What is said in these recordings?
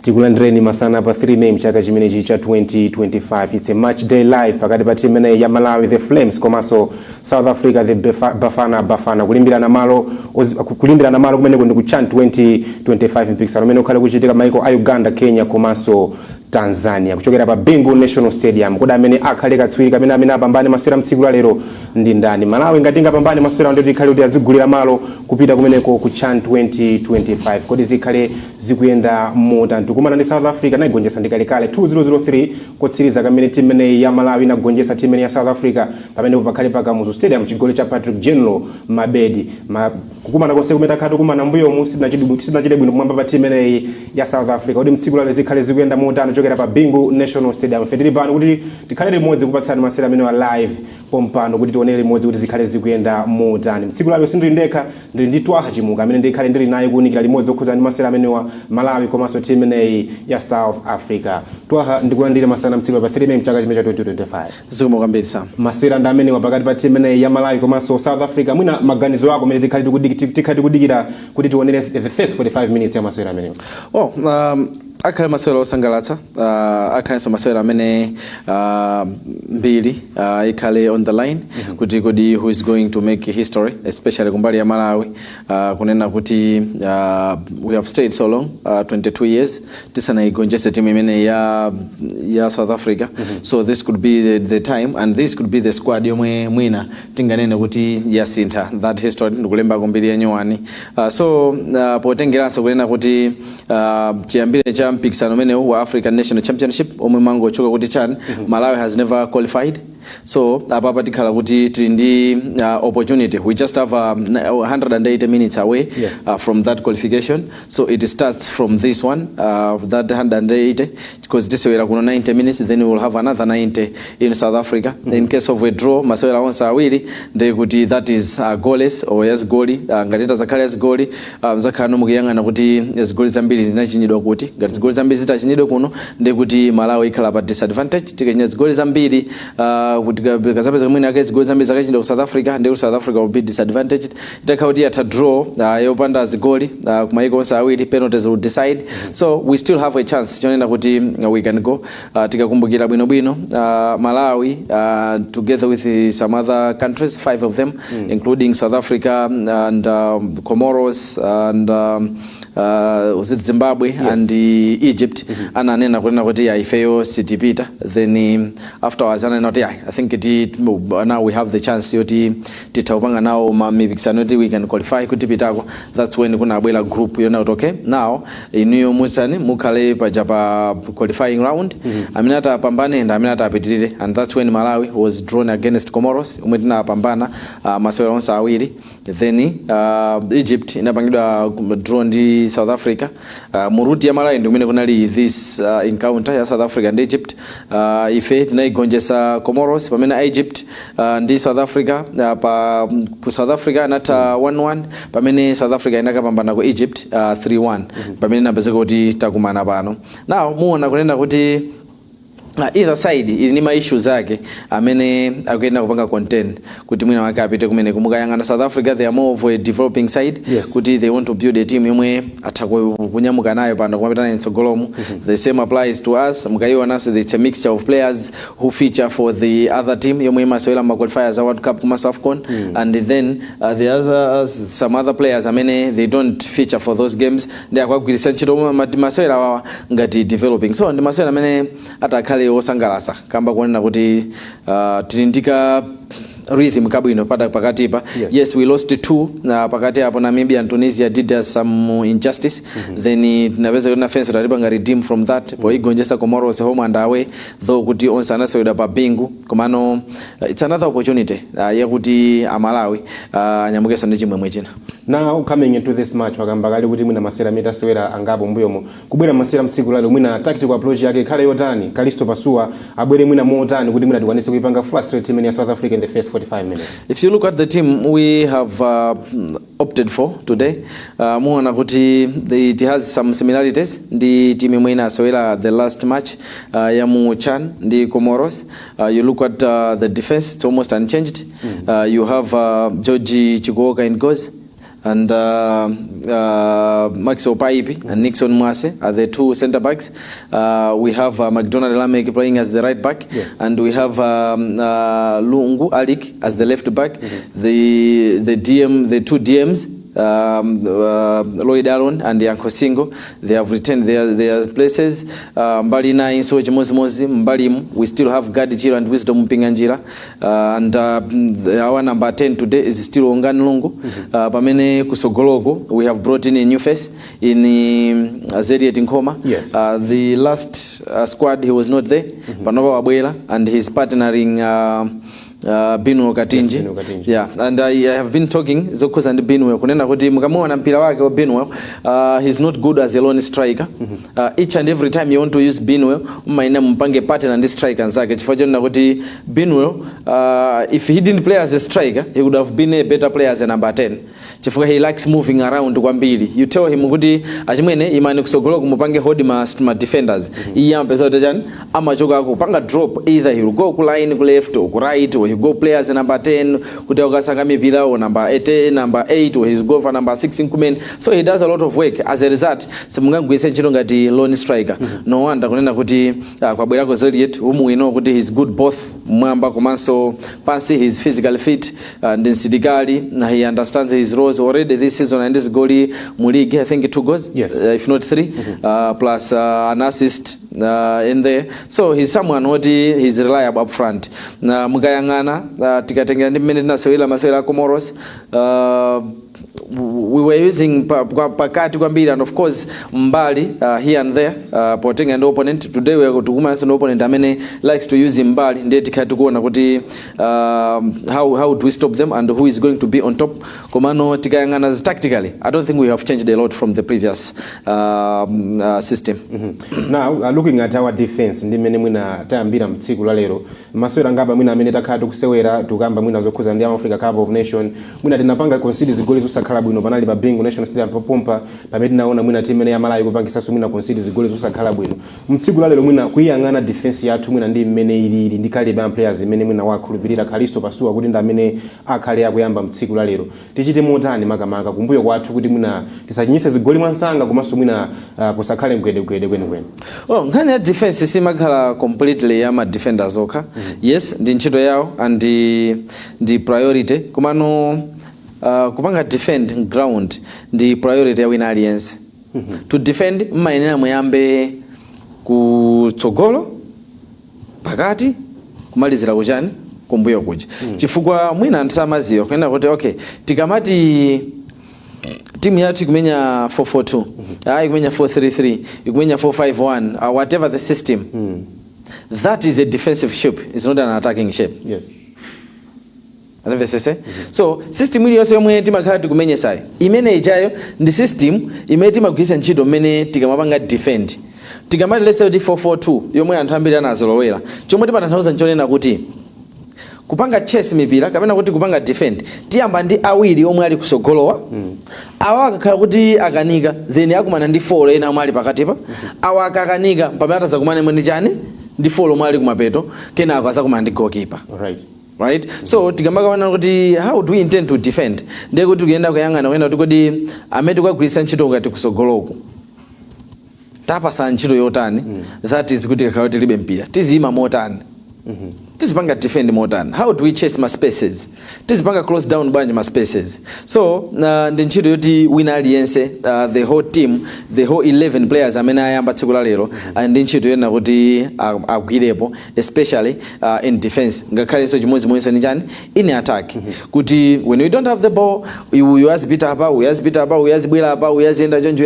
tikulandireni masana pa 3 May mchaka chimenechi cha 2025. It's a match day live pakati pa timu imene ya Malawi the Flames komanso South Africa the Bafana kulimbira na malo kumene ndi ku CHAN 2025 mpikisano umene ukhala kuchitika maiko a Uganda, Kenya komanso Tanzania kuchokera pa Bingu National Stadium. Kuda amene akhale katswiri kamene apambane masewera mtsiku la lero ndi ndani. Malawi ngati ingapambane masewera ndi ikhale kuti azigulira malo kupita kumeneko ku CHAN 2025. Kodi zikhale zikuyenda motani. Tikumana ndi South Africa nayigonjetsa ndikalekale 2003 kotsiriza kamene timu imene ya Malawi inagonjetsa timu imene ya South Africa pamene pakhale pa Kamuzu Stadium chigoli cha Patrick General Mabedi. Kukumana konse kumene takhatu kumana mbuyo mu sidachite bwino kumwamba pa timu imene ya South Africa. Kodi mtsiku la lero zikhale zikuyenda motani chokera pa Bingu National Stadium. Fedili pano kuti tikhale limodzi kupatsana masewera amene wa live pompano kuti tionere limodzi kuti zikhale zikuyenda motani. Mtsiku la lero sindili ndekha ndili ndi Twaha Chimuka amene ndikhale ndili naye kuunikira limodzi okhuza ndi masewera amene wa Malawi komanso timu imene ya South Africa. Twaha ndikulandira masana mtsiku pa 3 May mchaka chimene cha 2025. Zikomo kwambiri sana. Masewera ndi amene wa pakati pa timu imene ya Malawi komanso South Africa. Mwina maganizo ako amene tikhale tikudikira kuti tionere the first 45 minutes ya masewera amene. Akhale masewera osangalatsa, akhale masewera amene mbili ikhale on the line kuti kodi who is going to make history, especially kumbali ya Malawi, kunena kuti we have stayed so long, 22 years tisanayigonjese timu imene ya South Africa. So this could be the time and this could be the squad yomwe mwina tinganene kuti yasintha that history ndikulemba kumbali ya nyuwani. So potengeranso kunena kuti chiyambire cha mpikisano umene wa African National Championship omwe mango choka kuti CHAN, Malawi has never qualified. So apapa tikhala kuti tindi opportunity. We just have 180 minutes away from that qualification. So it starts from this one, that 180, because this way kuno 90 minutes, then we will have another 90 in South Africa. In case of a draw, masewera onse awiri ndi kuti that is goalless or yes goali. Ngatita zakhala yes goali, zakhano mukuyangana kuti yes goali zambiri zinachinyidwa kuti ngati goali zambiri zitachinyidwa kuno ndi kuti Malawi ikhala pa disadvantage. Tikenya goali zambiri kuti kazapeza mwina against goals zambiri zakachinda ku South Africa ndi South Africa will be disadvantaged. Itakha kuti ata draw yopanda zigoli kumaiko onse awiri, penalties will decide. So we still have a chance chonena kuti we can go. Tikakumbukira bwino Malawi together with some other countries, 5 of them including South Africa and Comoros and was it Zimbabwe and Egypt, ananena kunena kuti ifeyo sitipita. Then afterwards ananena I think now we have the chance yoti titaupanga now mipikisano yoti we can qualify kutipitako. That's when kuna abwela group yona okay now iniyo musani mukhale pa qualifying round aminata pambane and aminata apitirire, and that's when Malawi was drawn against Comoros umwe tinapambana masewera onse awiri. Then Egypt inapangidwa draw ndi South Africa. Muruti ya Malawi ndi umene kunali this encounter ya South Africa and Egypt. Ife tinaigonjesa Comoros pamene Egypt ndi South Africa ku South Africa anata 1-1 pamene South Africa inakapambana ku Egypt 3-1 pamene napezeka kuti takumana pano. Now muona kunena kuti either side ili ni ma issues zake amene akuyenda kupanga content kuti mwina wake apite kumene kumukayangana South Africa. They are more of a developing side, kuti they want to build a team yomwe atakunyamuka nayo pano kumapitana nsogolomu. The same applies to us. Mukayiona so it's a mixture of players who feature for the other team yomwe masewera ma qualifiers World Cup kuma AFCON, and then the other some other players amene they don't feature for those games. They are kwagwirisa ntchito masewera wawa ngati developing. So ndi masewera amene atakhale osangalasa kamba kuonena kuti tilindika rhythm kabwino pakatipa. Yes, we lost 2 pakati hapo Namibia and Tunisia did us some injustice. Then tunaweza kuna fence tutalipa redeem from that. Bo igonjesa Comoros home and away, though kuti onse anasewera pa Bingu komano it's another opportunity ya kuti Malawi anyamukeso ndi chimwemwe china. Now coming into this match wakamba kali kuti mwina masera meta sewera angapo mbuyomo kubwera masera msiku lalo mwina tactical approach yake khale yotani Kalisto Pasua abwere mwina motani kuti mwina tikwanise kuipanga frustrate team ya South Africa in the first 45 minutes. If you look at the team we have opted for today, muona kuti it has some similarities ndi team imwe inasewera the last match ya mu CHAN ndi Comoros. You look at the defense, it's almost unchanged. You have George Chikuoka in goals. and Maxwell Paipi and Nixon Mwase are the two center backs. We have McDonald Lamek playing as the right back, and we have Lungu Alik as the left back. The two DMs, Lloyd Aaron and Yanko Singo, they have retained their places. Mbali na Inso Mozi Mbalimu, we still have Gadi Jira and Wisdom Pinganjira, and our number 10 today is still Ongan Lungu. Pamene Kusogologo, we have brought in a new face in Zediet Nkoma. Yes. The last squad, he was not there, Panova Abuela, and he's partnering Binwe Katinji. Yeah, and I have been talking Zokos and Binwe kunena kuti mukamuona mpira wake wa Binwe, he's not good as a lone striker. Each and every time you want to use Binwe, umaina mpange partner and striker zake. Chifukwa na kuti Binwe, if he didn't play as a striker, he would have been a better player as a number 10. Chifukwa he likes moving around kwa mbili. You tell him kuti achimwene imani kusogolo kumupange hold ma defenders. Iya mpesa utachani ama choka kupanga drop, either he will go ku line ku left or ku right, or he go play as a number 10 kuti ukasanga mipira or number 8, number 8, or he go for number 6 incumen. So he does a lot of work. As a result, simungangwise ntchito ngati lone striker. No wonder kunena kuti kwa bwera ko Zodiac we know kuti he's good both mwamba komanso pansi, he's physically fit and insidikali, na he understands his roles already this season, and this goal mu league, I think 2 goals, if not 3, plus an assist in there. So he's someone he's reliable up front. Na mugayangana tikatengera ndi mmene tinasewera masewera Comoros, we were using pakati kwambiri, and of course mbali here and there potenga and opponent. Today we are going to woman an opponent amene likes to use mbali, ndiye tikati kuona kuti how do we stop them and who is going to be on top. Komano tikayangana tactically, I don't think we have changed a lot from the previous system. Now looking at our defense, ndi mene mwina tayambira mtsiku la lero masewera ngaba mwina amene takhala kusewera tukamba mwina zokhuza ndi Africa Cup of Nation, mwina tinapanga concede zigoli zosakhala bwino panali pa Bingu National Stadium papompa pamene tinaona mwina timu ya Malawi kupangisa mwina concede zigoli zosakhala bwino. Mtsiku la lero mwina kuyangana defense yathu mwina ndi mmene ilili ndi kalibe players imene mwina wakhulupirira Khalisto Pasuwa kuti ndi amene akhale akuyamba mtsiku la lero. Tichite motani makamaka kumbuyo kwathu kuti mwina tisachinyise zigoli mwansanga komanso mwina kusakhale mgwedegwede kwenikweni. Nkhani ya defense simakhala completely ya ma defenders okha. Yes, ndi ntchito yawo and ndi priority. Komano kupanga defend ground ndi priority ya wina aliyense. To defend mmayenera muyambe kutsogolo, pakati, kumalizira kuchani, kumbuyo kuja. Chifukwa mwina antisamaziwa kwenda kuti okay, tikamati timu yathu ikumenya 4-4-2, ikumenya 4-3-3, ikumenya 4-5-1, whatever the system, that is a defensive shape, it's not an attacking shape. Yes. So system ili yose yomwe timakhala tikumenya sai imene ijayo ndi system imene timagwiritsa ntchito mmene tikamapanga defend. Tikamati let's say 4-4-2 yomwe anthu ambiri anazolowera, chomwe timatanthauza nchonena kuti kupanga chase mipira kapena kuti kupanga defend tiyamba ndi awiri omwe ali kusogolowa, awa akakhala kuti akanika then akumana ndi 4 ena omwe ali pakatipa, awa akakanika pamene atazakumane mwene chani ndi 4 omwe ali kumapeto, kenako azakumana ndi goalkeeper. Right? So tikamakawana kuti how do we intend to defend, ndiye kuti kuyenda kuyangana kuyenda kuti amene kwagwiritsa ntchito ngati kusogoloko tapasa ntchito yotani, that is kuti kakhala kuti libe mpira tizima motani, tizipanga defend motani, how do we chase my spaces, tizipanga close down bwanji my spaces. So ndi ntchito yoti wina aliyense, the whole team, the whole 11 players amene ayamba tsiku la lero, ndi ntchito yena kuti agwirepo, especially in defense, ngakhalenso chimodzimodzi ni chani in attack, kuti when we don't have the ball uyazipita apa uyazibwera apa uyaziyenda chonjo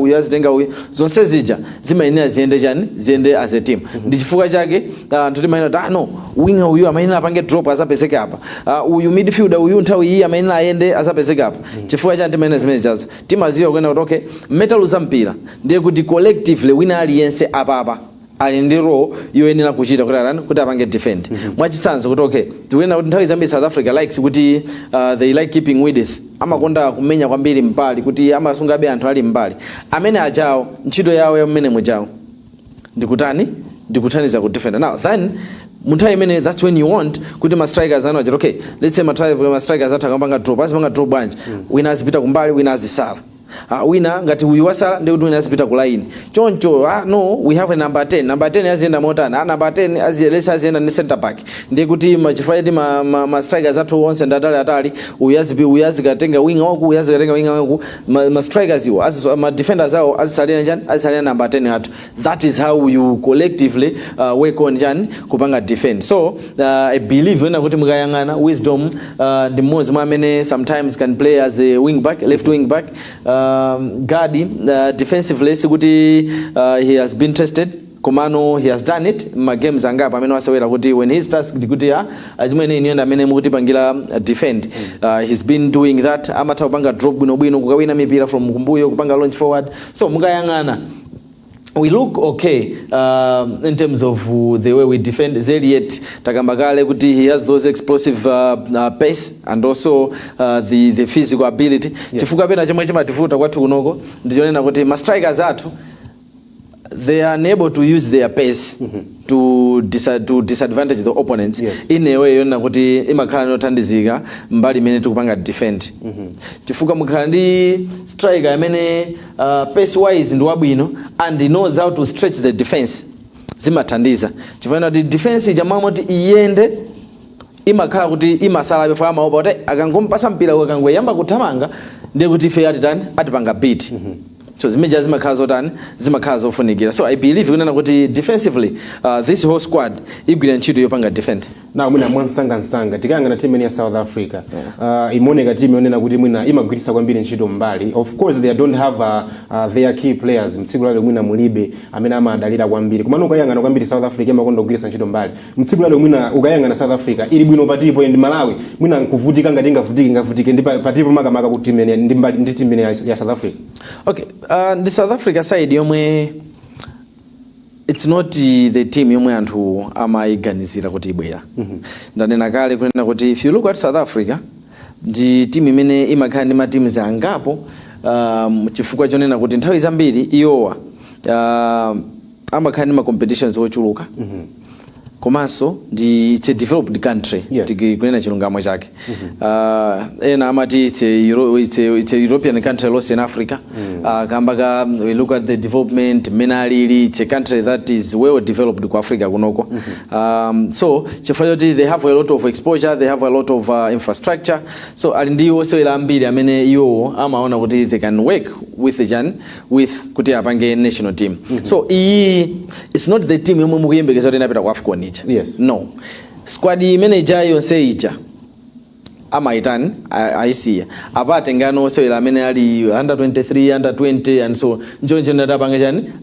uyazitenga zonse zija zimayenera ziyende chani ziyende as a team. Ndi chifukwa chake anthu timayenera no winger uyu amayenera apange drop azapezeke apa, uyu midfielder uyu nthawi iyi amayenera ayende azapezeke apa. Chifukwa chake timayenera zimene zazo timaziwa kwena kuti okay metaluza mpira ndiye kuti collectively wina aliyense apa ali ndi role yoyenera kuchita kuti arani kuti apange defend. Mwachitsanzo kuti okay tiwena kuti nthawi zambiri South Africa likes kuti they like keeping width, amakonda kumenya kwambiri mbali kuti amasungabe anthu ali mbali amene ajawo ntchito yawo ya mmene mujawo ndikutani ndikuthandiza ku defender. Now then munthawi imene that's when you want kuti ma strikers ano achita okay let's say ma strikers athu akapanga drop azipanga drop bwanji wina azipita kumbali wina azisala wina ngati uyu wasala ndi kuti wina azipita ku line choncho no we have a number 10 aziyenda motana number 10 aziyenda ni center back ndi kuti machifukwa choti ma strikers athu onse atali uyu azikatenga winga waku uyu azikatenga winga waku ma strikers iwo ma defenders awo azisalira number 10 athu. That is how you collectively work on kupanga defend. So I believe when kuti mukayangana Wisdom ndi mmodzi mwa amene sometimes can play as a wing back, left wing back. Gadi defensively sikuti he has been tested komano he has done it ma games anga pamene wasewera kuti when he starts kuti ajimene inienda amene mukuti pangira defend he's been doing that amatha kupanga drop bwino kukawina mipira from kumbuyo kupanga launch forward. So mukayangana we look okay in terms of the way we defend. Zeliet takambakale kuti he has those explosive pace and also the physical ability. Chifuka pena chomwe chimatifuta kwathu kunoko ndichonena kuti ma strikers athu they are unable to use their pace to disadvantage the opponents in a way yona kuti imakhala nothandizika mbali imene tikupanga defend. Chifuka mukhala ndi striker amene pace wise ndi wabwino and he knows how to stretch the defense zimathandiza chifukwa kuti defense ijamamo kuti iyende imakhala kuti imasala before amaopa kuti akangompasa mpira akangoyamba kuthamanga ndiye kuti ife atipanga beat. So zimeja zimakhala zofunikira. So I believe kunena kuti defensively this whole squad igwira ntchito yopanga defend. Na mwina mwansanga tikayangana timu ya South Africa imoneka timu yonena kuti mwina imagwirisa kwambiri ntchito mbali. Of course they don't have their key players mtsiku lalo mwina mulibe amene amadalira kwambiri kumano ukayangana kwambiri South Africa imakonda kugwirisa ntchito mbali. Mtsiku lalo mwina ukayangana South Africa ili bwino patipo ndi Malawi mwina nkuvutika ngati ngavutike ndi patipo makamaka kuti timu ndi timu ya South Africa. Okay, the South Africa side yomwe it's not the team yomwe anthu amayiganizira kuti ibwera. Ndanena kale kunena kuti if you look at South Africa ndi team imene imakhala ndi ma teams angapo chifukwa chonena kuti nthawi zambiri iyowa amakhala ndi ma competitions ochuluka. Komanso it's a developed country tikunena chilungamo chake. Ena amati it's a European country lost in Africa. Kambaka we look at the development menality, it's a country that is well developed ku Africa kunoko. So chifukwa they have a lot of exposure, they have a lot of infrastructure. So alindiwo sewera ambiri amene iwo amaona kuti they can work with kuti apange national team. So it's not the team yomwe mukuyembekeza kuti inapita ku AFCON. Yes. No. Squad manager yonse ija amaitan aisiya apate ngano sewera amene ali under 23 under 20 and so njonje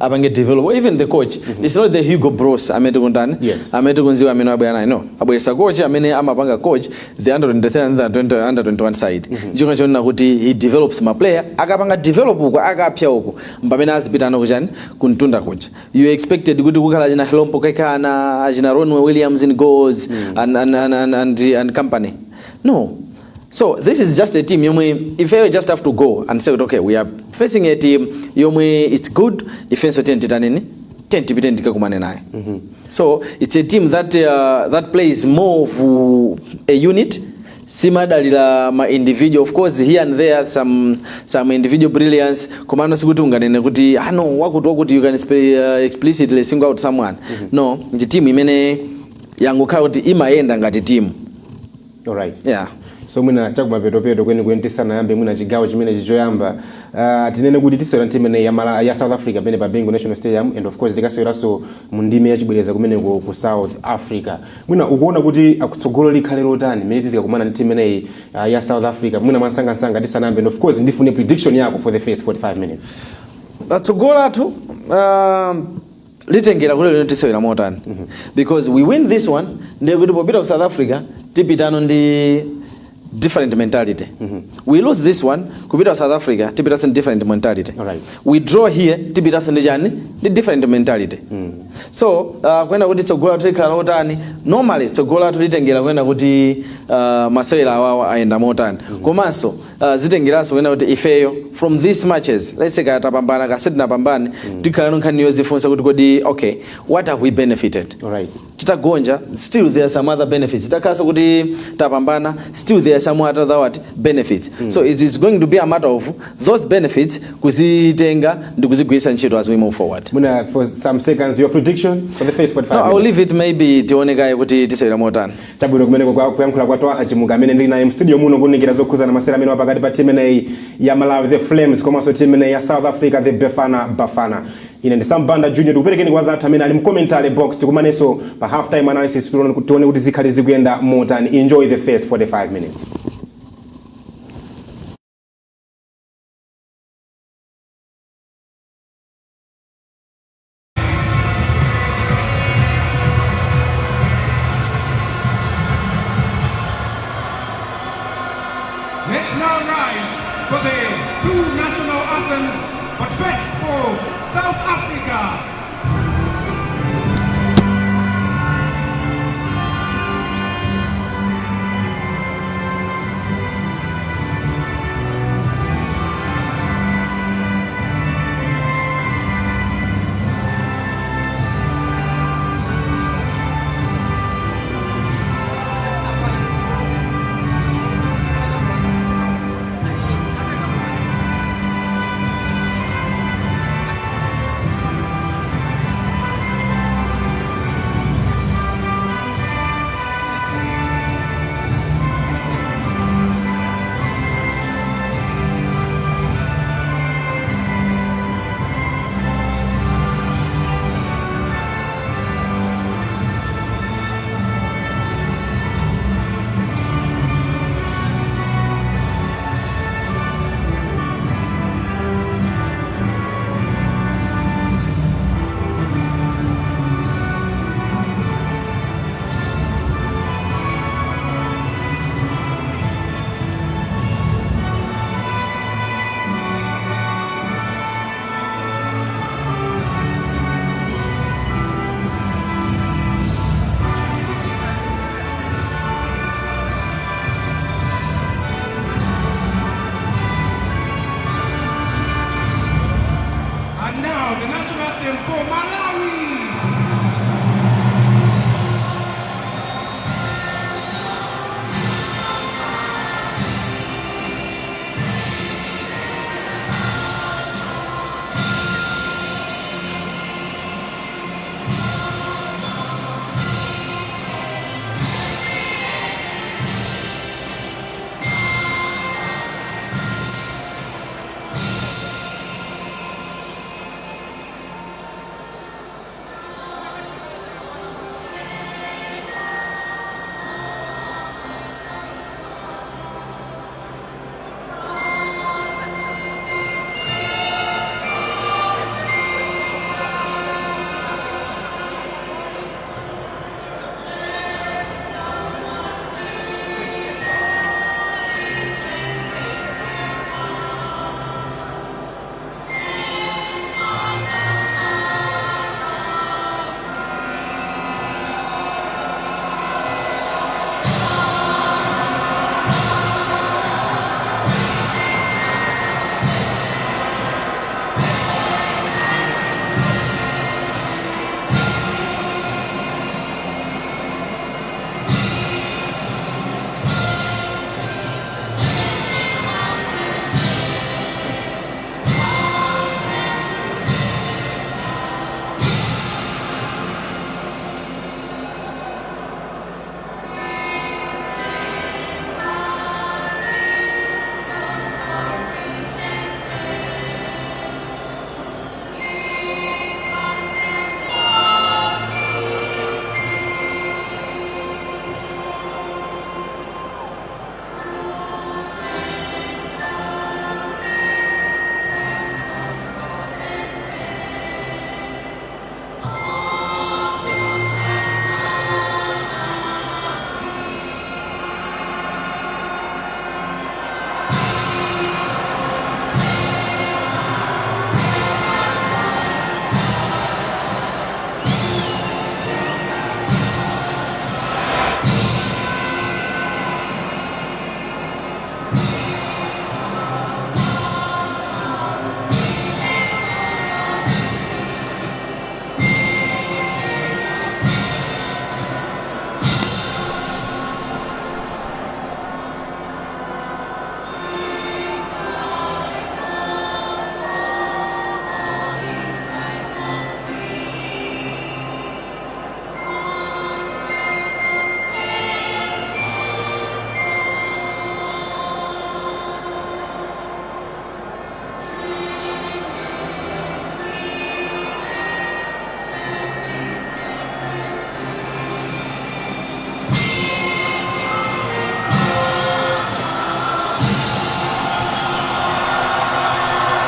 apange develop even the coach. It's not the Hugo Bros amete kuntani amete kunziwa amene abwana no abwesa coach amene amapanga coach the under 23 and the under 21 side njonga chona kuti he develops my player akapanga develop uko akapya uko mbamene azipitana kuchani kuntunda coach you expected kuti kukhala jina Helompo Kekana jina Ronwe Williams in goals and company. No. So this is just a team if you just have to go and say okay we are facing a team it's good defense titanini 10 kumane naye. So it's a team that plays more of a unit simadalira ma individual. Of course here and there some individual brilliance komano sikuti unganene kuti no wakuti you can explicitly single out someone. No, the team imene yangokhala kuti imayenda ngati team. All right. Yeah. So mwina chakumapeto kweni tisana yambe mwina chigawo chimene chichoyamba tinene kuti tisewera timene ya South Africa pene pa Bingu National Stadium and of course tikaseweraso mundime yachibwereza kumene ku South Africa. Mwina ukuona kuti akutsogolo likhale lotani mene tizikakumana ndi timene ya South Africa mwina mansanga tisana yambe and of course ndifune prediction yako for the first 45 minutes. Atsogola athu litengera kule tisewera motani because we win this one ndiye kuti popita ku South Africa tipitano ndi different mentality. We lose this one kupita South Africa tipita some different mentality. All right. We draw here tipita some ndi different mentality. So kwenda kuti tsogola tikhala otani normally tsogola tulitengera kwenda kuti masewera awawa ayenda motani komanso zitengeranso kwenda kuti ifeyo from these matches let's say katapambana kasetinapambane tikhala nkhani yozifunsa kuti kodi okay what have we benefited. Alright. Titagonja still there are some other benefits. Takhaso kuti tapambana still there are some other benefits. So it is going to be a matter of those benefits kuzitenga ndi kuzigwisa ntchito as we move forward. Muna for some seconds your prediction for the first 45 minutes. I'll leave it maybe tionekaye kuti tisewera motani. Chabwino kumeneko kuyankhula kwa Twaha Chimuga amene ndili naye mstudio muno kunikira zokhuza na masewera amene wapakati pa timu ineyi ya Malawi the Flames komanso timu ineyi ya South Africa the Bafana. Ine ndi Sambanda Junior tikuperekeni kwa zathu amene ali mu commentary box tikumaneso pa half time analysis tione kuti zikhali zikuyenda motani. Enjoy the first 45 minutes. Let's now rise for the two national anthems, but first for South Africa.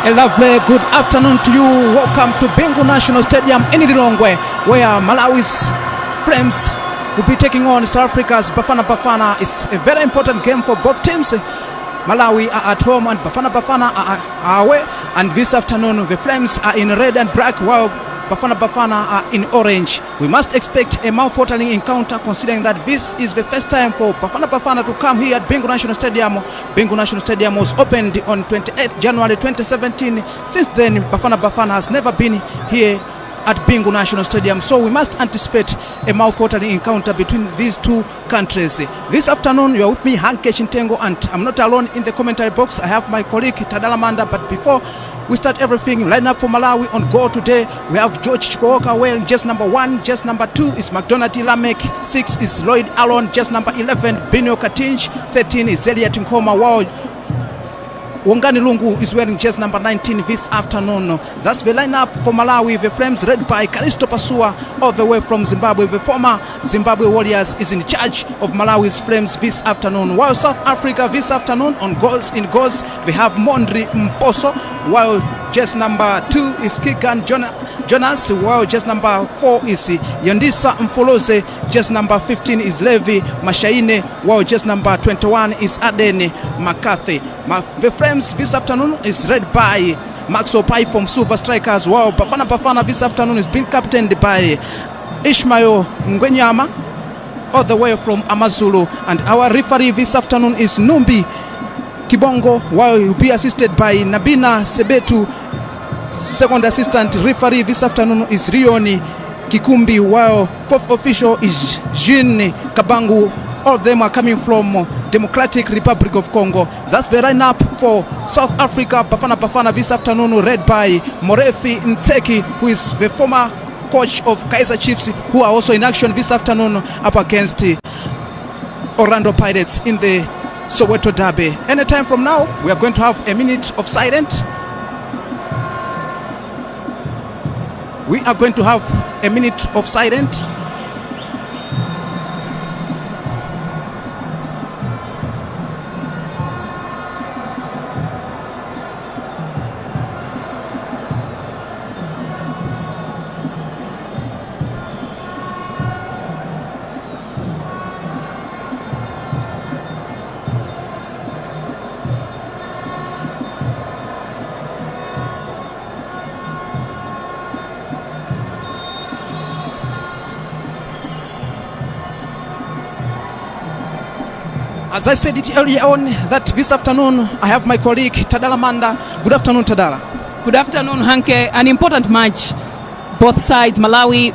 A lovely good afternoon to you. Welcome to Bingu National Stadium in Lilongwe, where Malawi's Flames will be taking on South Africa's Bafana Bafana. It's a very important game for both teams. Malawi are at home and Bafana Bafana are away. And this afternoon, the Flames are in red and black, while Bafana Bafana are in orange. We must expect a mouth-watering encounter, considering that this is the first time for Bafana Bafana to come here at Bingu National Stadium. Bingu National Stadium was opened on 28th January 2017. Since then, Bafana Bafana has never been here at Bingu National Stadium, so we must anticipate a mouth-watering encounter between these two countries. This afternoon, you are with me, Hanke Shintengo, and I'm not alone in the commentary box. I have my colleague Tadala Manda, but before we start everything, line up for Malawi on goal today. We have George Chikooka wearing jersey number 1, jersey number 2 is McDonald Lamek, 6 is Lloyd Allen, jersey number 11 Binio Katinj, 13 is Elliot Nkoma, while Wongani Lungu is wearing jersey number 19 this afternoon. That's the lineup for Malawi. The Flames led by Kalisto Pasua all the way from Zimbabwe. The former Zimbabwe Warriors is in charge of Malawi's Flames this afternoon. While South Africa this afternoon on goals, they have Mondri Mposo, while jersey number 2 is Kigan Jonas, while jersey number 4 is Yandisa Mfolose, jersey number 15 is Levi Mashaine, while jersey number 21 is Adene McCarthy. The Flames this afternoon is led by Max Opai from Silver Strikers, while Bafana Bafana this afternoon is being captained by Ishmael Ngwenyama all the way from Amazulu, and our referee this afternoon is Numbi Kibongo, while he will be assisted by Nabina Sebetu. Second assistant referee this afternoon is Rioni Kikumbi, while fourth official is Jean Kabangu. All of them are coming from Democratic Republic of Congo. That's the lineup for South Africa. Bafana Bafana this afternoon led by Morefi Nteki, who is the former coach of Kaizer Chiefs, who are also in action this afternoon up against Orlando Pirates in the Soweto Derby. Anytime from now, we are going to have a minute of silence. We are going to have a minute of silence. As I said it earlier on, that this afternoon I have my colleague Tadala Manda. Good afternoon, Tadala. Good afternoon, Hanke. An important match. Both sides, Malawi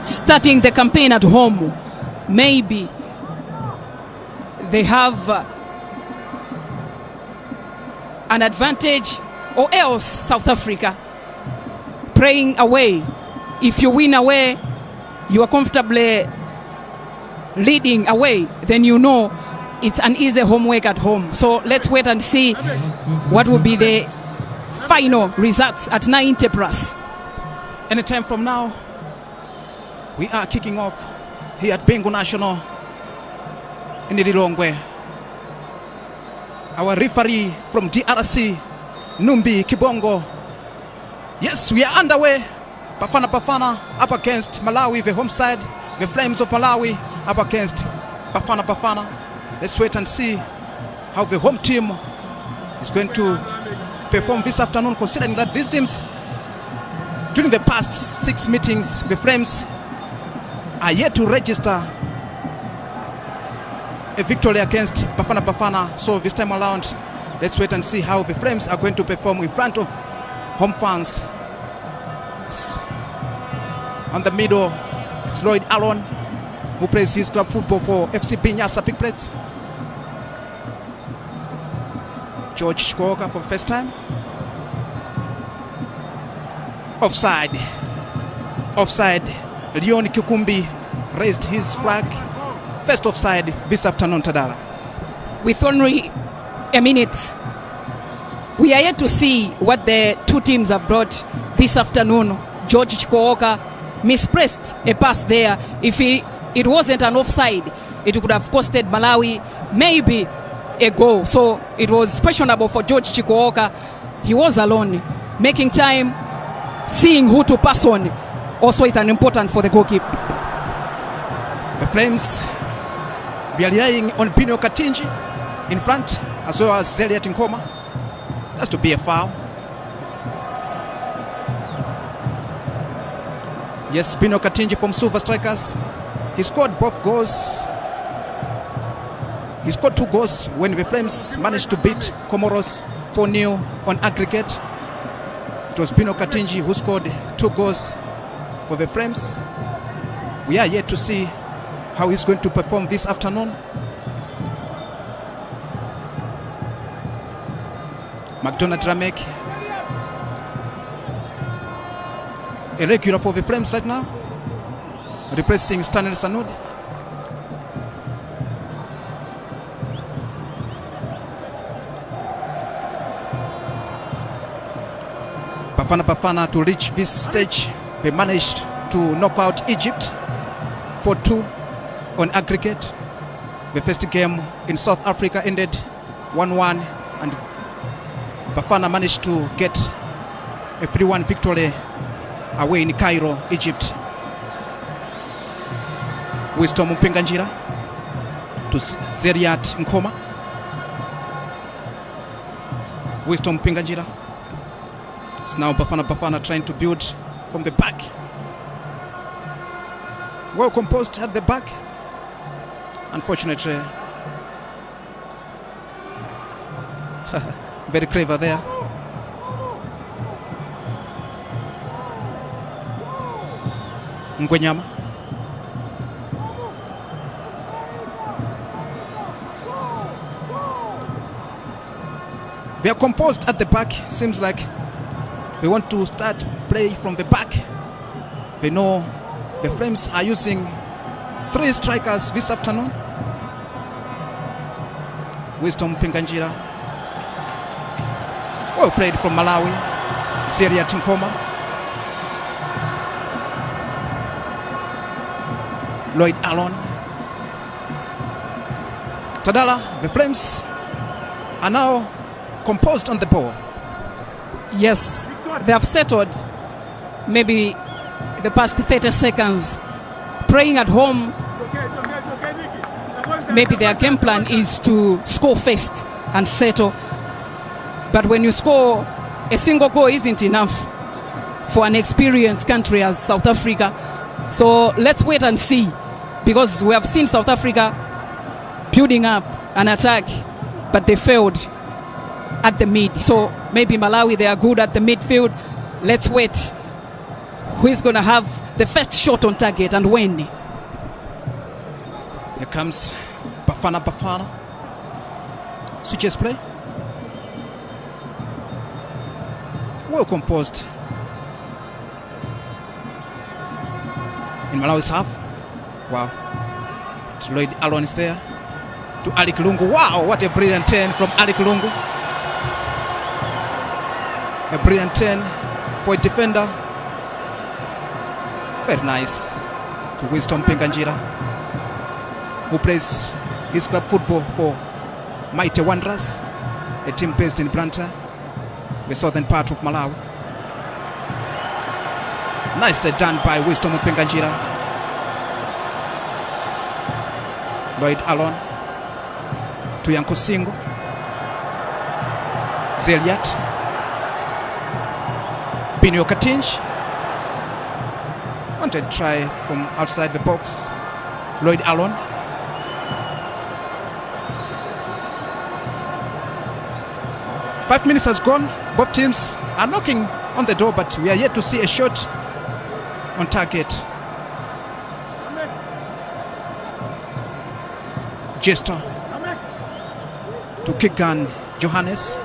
starting the campaign at home. Maybe they have an advantage, or else South Africa playing away. If you win away, you are comfortably leading away, then you know it's an easy homework at home. So let's wait and see what will be the final results at 90 plus. Anytime from now, we are kicking off here at Bingu National in Lilongwe. Our referee from DRC, Numbi Kibongo. Yes, we are underway. Bafana Bafana up against Malawi, the home side. The Flames of Malawi up against Bafana Bafana. Let's wait and see how the home team is going to perform this afternoon, considering that these teams, during the past 6 meetings, the Flames are yet to register a victory against Bafana Bafana. So this time around, let's wait and see how the Flames are going to perform in front of home fans. On the middle, it's Lloyd Allen, who plays his club football for FC Binyasa Pigprets. George Chikooka for the first time. Offside. Offside. Leon Kikumbi raised his flag. First offside this afternoon, Tadala. With only a minute, we are yet to see what the two teams have brought this afternoon. George Chikooka mispressed a pass there. If it wasn't an offside, it could have costed Malawi maybe a goal. So it was questionable for George Chikooka he was alone. Making time, seeing who to pass on also is an important for the goalkeeper. The Flames, we are relying on Bino Katinji in front, as well as Zeliat Nkoma. That's to be a foul. Yes, Bino Katinji from Silver Strikers. He scored both goals. He scored 2 goals when the Flames managed to beat Comoros 4-0 on aggregate. It was Bino Katinji who scored 2 goals for the Flames. We are yet to see how he's going to perform this afternoon. McDonald Ramek, a regular for the Flames right now, replacing Stanley Sanud. Bafana to reach this stage, they managed to knock out Egypt 4-2 on aggregate. The first game in South Africa ended 1-1, and Bafana managed to get a 3-1 victory away in Cairo, Egypt. Wisdom Mpenganjira to Zeriat Nkoma. Wisdom Mpenganjira. It's now Bafana trying to build from the back. Well composed at the back. Unfortunately, very clever there. Ngwenyama. They are composed at the back. Seems like they want to start play from the back. They know the Flames are using 3 strikers this afternoon. Wisdom Mpenganjira. Well played from Malawi. Zeriat Nkoma. Lloyd Allen. Tadala, the Flames are now composed on the ball. Yes, they have settled maybe the past 30 seconds. Praying at home, maybe their game plan is to score first and settle. But when you score, a single goal isn't enough for an experienced country as South Africa. So let's wait and see, because we have seen South Africa building up an attack, but they failed at the mid. So maybe Malawi, they are good at the midfield. Let's wait. Who is going to have the first shot on target and when? Here comes Bafana. Switches play. Well composed in Malawi's half. Wow. Lloyd Allen is there. To Ali Kulungu. Wow, what a brilliant turn from Ali Kulungu. A brilliant turn for a defender. Very nice. To Wisdom Mpenganjira, who plays his club football for Mighty Wanderers, a team based in Blantyre, the southern part of Malawi. Nicely done by Wisdom Mpenganjira. Lloyd Allen to Yankosingo. Zeliat. Bino Katinji. Wanted try from outside the box. Lloyd Allen. Five minutes has gone. Both teams are knocking on the door, but we are yet to see a shot on target. Gesture to Kigan Johannes.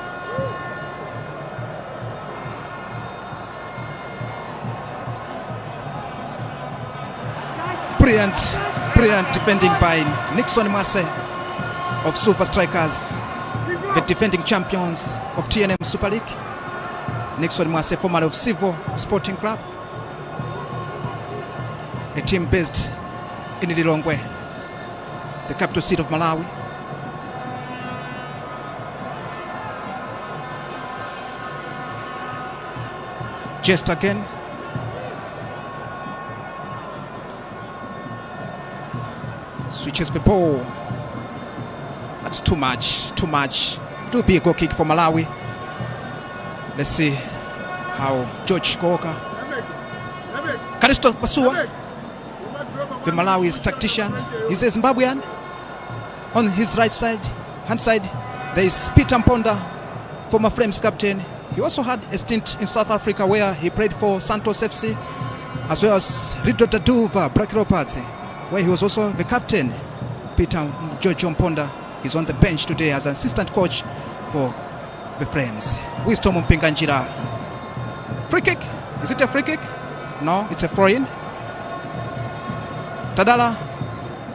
Brilliant defending by Nixon Mase of Silver Strikers, the defending champions of TNM Super League. Nixon Mase, former of Sivo Sporting Club, a team based in Lilongwe, the capital city of Malawi. Just again. Switches the ball. That's too much. It will be a goal kick for Malawi. Let's see how George Koka. Karisto Pasua, the Malawi's tactician. He's a Zimbabwean. On his right side, hand side, there is Peter Mponda, former Flames captain. He also had a stint in South Africa where he played for Santos FC, as well as Rido Daduva, Black Leopards, where he was also the captain. Peter George Mponda is on the bench today as an assistant coach for the Flames. Wisdom Mpinganjira. Free kick. Is it a free kick? No, it's a throw-in. Tadala,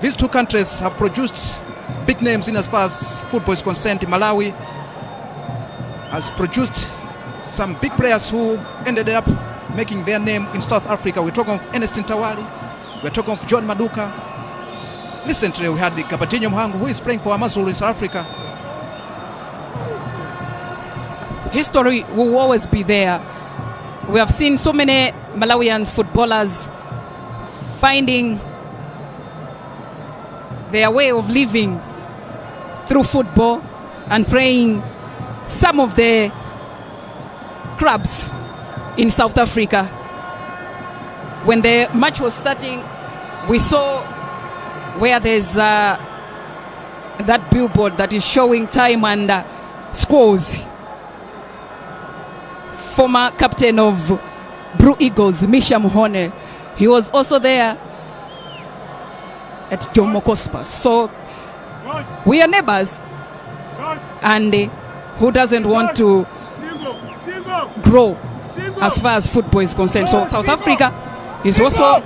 these two countries have produced big names in as far as football is concerned. Malawi has produced some big players who ended up making their name in South Africa. We're talking of Ernest Ntawali. We're talking of John Maduka. Recently we had the Kapatinho Mhangu, who is playing for Amazulu in South Africa. History will always be there. We have seen so many Malawian footballers finding their way of living through football and playing some of the clubs in South Africa. When the match was starting, we saw where there's that billboard that is showing time and scores. Former captain of Blue Eagles, Misha Muhone, he was also there at Jomo Cospas. So we are neighbors, and who doesn't want to grow as far as football is concerned? So South Africa is also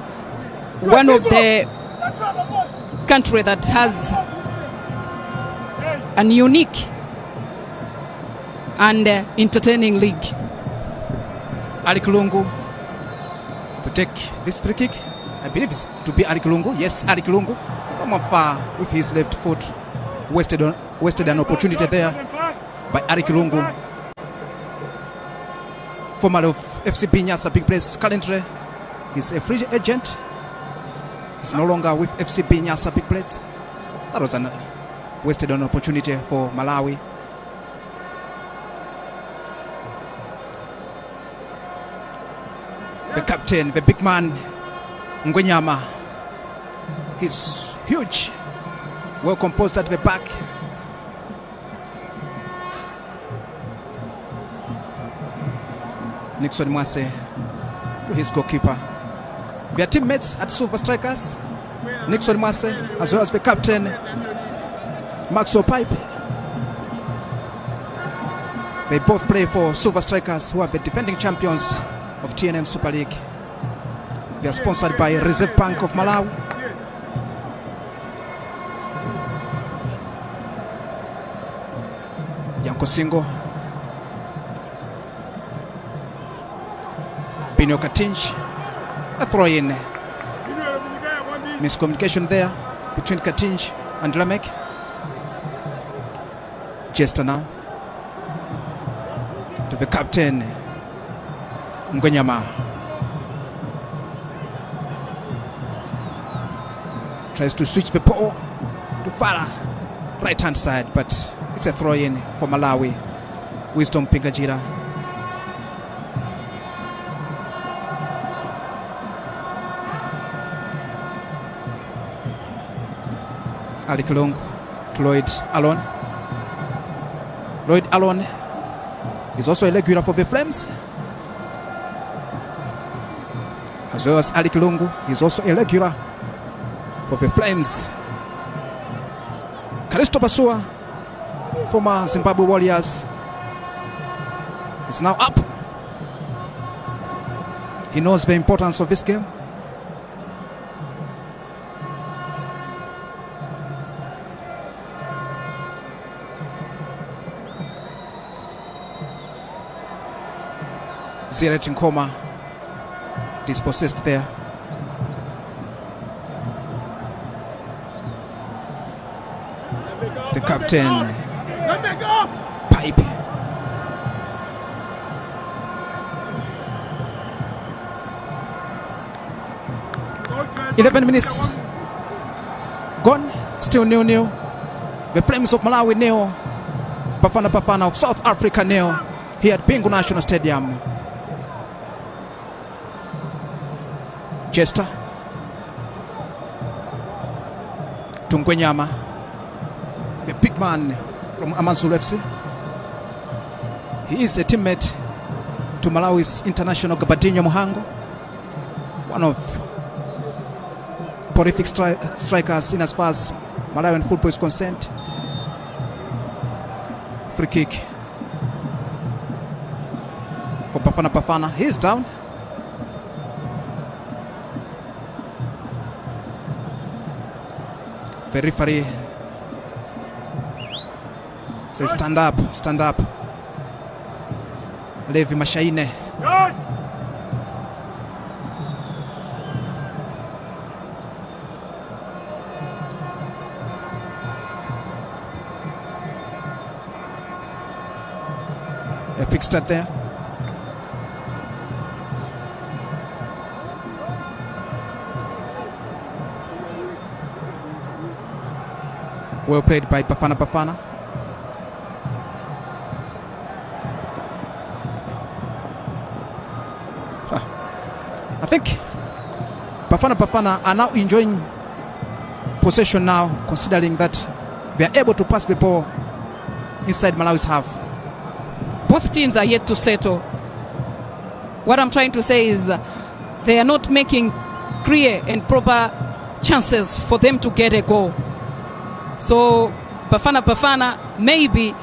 one of the country that has an unique and entertaining league. Ali Kulungu to take this free kick. I believe it's to be Ali Kulungu. Yes, Ali Kulungu from afar with his left foot. Wasted an opportunity there by Ali Kulungu, former of FC Binyasa Big Place. Currently, he's a free agent. He's no longer with FC Binyasa Big Place. That was an wasted an opportunity for Malawi. The captain, the big man, Ngwenyama, he's huge, well composed at the back. Nixon Mwase, his goalkeeper. Their teammates at Silver Strikers, Nixon Mwase, as well as the captain, Maxwell Pipe. They both play for Silver Strikers, who are the defending champions of TNM Super League. They are sponsored by Reserve Bank of Malawi. Yanko Singo, Binyo Katinch, a throw in. Miscommunication there between Katinch and Lamek. Jester now to the captain, Ngwenyama. Tries to switch the ball to Farah, right hand side, but it's a throw in for Malawi. Wisdom Pingajira. Ali Kulung to Lloyd Alon. Lloyd Alon is also a regular for the Flames, as well as Ali Kulungu. He's also a regular for the Flames. Karisto Pasua, former Zimbabwe Warriors, is now up. He knows the importance of this game. Ziret Nkoma dispossessed there. The captain, Pipe. 11 minutes gone, still 0-0. The Flames of Malawi 0, Bafana Bafana of South Africa 0, here at Bingu National Stadium. Jester Tungwenyama, the big man from Amazulu FC. He is a teammate to Malawi's international Gabadinho Muhango, one of prolific strikers in as far as Malawian football is concerned. Free kick for Bafana Bafana. He is down. The referee says stand up, stand up. Levi Mashaine. A quick start there. Well played by Bafana Bafana. I think Bafana Bafana are now enjoying possession now, considering that they are able to pass the ball inside Malawi's half. Both teams are yet to settle. What I'm trying to say is they are not making clear and proper chances for them to get a goal. So Bafana Bafana, maybe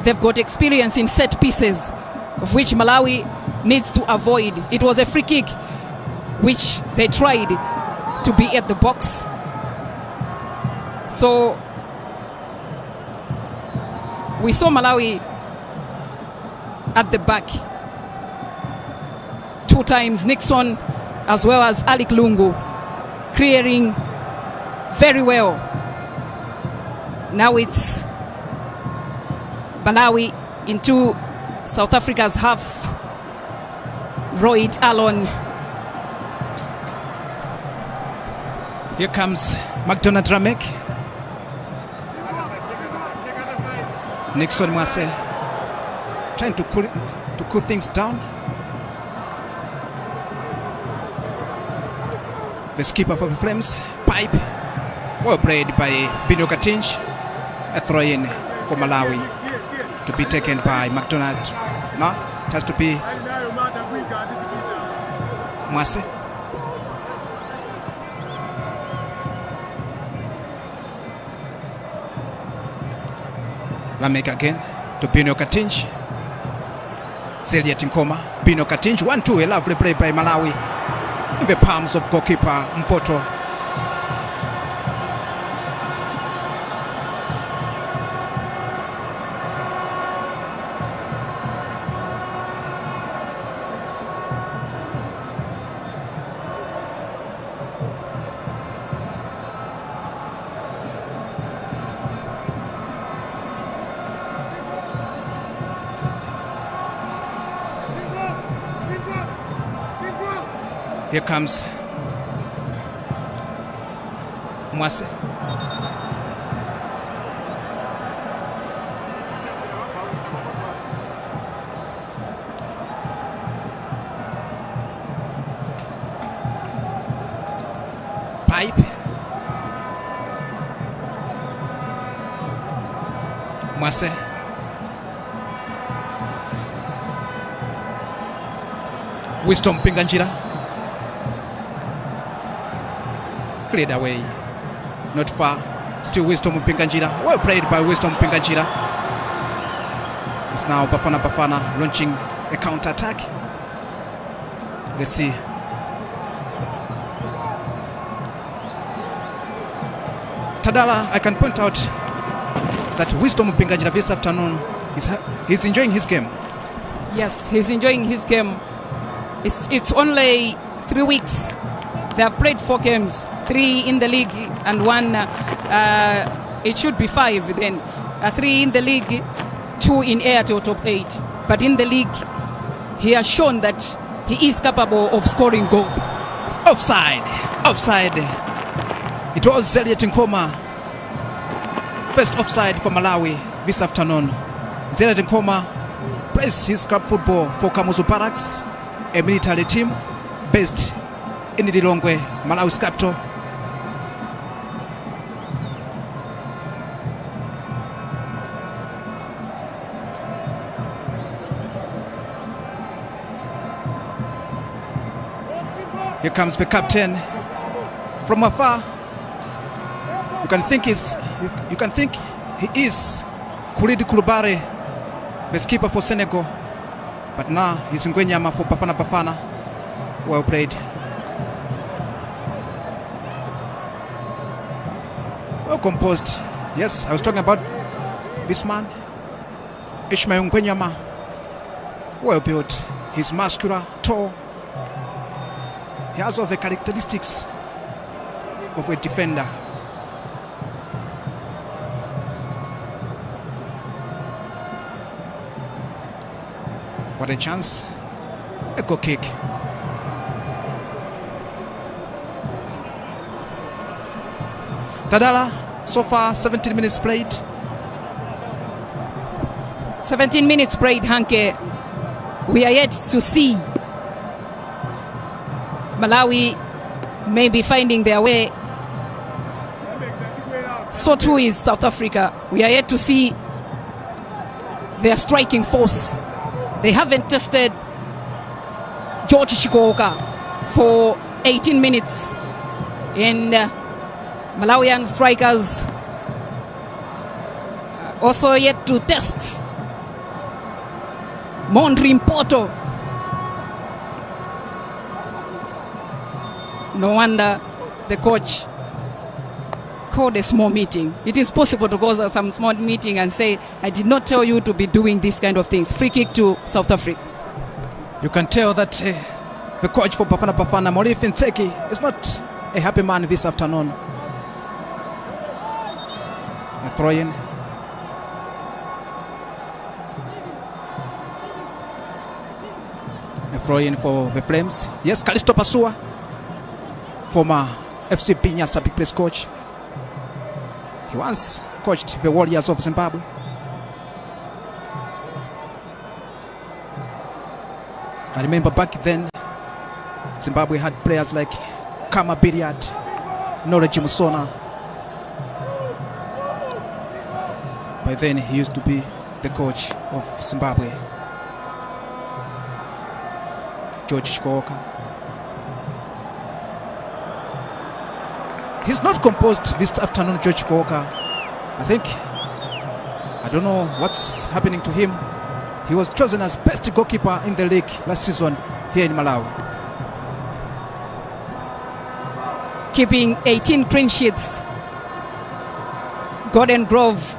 they've got experience in set pieces, of which Malawi needs to avoid. It was a free kick which they tried to be at the box. So we saw Malawi at the back 2 times, Nixon as well as Ali Lungu clearing very well. Now it's Malawi into South Africa's half. Royd Alon. Here comes McDonald Ramek. Nixon Mwase trying to cool things down. The skipper for the Flames, pipe, well played by Bino Katinj. A throw in for Malawi to be taken by McDonald. No, it has to be Mwase. Ramek again to Bino Katinj. Celia Tinkoma, Bino Katinj, 1-2, a lovely play by Malawi in the palms of goalkeeper Mpoto. Here comes Mwase. Pipe. Mwase. Wisdom Pinganjira. Cleared away, not far, still Wisdom Pinganjira, well played by Wisdom Pinganjira. It's now Bafana Bafana launching a counter-attack. Let's see. Tadala, I can point out that Wisdom Pinganjira this afternoon, he's enjoying his game. Yes, he's enjoying his game. It's only 3 weeks. They have played 4 games, 3 in the league and 1, it should be 5 then. 3 in the league, 2 in Airtel top 8. But in the league, he has shown that he is capable of scoring goal. Offside, offside. It was Elliot Nkoma. First offside for Malawi this afternoon. Elliot Nkoma plays his club football for Kamuzu Barracks, a military team based in Lilongwe, Malawi's capital. Here comes the captain from afar. You can think he is Kulidi Kulubare, the skipper for Senegal, but now he's Ngwenyama for Bafana Bafana. Well played. Well composed. Yes, I was talking about this man, Ishmael Ngwenyama. Well built. He's muscular, tall. He has all the characteristics of a defender. What a chance. A goal kick. Tadala, so far 17 minutes played. 17 minutes played, Hanke. We are yet to see Malawi maybe finding their way. So too is South Africa. We are yet to see their striking force. They haven't tested George Chikooka for 18 minutes. And Malawian strikers also yet to test Mondri Mpoto. No wonder the coach called a small meeting. It is possible to call some small meeting and say, I did not tell you to be doing these kind of things. Free kick to South Africa. You can tell that the coach for Bafana Bafana, Moli Finseki, is not a happy man this afternoon. A throw-in. A throw-in for the Flames. Yes, Kalisto Pasua, former FC Pinyasa big place coach. He once coached the Warriors of Zimbabwe. I remember back then, Zimbabwe had players like Kama Biriat, Noreji Musona. By then, he used to be the coach of Zimbabwe. George Chikooka. He's not composed this afternoon, George Chikooka. I don't know what's happening to him. He was chosen as best goalkeeper in the league last season here in Malawi. Keeping 18 clean sheets. Gordon Grove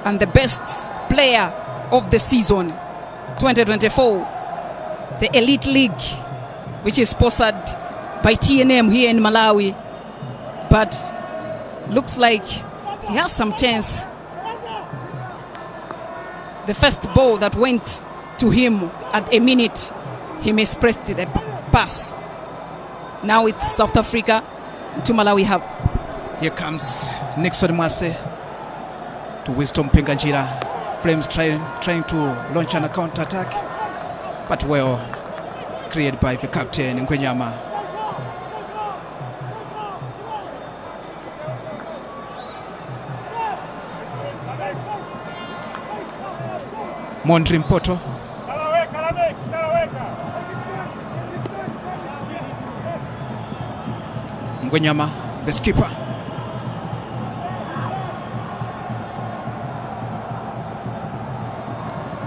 and the best player of the season 2024. The Elite League, which is sponsored by TNM here in Malawi. But looks like he has some chance. The first ball that went to him at a minute, he mispressed the pass. Now it's South Africa to Malawi have. Here comes Nixon Mwase to Wisdom Pinganjira. Flames trying to launch an counter-attack, but well cleared by the captain Ngwenyama. Mondri Mpoto. Ngwenyama, the skipper.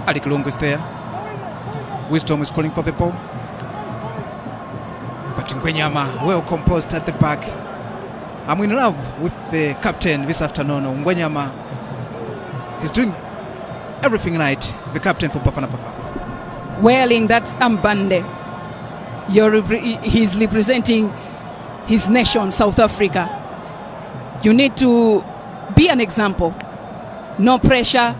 Ali Kulungu is there. Wisdom is calling for the ball. But Ngwenyama, well composed at the back. I'm in love with the captain this afternoon. Ngwenyama, he's doing everything right, the captain for Bafana Bafana. Wearing that armband, he's representing his nation, South Africa. You need to be an example. No pressure,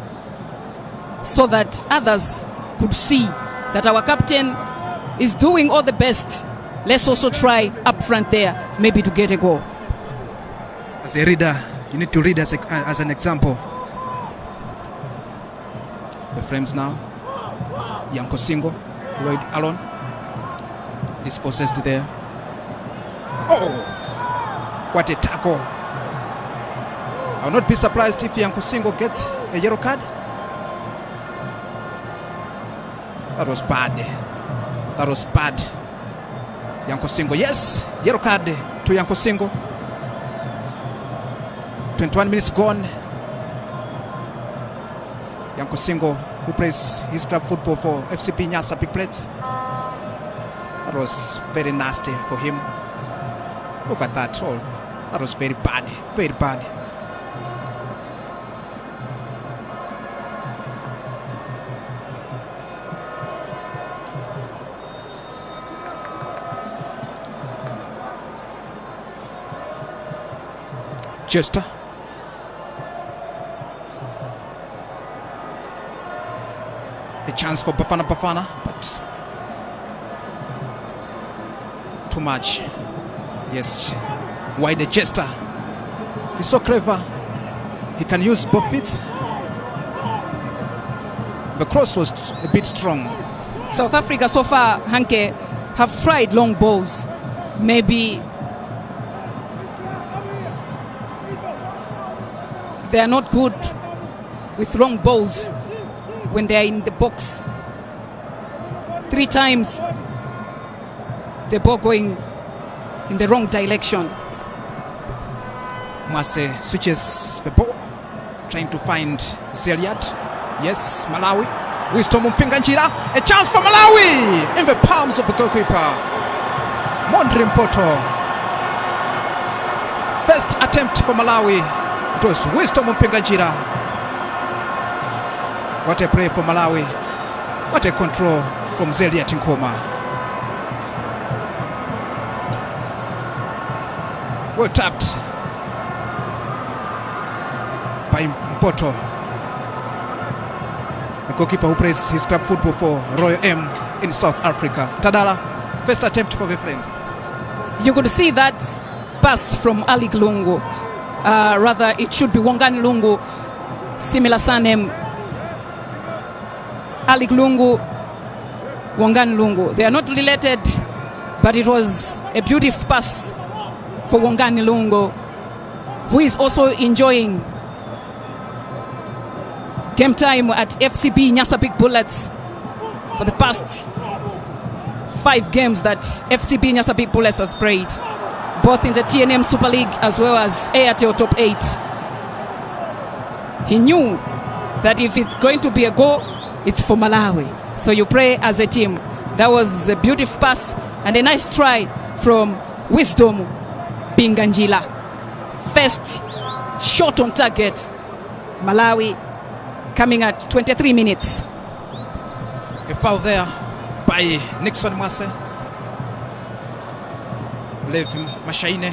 so that others could see that our captain is doing all the best. Let's also try up front there, maybe to get a goal. As a reader, you need to read as an example. The frames now. Yanko Singo, Lloyd Allen, dispossessed there. Oh, what a tackle. I'll not be surprised if Yanko Singo gets a yellow card. That was bad. That was bad. Yanko Singo, yes, yellow card to Yanko Singo. 21 minutes gone. Yanko Singo, who plays his club football for FCP Nyasa Big Plates. That was very nasty for him. Look at that. Oh, that was very bad. Very bad. Jester. A chance for Bafana, but too much. Yes, why the Jester? He's so clever. He can use both feet. The cross was a bit strong. South Africa so far, Hanke, have tried long balls. Maybe they are not good with long balls when they are in the box. 3 times the ball going in the wrong direction. Mwase switches the ball, trying to find Zeliat. Yes, Malawi. Wisdom Mpinganjira. A chance for Malawi in the palms of the goalkeeper, Mondri Mpoto. First attempt for Malawi. It was Wisdom Mpinganjira. What a play for Malawi. What a control from Zeliat Nkoma. Well tapped by Mpoto, the goalkeeper who plays his club football for Royal M in South Africa. Tadala, first attempt for the Flames. You could see that pass from Ali Lungu. Rather, it should be Wongani Lungu. Similar surname. Ali Lungu, Wongani Lungu. They are not related, but it was a beautiful pass for Wongani Lungu, who is also enjoying game time at FCB Nyasa Big Bullets for the past 5 games that FCB Nyasa Big Bullets has played, both in the TNM Super League as well as ARTO Top 8. He knew that if it's going to be a goal, it's for Malawi. So you play as a team. That was a beautiful pass and a nice try from Wisdom Mpinganjira. First shot on target. Malawi coming at 23 minutes. A foul there by Nixon Mwase. Levi Mashaine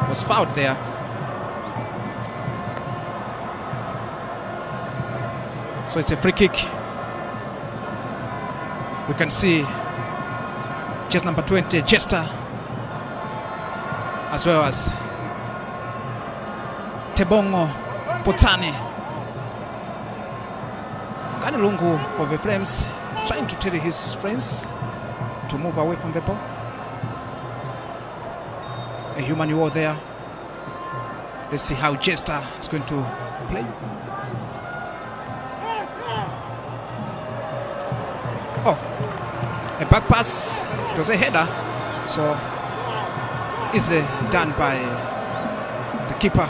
was fouled there. So it's a free kick. We can see just number 20, Jester, as well as Tebongo Potane. Wongani Lungu for the Flames is trying to tell his friends to move away from the ball. A human war there. Let's see how Jester is going to play. Oh, a back pass. It was a header, so easily done by the keeper.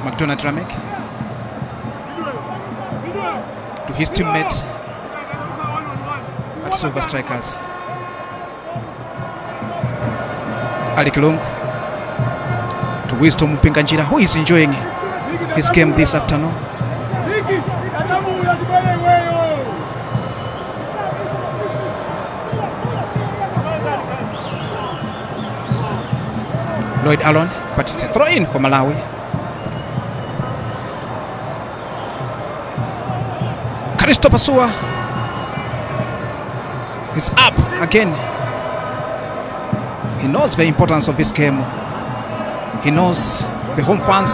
McDonald Ramek to his teammate at Silver Strikers. Ali Kilungu to Wisdom Mpinganjira, who is enjoying his game this afternoon. Lloyd Allen, but it's a throw-in for Malawi. Karisto Pasua is up again He knows the importance of this game. He knows the home fans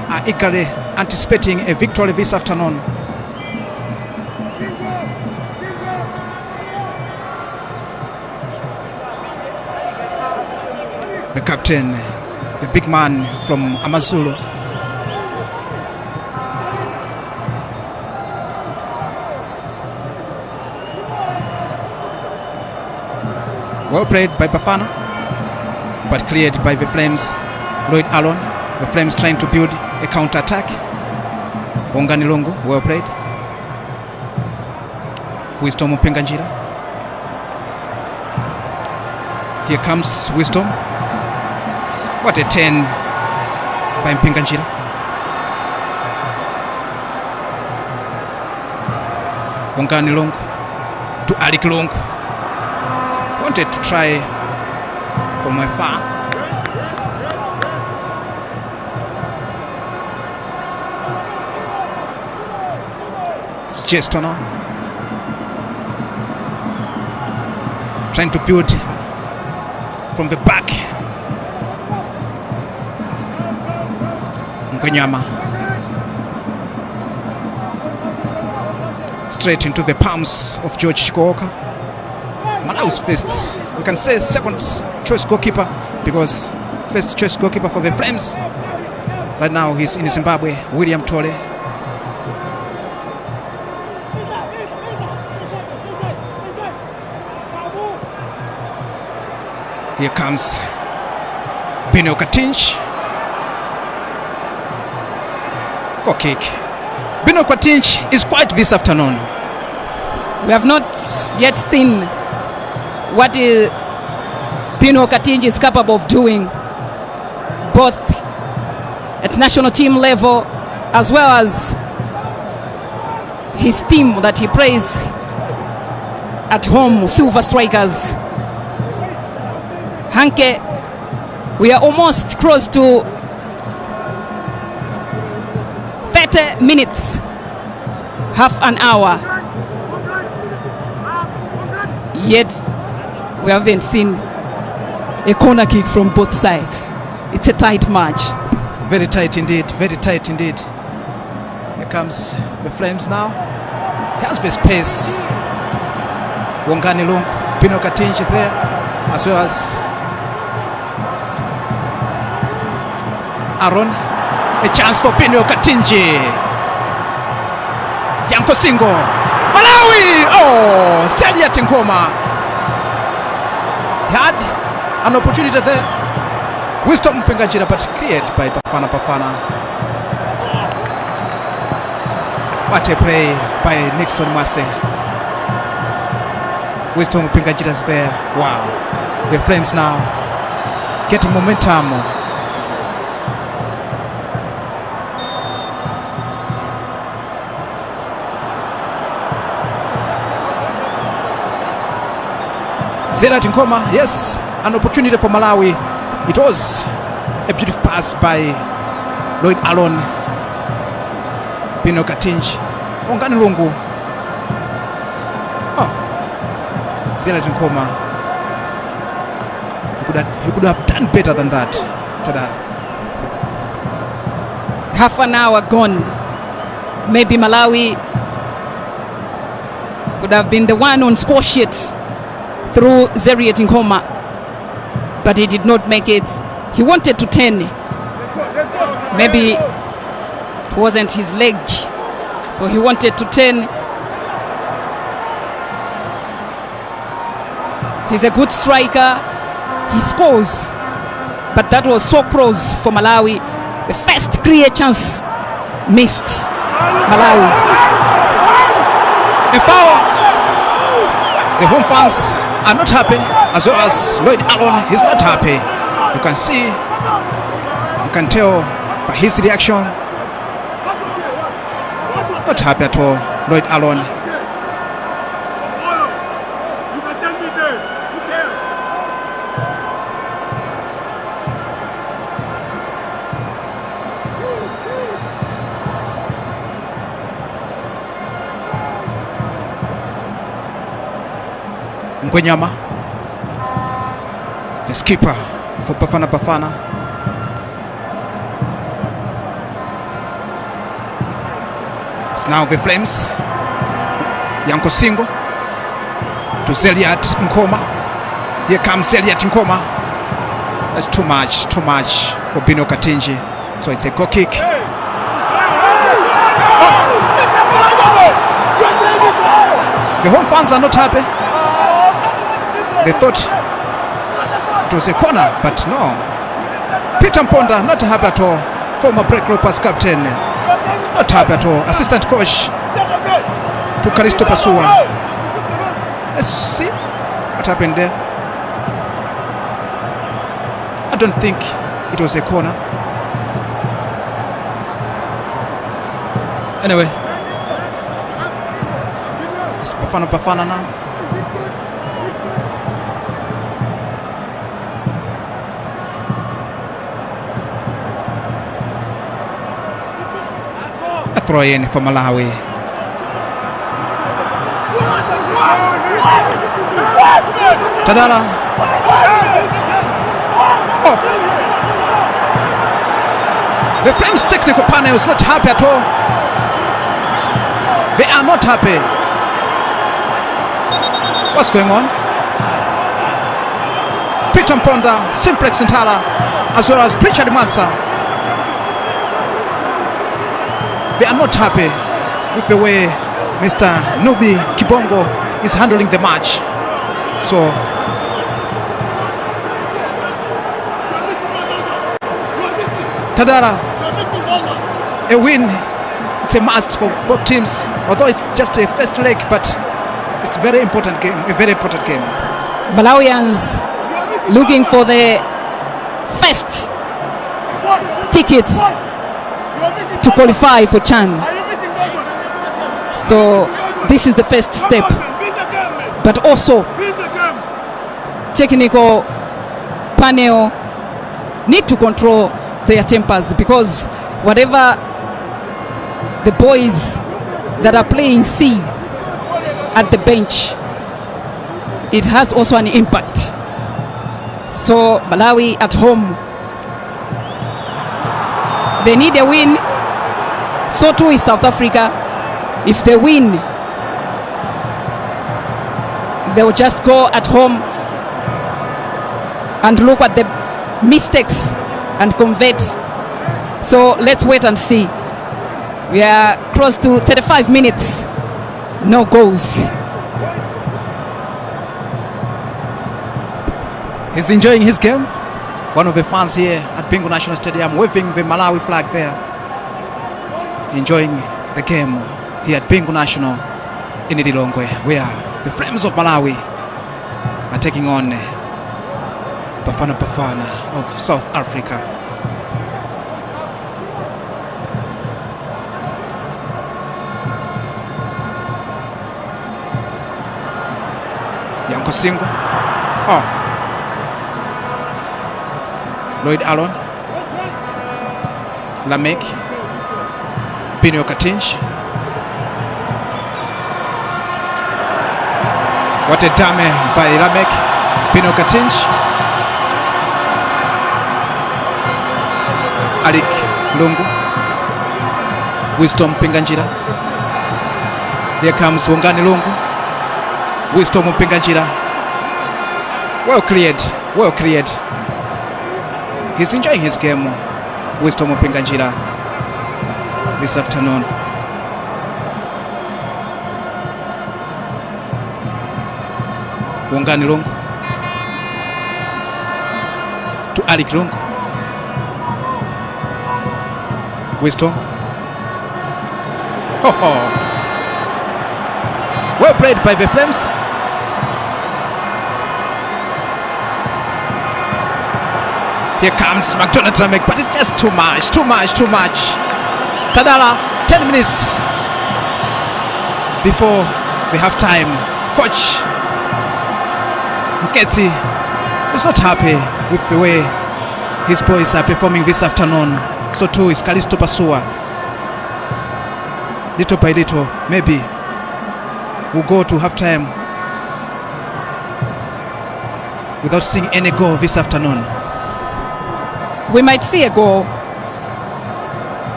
are eagerly anticipating a victory this afternoon. The captain, the big man from Amazulu. Well played by Bafana, but cleared by the Flames. Lloyd Allen, the Flames trying to build a counter-attack. Wongani Lungu, well played. Wisdom Mpenganjira. Here comes Wisdom. What a 10 by Mpenganjira. Wongani Lungu to Alik Lungu. Wanted to try from afar. It's Chestono trying to build from the back. Ngonyama straight into the palms of George Chikooka. Malawi's first, we can say second choice goalkeeper, because first choice goalkeeper for the Flames right now he's in Zimbabwe, William Tole. Here comes Bino Katinch. Goal kick. Bino Katinch is quiet this afternoon. We have not yet seen what Bino Katinji is capable of doing, both at national team level as well as his team that he plays at home, Silver Strikers. Hanke, we are almost close to 30 minutes, half an hour, yet we haven't seen a corner kick from both sides. It's a tight match. Very tight indeed, very tight indeed. Here comes the Flames now. He has the space. Wongani Lungu, Bino Katinji is there, as well as Aaron. A chance for Bino Katinji. Yanko Singo. Malawi! Oh, Celia Tinkoma. He had an opportunity there. Wisdom Mpenganjira, but cleared by Bafana. What a play by Nixon Mase. Wisdom Mpenganjira is there. Wow. The Flames now getting momentum. Zera Tinkoma, yes, an opportunity for Malawi. It was a beautiful pass by Lloyd Allen. Bino Katinji, Wongani Lungu. Oh, Zera Tinkoma. He could have done better than that. Tadara. Half an hour gone. Maybe Malawi could have been the one on score sheet through Zeria Tinkoma, but he did not make it. He wanted to 10. Maybe it wasn't his leg, so he wanted to 10. He's a good striker. He scores, but that was so close for Malawi. The first clear chance missed. Malawi. A foul. The home fans are not happy, as well as Lloyd Allen is not happy. You can see, you can tell by his reaction. Not happy at all, Lloyd Allen. Ngonyama, the goalkeeper for Bafana Bafana. It's now the Flames. Yanko Singo to Zeliat Nkoma. Here comes Zeliat Nkoma. That's too much for Bino Katinji. So it's a goal kick. The home fans are not happy. They thought it was a corner, but no. Peter Mponda not happy at all. Former Break Ropers captain, not happy at all. Assistant coach to Kalisto Pasua. Let's see what happened there. I don't think it was a corner. Anyway, it's Bafana now. A throw in for Malawi. Tadala. Oh. The Flames technical panel is not happy at all. They are not happy. What's going on? Peter Mponda, Simplex Ntala, as well as Richard Mansa. They are not happy with the way Mr. Nubi Kibongo is handling the match. So Tadara, a win, it's a must for both teams, although it's just a first leg, but it's a very important game, Malawians looking for the first ticket to qualify for CHAN. So this is the first step, but also technical panel need to control their tempers, because whatever the boys that are playing see at the bench, it has also an impact. So Malawi at home, they need a win. So too is South Africa. If they win, they will just go at home and look at the mistakes and convert. So let's wait and see. We are close to 35 minutes, no goals. He's enjoying his game. One of the fans here at Bingu National Stadium waving the Malawi flag there, enjoying the game here at Bingu National in Lilongwe, where the Flames of Malawi are taking on Bafana Bafana of South Africa. Yanko Singo. Oh. Lloyd Allen. Lamek. Binio Katinj. What a dame by Lamek. Binio Katinj. Alik Lungu. Wisdom Pinganjira. Here comes Wongani Lungu. Wisdom Pinganjira. Well cleared. He's enjoying his game. Wisdom Pinganjira this afternoon. Wongani Lungu to Alik Lungu. Wisdom. Well played by the Flames. Here comes McDonald Ramek, but it's just too much. Tadala, 10 minutes before the half time. Coach Nketsi is not happy with the way his boys are performing this afternoon. So too is Kalisto Pasua. Little by little, maybe we'll go to halftime without seeing any goal this afternoon. We might see a goal.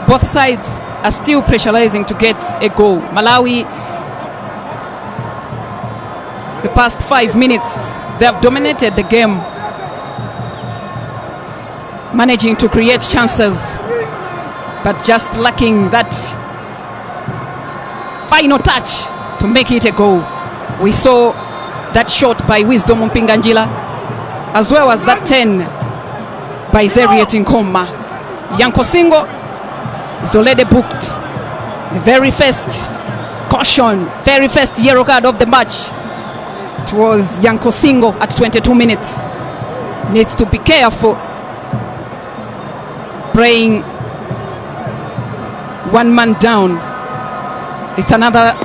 Both sides are still pressurizing to get a goal. Malawi, the past 5 minutes, they have dominated the game, managing to create chances, but just lacking that final touch to make it a goal. We saw that shot by Wisdom Mpinganjila, as well as that 10 by Zeriet Nkoma. Yanko Singo is already booked. The very first caution, very first yellow card of the match. It was Yanko Singo at 22 minutes. Needs to be careful. Praying one man down. It's another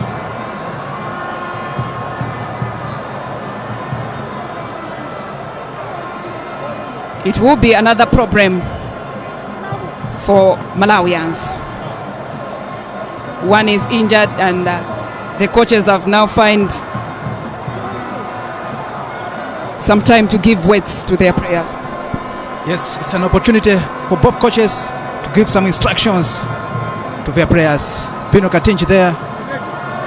it will be another problem for Malawians. One is injured, and the coaches have now found some time to give weights to their prayer. Yes, it's an opportunity for both coaches to give some instructions to their players. Bino Katinji there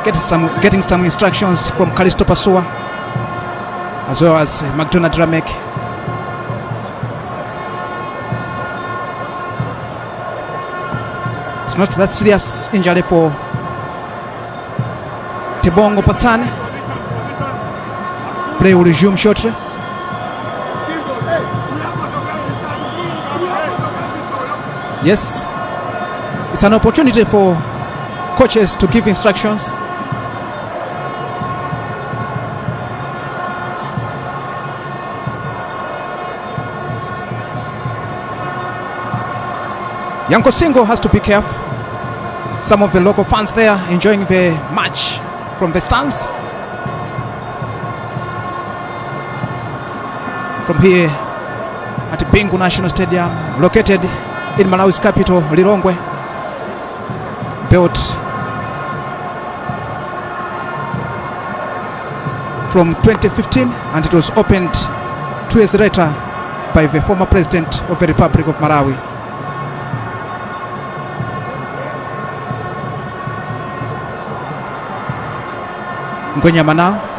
getting some instructions from Kalisto Pasua, as well as McDonald Ramek. It's not that serious injury for Tebongo Patane. Play will resume shortly. Yes, it's an opportunity for coaches to give instructions. Yanko Singo has to be careful. Some of the local fans there enjoying the match from the stands. From here at Bingu National Stadium, located in Malawi's capital, Lilongwe, built from 2015, and it was opened 2 years later by the former president of the Republic of Malawi. Ngonyama now.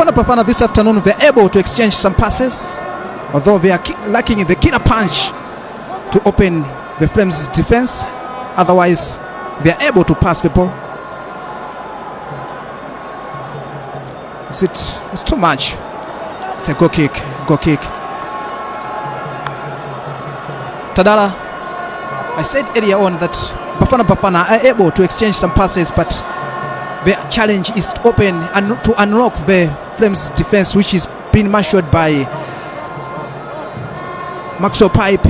Bafana this afternoon, they're able to exchange some passes, although they are lacking the killer punch to open the Flames' defense. Otherwise, they are able to pass the ball. It's too much. It's a goal kick. Tadala, I said earlier on that Bafana are able to exchange some passes, but the challenge is to open and to unlock the Flames defense, which is being marshaled by Maxwell Pipe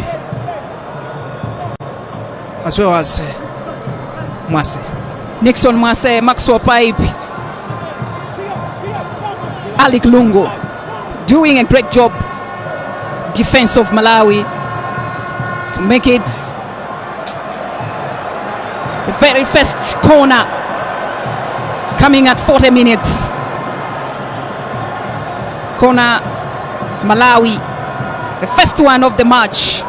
as well as Mwase. Nixon Mwase, Maxwell Pipe, Alec Lungo doing a great job defense of Malawi to make it the very first corner coming at 40 minutes. Corner of Malawi, the first one of the match.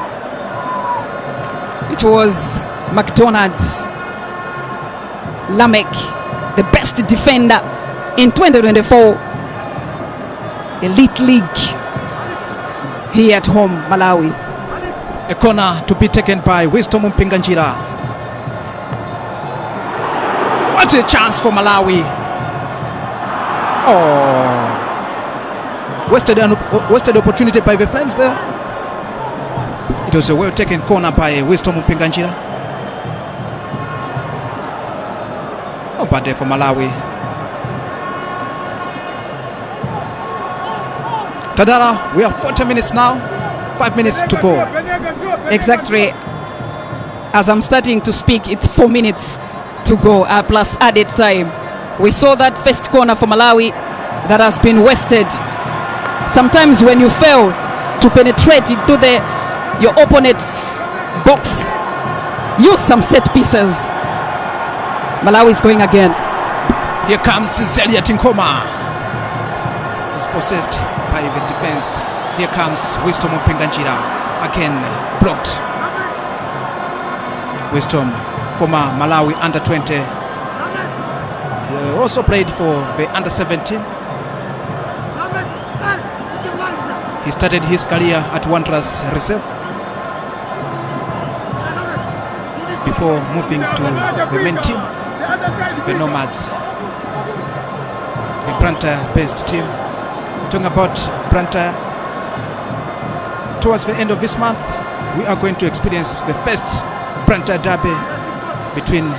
It was McDonald Lamek, the best defender in 2024 Elite League here at home, Malawi. A corner to be taken by Wisdom Mpinganjila. What a chance for Malawi. Oh, wasted opportunity by the Flames there. It was a well taken corner by Wisdom Mpinganjila. No bad day for Malawi. Tadara, we have 40 minutes now, 5 minutes to go. Exactly. As I'm starting to speak, it's 4 minutes to go, plus added time. We saw that first corner for Malawi that has been wasted. Sometimes when you fail to penetrate into your opponent's box, use some set pieces. Malawi is going again. Here comes Zelia Tinkoma. Dispossessed by the defense. Here comes Wisdom Mpenganjira. Again blocked. Wisdom, former Malawi under 20. He also played for the under 17. He started his career at Wanderers Reserve before moving to the main team, the Nomads, the Branta-based team. Talking about Branta, towards the end of this month, we are going to experience the first Branta derby between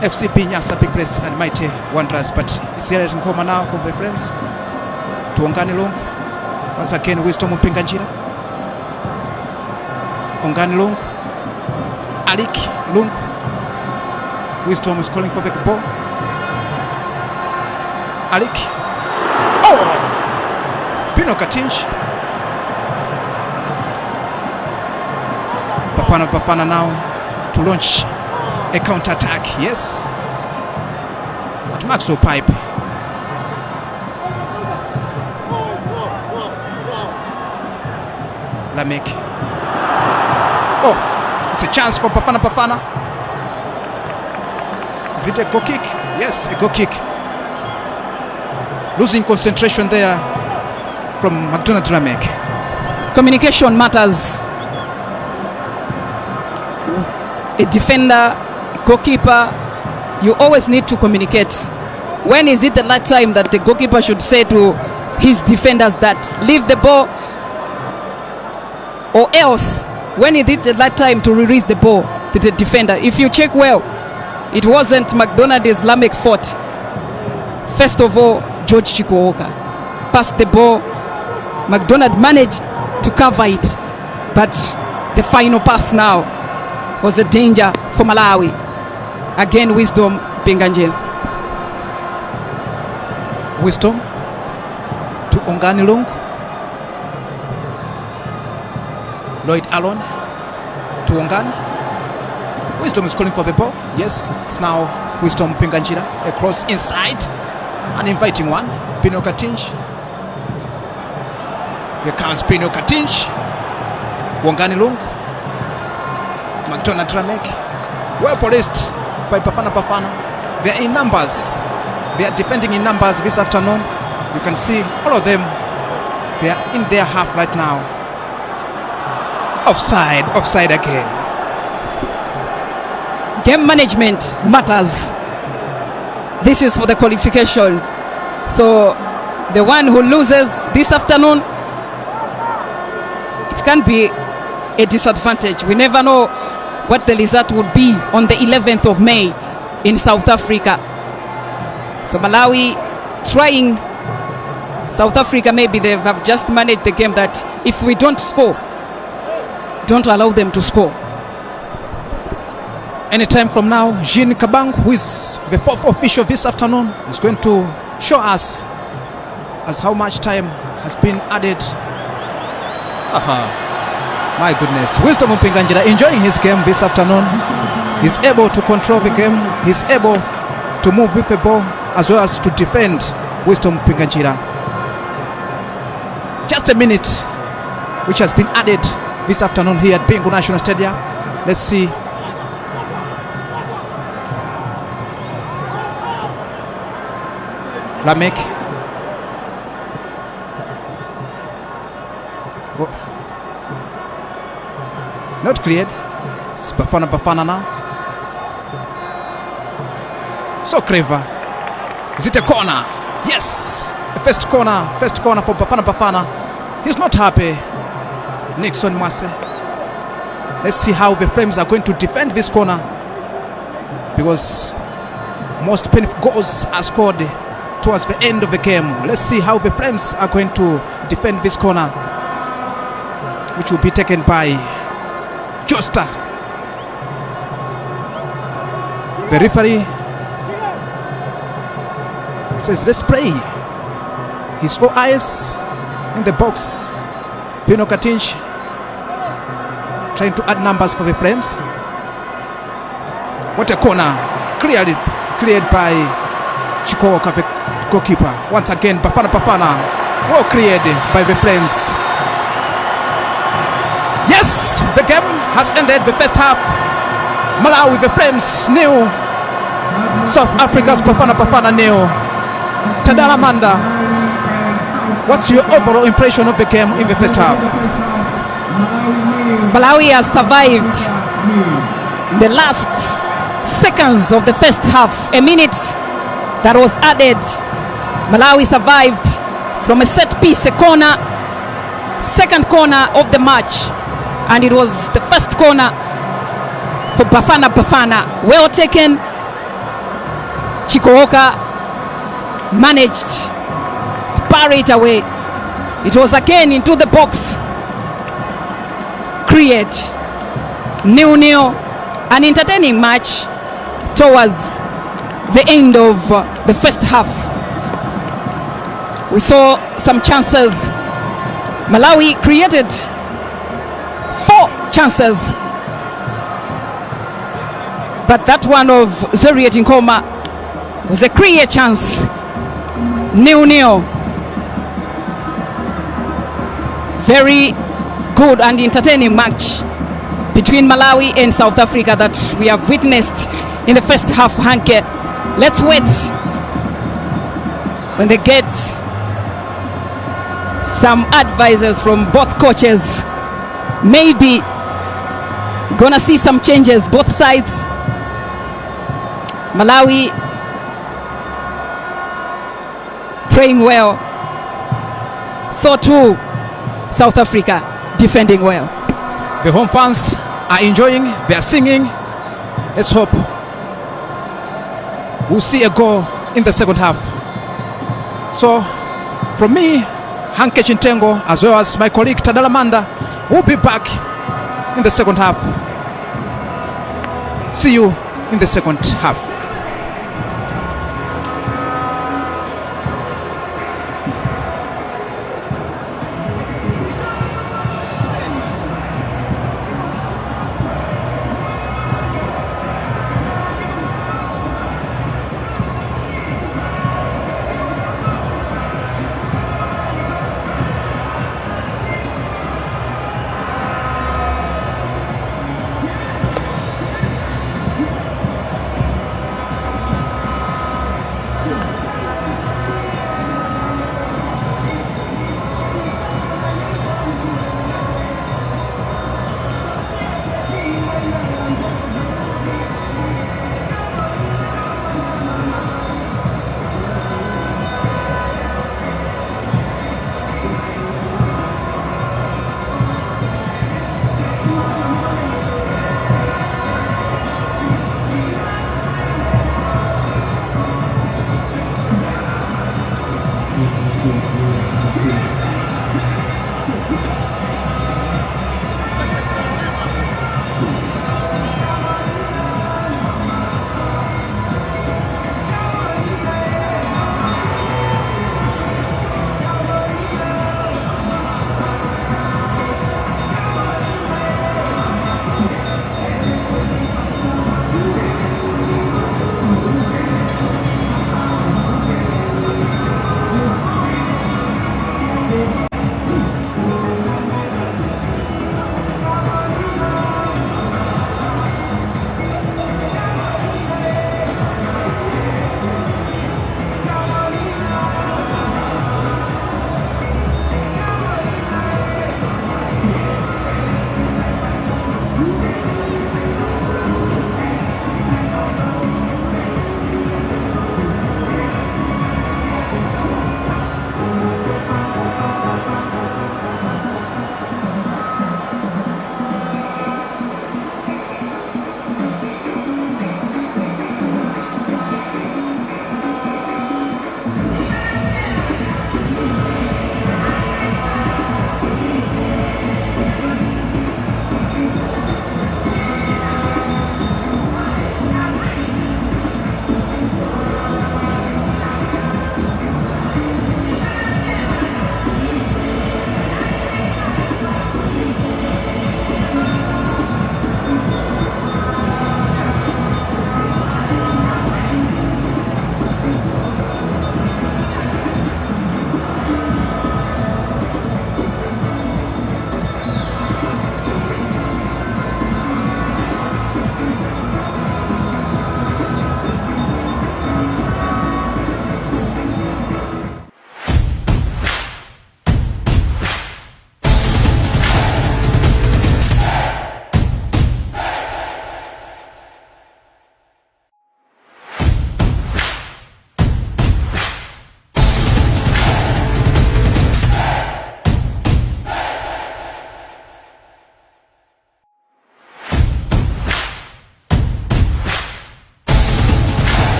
FCP Nyasa Big Place and Mighty Wanderers. But it's here in Koma now from the Flames to Ongani Long. Once again, Wisdom Mpenganjira. Ongani Long. Alik Lung. Wisdom is calling for the ball. Alik. Oh! Pino Katinch. Bafana now to launch a counter-attack. Yes. But Maxwell Pipe. Lamek. Oh, it's a chance for Bafana. Is it a goal kick? Yes, a goal kick. Losing concentration there from McDonald Lamek. Communication matters. A defender, goalkeeper, you always need to communicate. When is it the last time that the goalkeeper should say to his defenders that leave the ball, or else when is it the last time to release the ball to the defender? If you check well, it wasn't McDonald's Lamek fault. First of all, George Chikuoka passed the ball. McDonald managed to cover it, but the final pass now was a danger for Malawi. Again, Wisdom Mpenganjira. Wisdom to Ongani Long. Lloyd Allen to Ongani. Wisdom is calling for the ball. Yes, it's now Wisdom Mpenganjira. A cross inside. An inviting one. Pino Katinch. Here comes Pino Katinch. Ongani Long. McDonald Ramek, well policed by Bafana. They are in numbers. They are defending in numbers this afternoon. You can see all of them. They are in their half right now. Offside again. Game management matters. This is for the qualifications. So the one who loses this afternoon, it can be a disadvantage. We never know what the result would be on the 11th of May in South Africa. So Malawi trying. South Africa, maybe they have just managed the game that if we don't score, don't allow them to score. Anytime from now, Jean Kabang, who is the fourth official this afternoon, is going to show us as how much time has been added. My goodness, Wisdom Mpenganjira enjoying his game this afternoon. He's able to control the game. He's able to move with the ball as well as to defend. Wisdom Mpenganjira. Just a minute which has been added this afternoon here at Bengu National Stadium. Let's see. Lamek. Not cleared. It's Bafana now. So clever. Is it a corner? Yes. The first corner for Bafana. He's not happy. Nixon Mwase. Let's see how the Flames are going to defend this corner, because most painful goals are scored towards the end of the game. Let's see how the Flames are going to defend this corner, which will be taken by Josta. The referee says let's play. He's all eyes in the box. Pino Katinch trying to add numbers for the Flames. What a corner. cleared by Chikoka, the goalkeeper. Once again, Bafana, well cleared by the Flames. Yes, the game has ended. The first half, Malawi the Flames nil, South Africa's Bafana nil. Tadala Manda, what's your overall impression of the game in the first half? Malawi has survived the last seconds of the first half. A minute that was added. Malawi survived from a set piece, a corner, second corner of the match, and it was the first corner for Bafana. Well taken. Chikoka managed to parry it away. It was again into the box. Create 0-0, an entertaining match towards the end of the first half. We saw some chances. Malawi created 4 chances, but that one of Zeriet Nkoma was a clear chance. 0-0. Very good and entertaining match between Malawi and South Africa that we have witnessed in the first half. Hanke, let's wait when they get some advisors from both coaches. Maybe gonna see some changes both sides. Malawi playing well, so too South Africa defending well. The home fans are enjoying, they are singing. Let's hope we'll see a goal in the second half. So from me, Hanke Chintengo, as well as my colleague Tadala Manda, will be back in the second half. See you in the second half.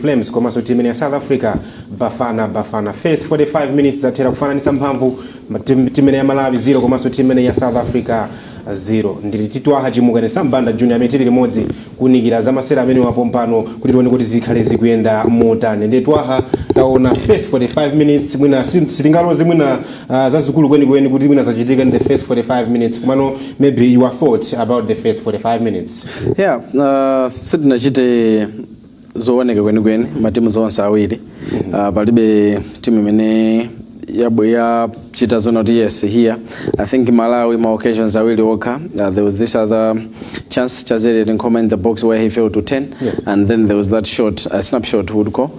Flames komanso timu imene ya South Africa Bafana. First 45 minutes zatera kufananisa mphamvu timu imene ya Malawi 0 komanso timu imene ya South Africa 0. Ndili titwaha chimukane Sambanda Junior amene tili limodzi kunikira za masera amene wapompano kuti tione kuti zikhale zikuyenda motani. Ndi twaha taona first 45 minutes mwina sitingaloze mwina zazikulu kweni kuti mwina zachitika in the first 45 minutes. Kumano maybe your thoughts about the first 45 minutes. Yeah, sitinachite zooneka kweni matimu zonse awiri. Palibe timu imene ya chita zona yes here. I think Malawi my occasions are really okay. There was this other chance Chazeri didn't come in the box where he failed to 10. Yes. And then there was that shot, a snapshot would call.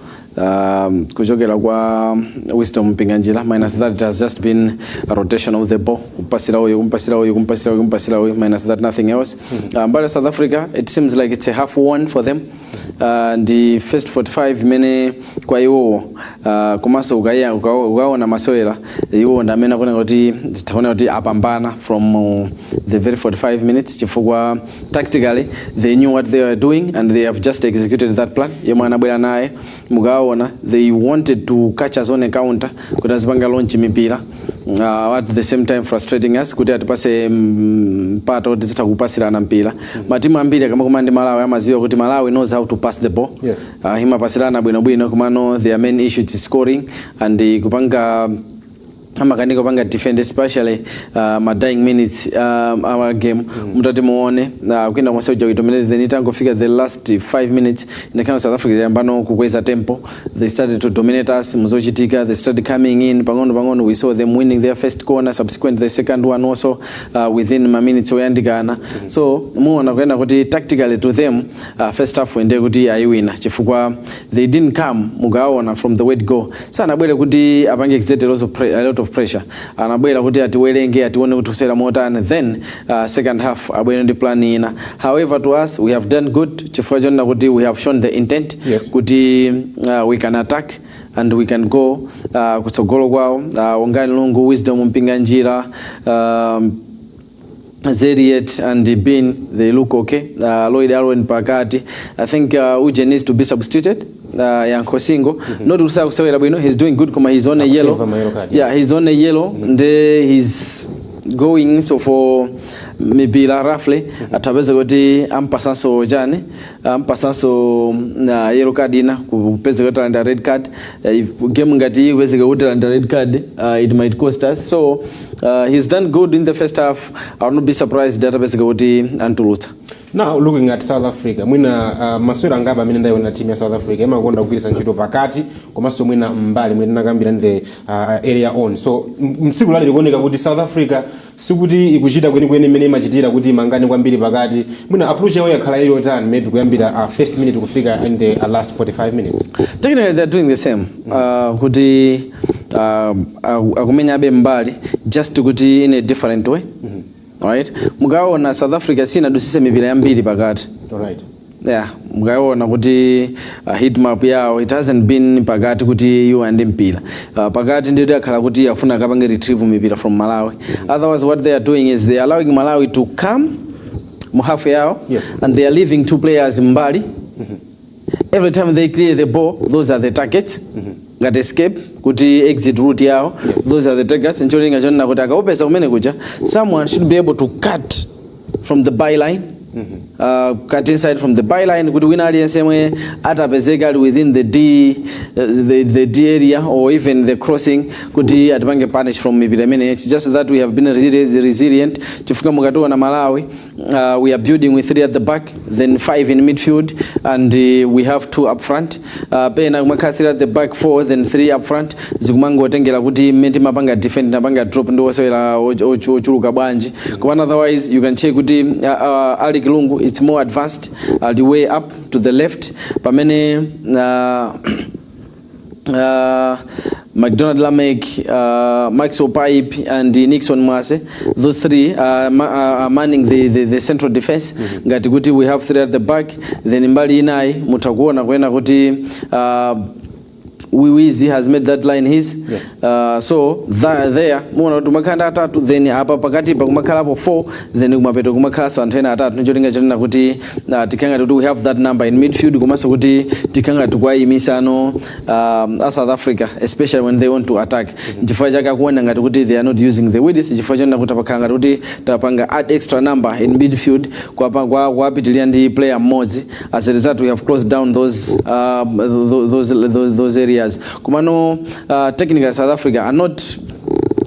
Kujogera kwa Wisdom Mpinganjira. Minus that it has just been a rotation of the ball. Kumpasira away. Minus that nothing else. But South Africa, it seems like it's a half won for them. The first 45 minutes kwa iwo kumaso ugaona maswera iwo ndamena kuna kuti titaona kuti apambana from the very 45 minutes chifukwa tactically they knew what they were doing and they have just executed that plan yemwe anabwera naye mugaona they wanted to catch us on a counter kuti azipanga launch mipira at the same time frustrating us kuti atipase mpato kuti zitakupasirana mpira matimu ambiri kama kumandi Malawi amaziwa kuti Malawi knows how to pass the ball. Yes. Hima pasirana bwino kumano their main issue is scoring and kupanga amakandika kupanga defend especially my dying minutes our game mutati muone kwenda kwa Saudi kudominate then itango fika the last 5 minutes in the South Africa yambano kukweza tempo they started to dominate us muzochitika they started coming in pangono we saw them winning their first corner subsequent the second one also within my minutes oyandikana so muona kwenda kuti tactically to them first half wende kuti ayiwina chifukwa they didn't come mugaona from the word go sana bwele kuti apange exert a lot of pressure anabwera kuti atiwerenge atione kuti usera motani then second half abwera ndi plan ina however to us we have done good chifukwa chona kuti we have shown the intent kuti we can attack and we can go kutsogolo kwao ongani lungu Wisdom Mpinganjira Zeriet and Bin they look okay. Lloyd Alwen pakati I think Uje needs to be substituted. Yanko Singo not to say bwino he's doing good kuma he's on a yellow card, yes. Yeah he's on a yellow and he's going so for maybe roughly atabeza kuti ampasanso jani ampasanso na yellow card ina kupeza kuti under red card if game ngati iweze kuti under red card it might cost us so he's done good in the first half. I will not be surprised that atabeza kuti antuluta. Now looking at South Africa mwina maswera ngaba amene ndayiona team ya South Africa imakonda kugwiritsa ntchito pakati komanso mwina mbali mwina nakambira the area on so mtsiku lali likuoneka kuti South Africa sikuti ikuchita kwenikweni imene imachitira kuti mangani kwambiri pakati mwina approach yawo yakhala ili otani maybe kuyambira first minute kufika in the last 45 minutes. Technically they're doing the same kuti akumenya abe mbali just kuti in a different way. Right? Mugaona South Africa sina dusise mipira ya mbili pakati. Alright. Yeah, mugaona kuti hit map yao it hasn't been pakati kuti you and mpira. Pakati ndio yakhala kuti afuna kapange retrieve mipira from Malawi. Otherwise what they are doing is they are allowing Malawi to come muhafu yao and they are leaving two players mbali. Every time they clear the ball those are the targets. Got escape kuti exit route yao those are the targets ensuring ajona kutaka opesa umene kuja someone should be able to cut from the byline cut inside from the byline kuti wina aliyense mwe atapezeka within the D area or even the crossing kuti atipange punish from mipira imene it's just that we have been resilient chifika mukatoa na Malawi we are building with 3 at the back then 5 in midfield and we have 2 up front pena kumaka 3 at the back 4 then 3 up front zikumango otengera kuti menti mapanga defend napanga drop ndo wasela ochuluka bwanji kwa otherwise you can check kuti Ali Kilungu it's more advanced the way up to the left pamene McDonald Lamek, Maxwell Pipe and Nixon Mwase, those 3 are manning the central defense. Ngati kuti we have 3 at the back then mbali inai mutakuona kwena kuti Wiwizi has made that line his. Yes. So there muona kuti makhala atatu, then apa pakati pa kumakhalapo 4, then kumapeto kumakhala santhena atatu. Nicholinga chonena kuti tikanga kuti we have that number in midfield, komanso kuti tikanga tukwayimisa South Africa, especially when they want to attack. Chifukwa chake kuona ngati kuti they are not using the width, chifukwa chonena kuti apakanga kuti tapanga add extra number in midfield kwa apitilia ndi player mmodzi. As a result, we have closed down those areas. Kumano technically South Africa are not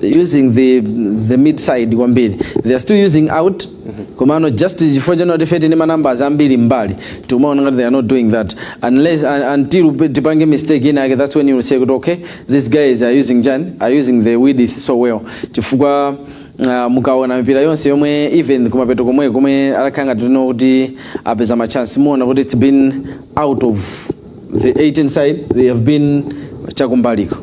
using the mid side kwambiri. They are still using out. Kumano just for general defeat in numbers ambili mbali. Tomorrow they are not doing that unless until tipange mistake in. That's when you will say, okay, these guys are using the width so well. Chifukwa mukaona mipira yonse yomwe even kumapeto komwe alakanga tuno kuti apeza ma chance muona kuti it's been out of the 18 side, they have been chakumbaliko.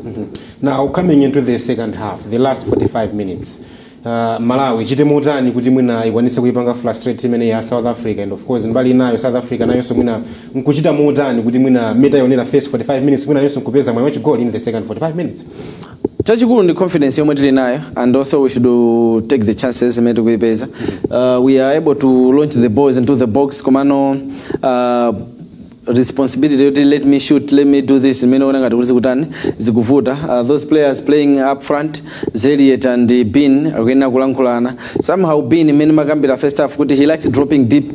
Now coming into the second half, the last 45 minutes, Malawi chite motani kuti mwina iwanise kuipanga frustrate imene ya South Africa, and of course mbali nayo South Africa nayo so mwina nkuchita motani kuti mwina meta yonena first 45 minutes mwina nayo kupeza mwa goal in the second 45 minutes. Chachikulu ndi confidence yomwe tili nayo, and also we should take the chances imene tikuyipeza. We are able to launch the balls into the box. Komano responsibility, let me shoot, let me do this. Those players playing up front, Zeliet and Bin, somehow Bin in first half, he likes dropping deep.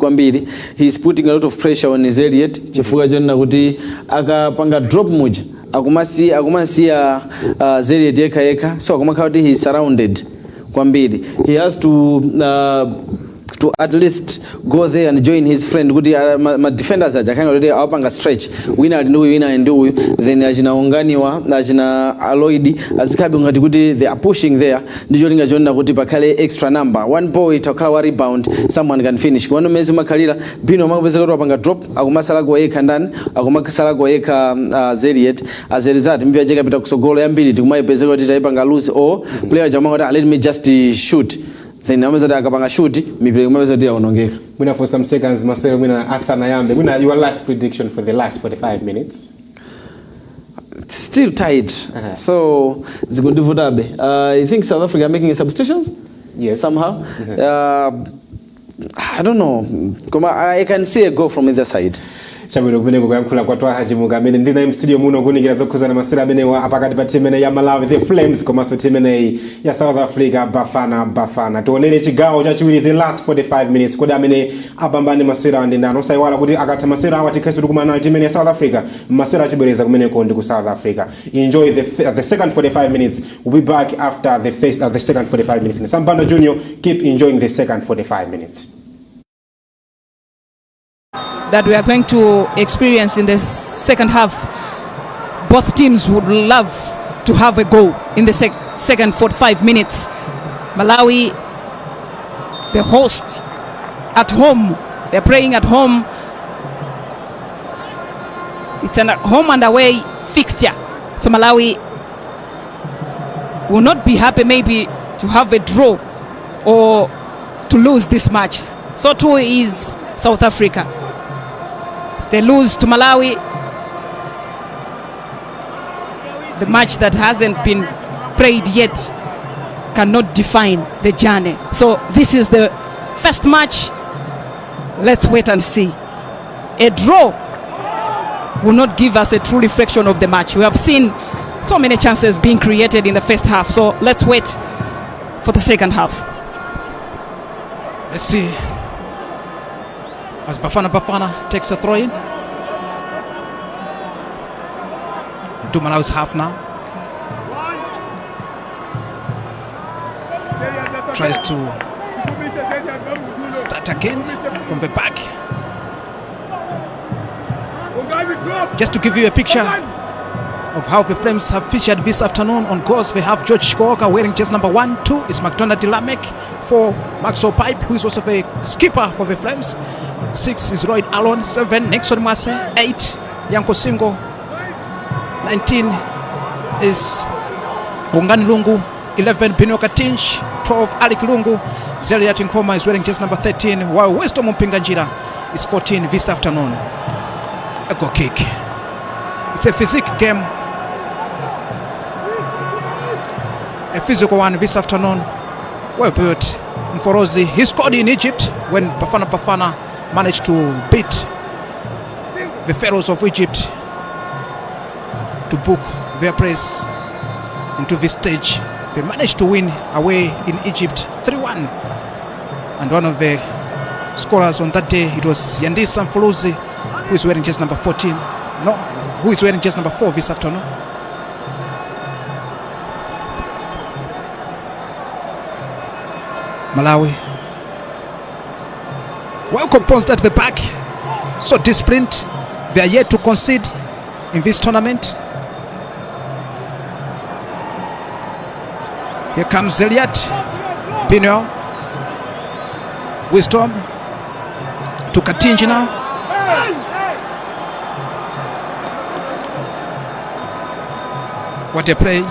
He's putting a lot of pressure on Zeliet. Drop muj. Akumasia Zeliet eka, so he's surrounded. He has to at least go there and join his friend. Good defenders are already upanga stretch. Winner and do then ajina unganiwa ajina aloidi azikabi ngati kuti they are pushing there. Ndijolinga jonna kuti pakale extra number. One ball itakala rebound, someone can finish. Kwano mezi makalira bino mabeza kuti apanga drop akumasala go eka ndani akumakasala go eka Zeliet. As a result mbiya jeka pita kusogolo yambili tikumaipeza kuti taipanga lose or player jamanga let me just shoot. Then akapanga shoot Mwina for some seconds Marcelo mwina asana yambe mwina your last prediction for the last 45 minutes. It's still tight. So it's good to I think South Africa are making substitutions. Yes. Somehow. I don't know. I can see a goal from either side. Shabiro kubene kuyankhula kwa Twaha Mugamene ndina im studio muno kuningira zokhuzana masira amene apakati pa team ya Malawi the Flames komanso team ya South Africa Bafana tionere chigawo chachiwiri the last 45 minutes kodi amene abambane masira ndi ndano saiwala kuti akatha masira awatikhesu kumana team ya South Africa masira achibwereza kumene ko ndi ku South Africa. Enjoy the second 45 minutes. We'll be back after the second 45 minutes. Sambanda Junior, keep enjoying the second 45 minutes. That we are going to experience in the second half. Both teams would love to have a goal in the second 45 minutes. Malawi, the host at home, they're playing at home. It's a home and away fixture. So Malawi will not be happy maybe to have a draw or to lose this match. So too is South Africa. They lose to Malawi, the match that hasn't been played yet cannot define the journey. So this is the first match. Let's wait and see. A draw will not give us a true reflection of the match. We have seen so many chances being created in the first half. So let's wait for the second half. Let's see. As Bafana takes a throw in. To Malawi's half now. Tries to start again from the back. Just to give you a picture of how the Flames have featured this afternoon on goals, we have George Shikoka wearing jersey number 1, 2 is McDonald Dilamek, 4 Maxwell Pipe, who is also the skipper for the Flames, 6 is Royd Allen, 7 Nixon Mase, 8 Yanko Singo, 19 is Ungani Lungu, 11 Bino Katinch, 12 Alec Lungu, Zeliat Nkoma is wearing jersey number 13, while Wisdom Mpinganjira is 14 this afternoon. A goal kick. It's a physique game. a physical one this afternoon. Well built. Mforozi, he scored in Egypt when Bafana managed to beat the Pharaohs of Egypt to book their place into this stage. They managed to win away in Egypt 3-1. And one of the scorers on that day, it was Yandis Mforozi, who is wearing just number 14. No, who is wearing just number 4 this afternoon. Malawi, well composed at the back, so disciplined. They are yet to concede in this tournament. Here comes Elliot Pino. Wisdom to Katinji now. What a play.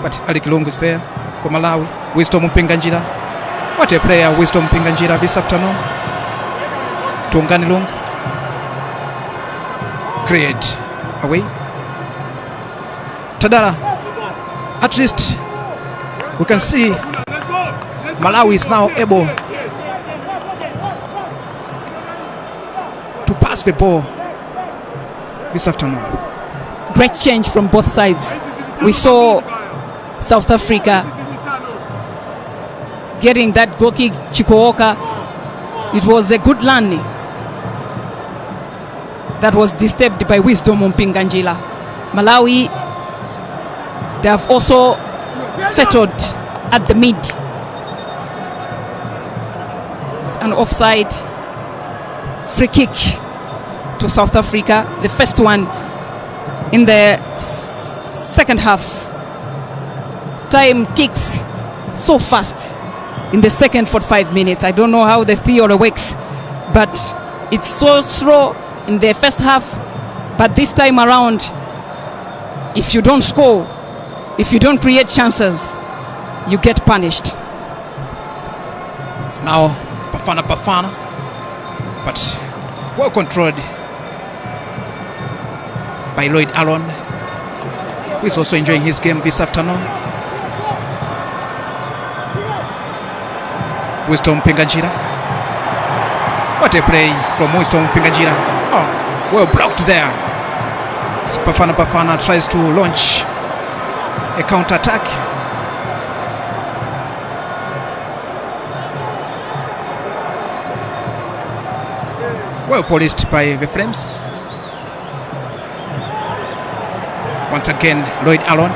But Ali Kilungu is there for Malawi. Wisdom Mpinganjira. What a player, Wisdom Mpinganjira this afternoon. Tungani Lungu. Create away. Tadara. At least we can see Malawi is now able to pass the ball this afternoon. Great change from both sides. We saw South Africa getting that goal kick, Chikooka. It was a good landing that was disturbed by Wisdom Mpinganjila. Malawi, they have also settled at the mid. It's an offside free kick to South Africa, the first one in the second half. Time ticks so fast in the second 45 minutes. I don't know how the theory works, but it's so slow in the first half. But this time around, if you don't score, if you don't create chances, you get punished. It's now Bafana, but well controlled by Lloyd Allen, who is also enjoying his game this afternoon. Wisdom Mpinganjira. What a play from Wisdom Mpinganjira. Oh, well blocked there. Bafana tries to launch a counter-attack. Well policed by the Flames. Once again, Lloyd Allen.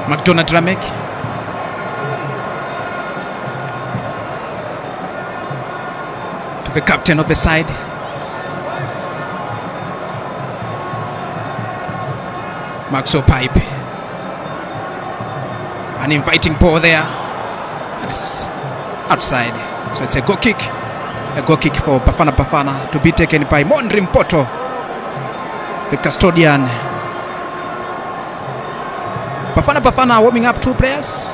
McDonald Ramek. To the captain of the side. Maxwell Pipe. An inviting ball there. And it's outside. So it's a goal kick. A goal kick for Bafana to be taken by Mondri Mpoto, the custodian. Bafana warming up 2 players.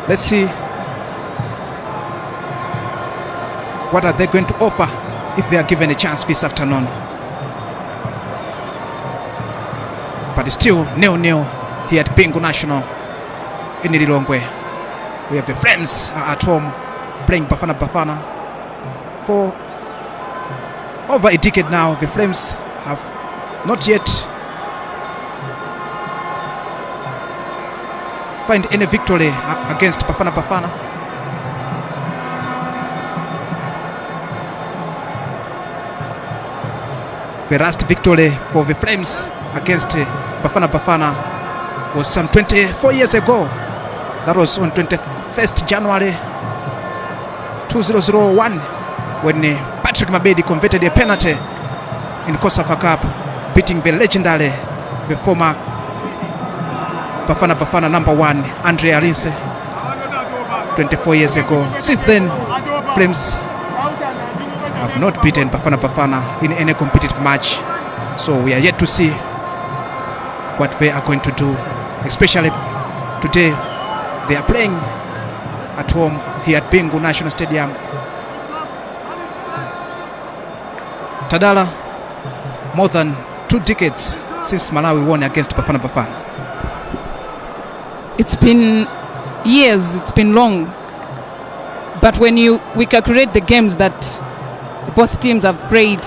Let's see what are they going to offer if they are given a chance this afternoon. But it's still 0-0 here at Bengu National in Lilongwe. We have the Flames at home playing Bafana. For over a decade now, the Flames have not yet find any victory against Bafana. The last victory for the Flames against Bafana was some 24 years ago. That was on 21st January 2001 when Patrick Mabedi converted a penalty in Kosafa Cup, beating the legendary, the former Bafana number 1, Andre Arinse, 24 years ago. Since then, Flames have not beaten Bafana in any competitive match. So we are yet to see what they are going to do, especially today. They are playing at home here at Bengu National Stadium. Tadala, more than 2 decades since Malawi won against Bafana Bafana. It's been years, it's been long. But when we calculate the games that both teams have played,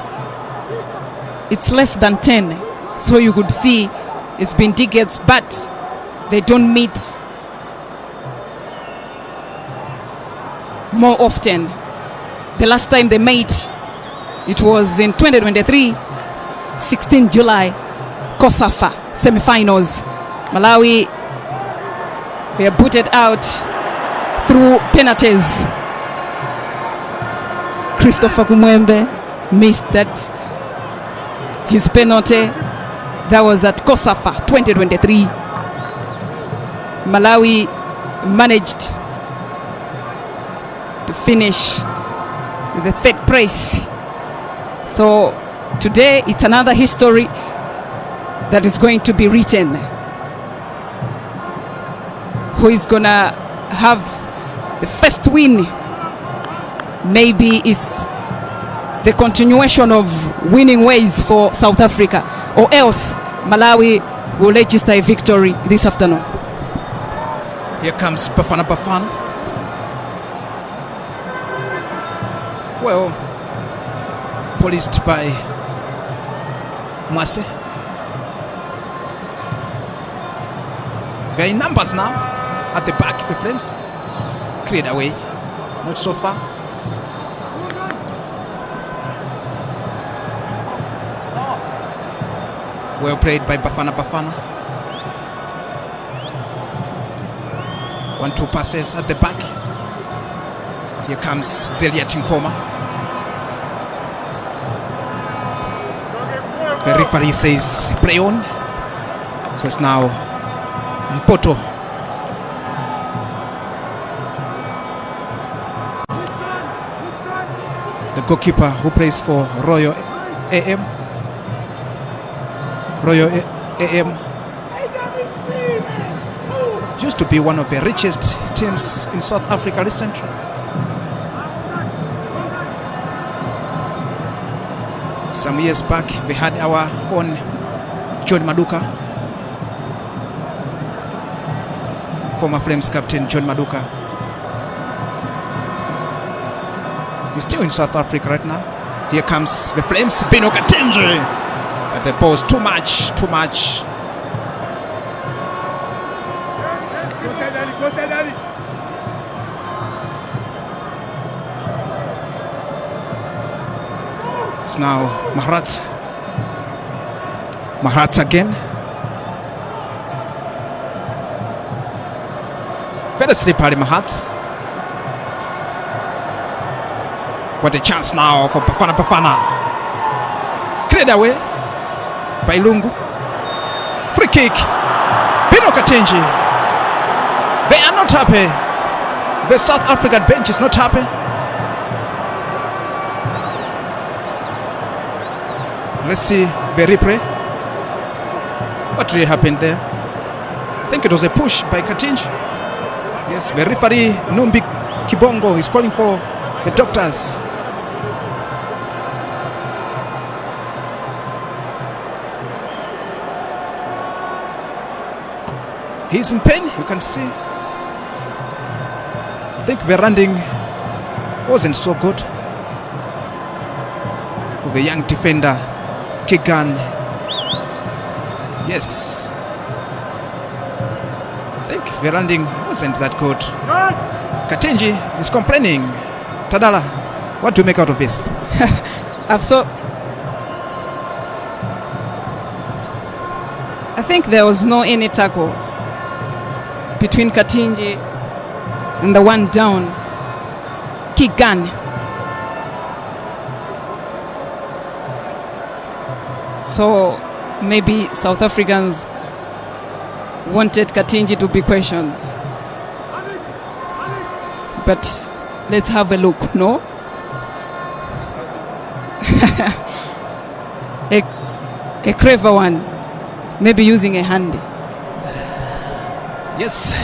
it's less than 10. So you could see it's been decades, but they don't meet more often. The last time they met, it was in 2023, 16 July, COSAFA semi-finals. Malawi were booted out through penalties. Christopher Kumwembe missed his penalty. That was at COSAFA 2023. Malawi managed to finish with the 3rd place. So today it's another history that is going to be written. Who is gonna have the first win? Maybe is the continuation of winning ways for South Africa, or else Malawi will register a victory this afternoon. Here comes Bafana Bafana. Well, policed by Mwase. They're in numbers now at the back of the Flames. Cleared away. Not so far. Well played by Bafana Bafana. 1-2 passes at the back. Here comes Zelia Chinkoma. The referee says play on. So it's now Mpoto. The goalkeeper who plays for Royal AM. Royal AM used to be one of the richest teams in South Africa recently. Some years back, we had our own John Maduka, former Flames captain John Maduka. He's still in South Africa right now. Here comes the Flames, Bino Katenji. But the ball's too much. It's now Maharats. Maharats again. Very slippery Maharats. What a chance now for Bafana Bafana. Cleared away by Lungu. Free kick. Bino Katenji. They are not happy. The South African bench is not happy. Let's see the replay. What really happened there? I think it was a push by Katenji. Yes, the referee Numbi Kibongo is calling for the doctors. He's in pain, you can see. I think the landing wasn't so good for the young defender, Kigan. Yes. I think the landing wasn't that good. Katenji is complaining. Tadala, what do you make out of this? I think there was no any tackle between Katenji and the one down, Kigan. So maybe South Africans wanted Katenji to be questioned. But let's have a look, no? a clever one, maybe using a handy. Yes,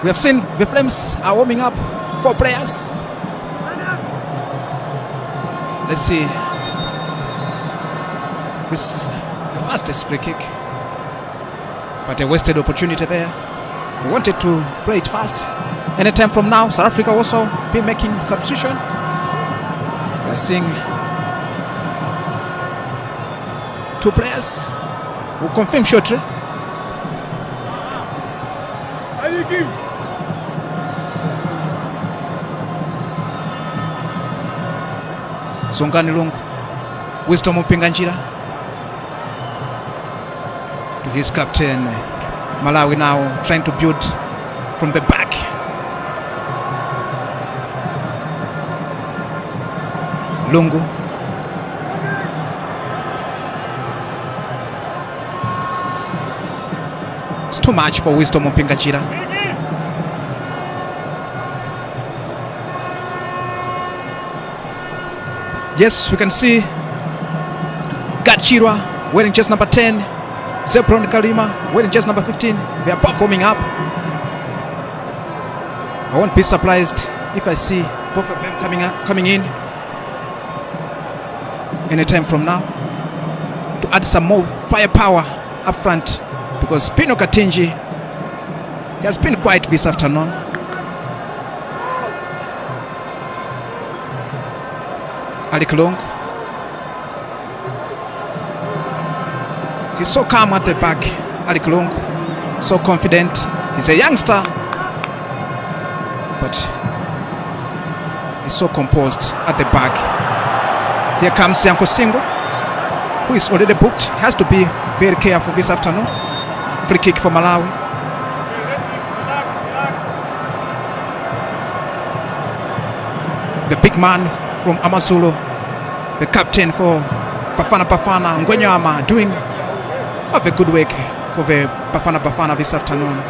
we have seen the Flames are warming up 4 players. Let's see This is the fastest free kick, but a wasted opportunity there. We wanted to play it fast. Anytime from now, South Africa also be making substitution. We are seeing 2 players who confirm shortly. Songani Lungu, Wisdom Mpinganjira to his captain. Malawi now trying to build from the back. Lungu. It's too much for Wisdom Mpinganjira. Yes, we can see Gachirwa wearing just number 10. Zebron Kalima wearing just number 15. They are performing up. I won't be surprised if I see both of them coming in anytime from now to add some more firepower up front, because Pino Katinji has been quiet this afternoon. Ali Kulong, he's so calm at the back. Ali Kulong, so confident. He's a youngster, but he's so composed at the back. Here comes Yanko Singo, who is already booked. He has to be very careful this afternoon. Free kick for Malawi. The big man from Amazulu, the captain for Bafana Ngwenyama, doing a very good work for the Bafana this afternoon.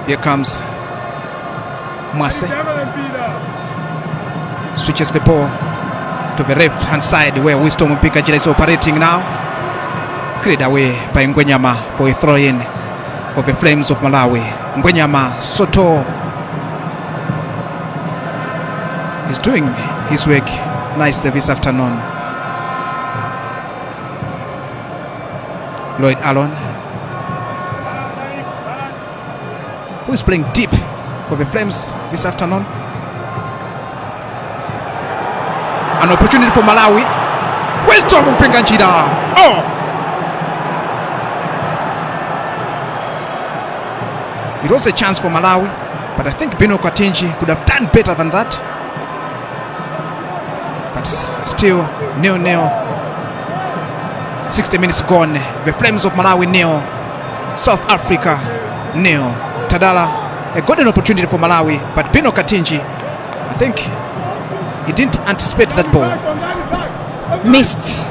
Here comes Mwase, switches the ball to the left hand side where Wisdom Mpinganjira is operating now. Cleared away by Ngwenyama for a throw in for the Flames of Malawi. Ngwenyama Soto is doing his work nicely this afternoon. Lloyd Allen, who is playing deep for the Flames this afternoon. An opportunity for Malawi. Wisdom Mpinganjira. Oh! It was a chance for Malawi, but I think Bino Katinji could have done better than that. But still, 0-0. 60 minutes gone. The Flames of Malawi 0, South Africa 0. Tadala, a golden opportunity for Malawi, but Bino Katinji, I think he didn't anticipate that ball. Missed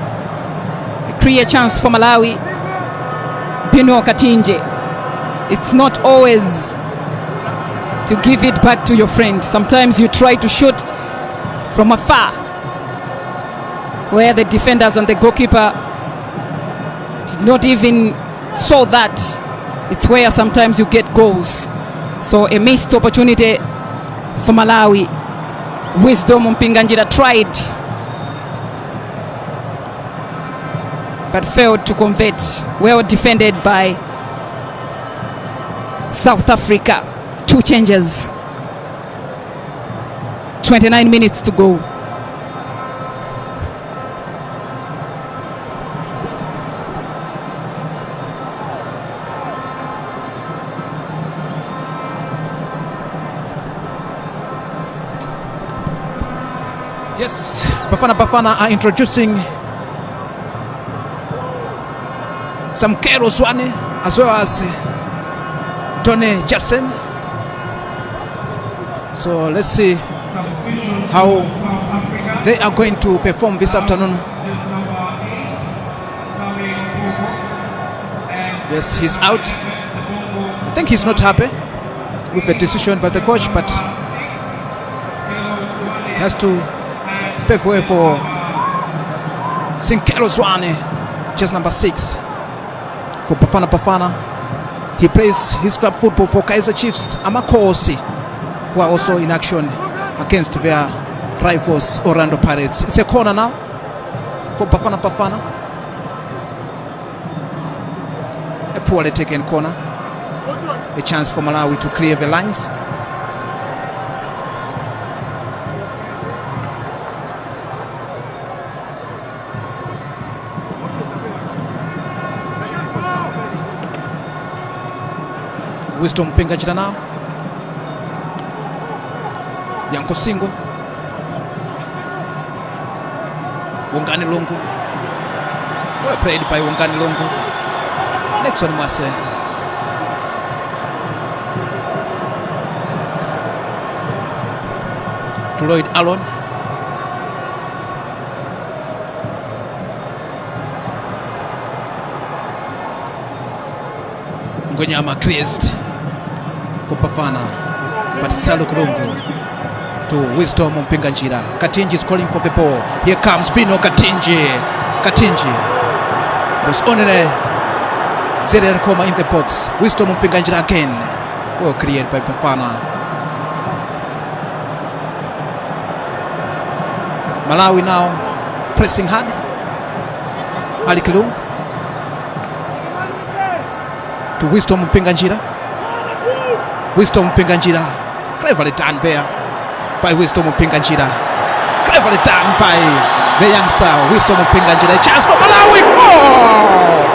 a clear chance for Malawi. Bino Katinji. It's not always to give it back to your friend. Sometimes you try to shoot from afar, where the defenders and the goalkeeper did not even saw that. It's where sometimes you get goals. So a missed opportunity for Malawi. Wisdom Mpinganjira tried, but failed to convert. Well defended by South Africa. 2 changes. 29 minutes to go. Yes, Bafana are introducing some Kero Zwane as well as Tony Jassen. So let's see how they are going to perform this afternoon. Yes, he's out. I think he's not happy with the decision by the coach, but he has to pave way for Sinkero Zwane, just number 6 for Bafana. He plays his club football for Kaizer Chiefs Amakosi, who are also in action against their rivals Orlando Pirates. It's a corner now for Bafana Bafana. A poorly taken corner. A chance for Malawi to clear the lines. Wisdom Pingajira now. Yanko Singo. Wongani Lungu. Well played by Wongani Lungu. Next one Mase. To Lloyd Allen. Ngonyama creased for Bafana, but Salo Kulungu to Wisdom Mpinganjira. Katinji is calling for the ball. Here comes Bino Katinji. Katinji was on a Zere Koma in the box. Wisdom Mpinganjira again. Well created by Bafana. Malawi now pressing hard. Ali Kulungu to Wisdom Mpinganjira. Wisdom Mpinganjira. Cleverly done there by Wisdom Mpinganjira. Cleverly done by the youngster Wisdom Mpinganjira. A chance for Malawi. Oh!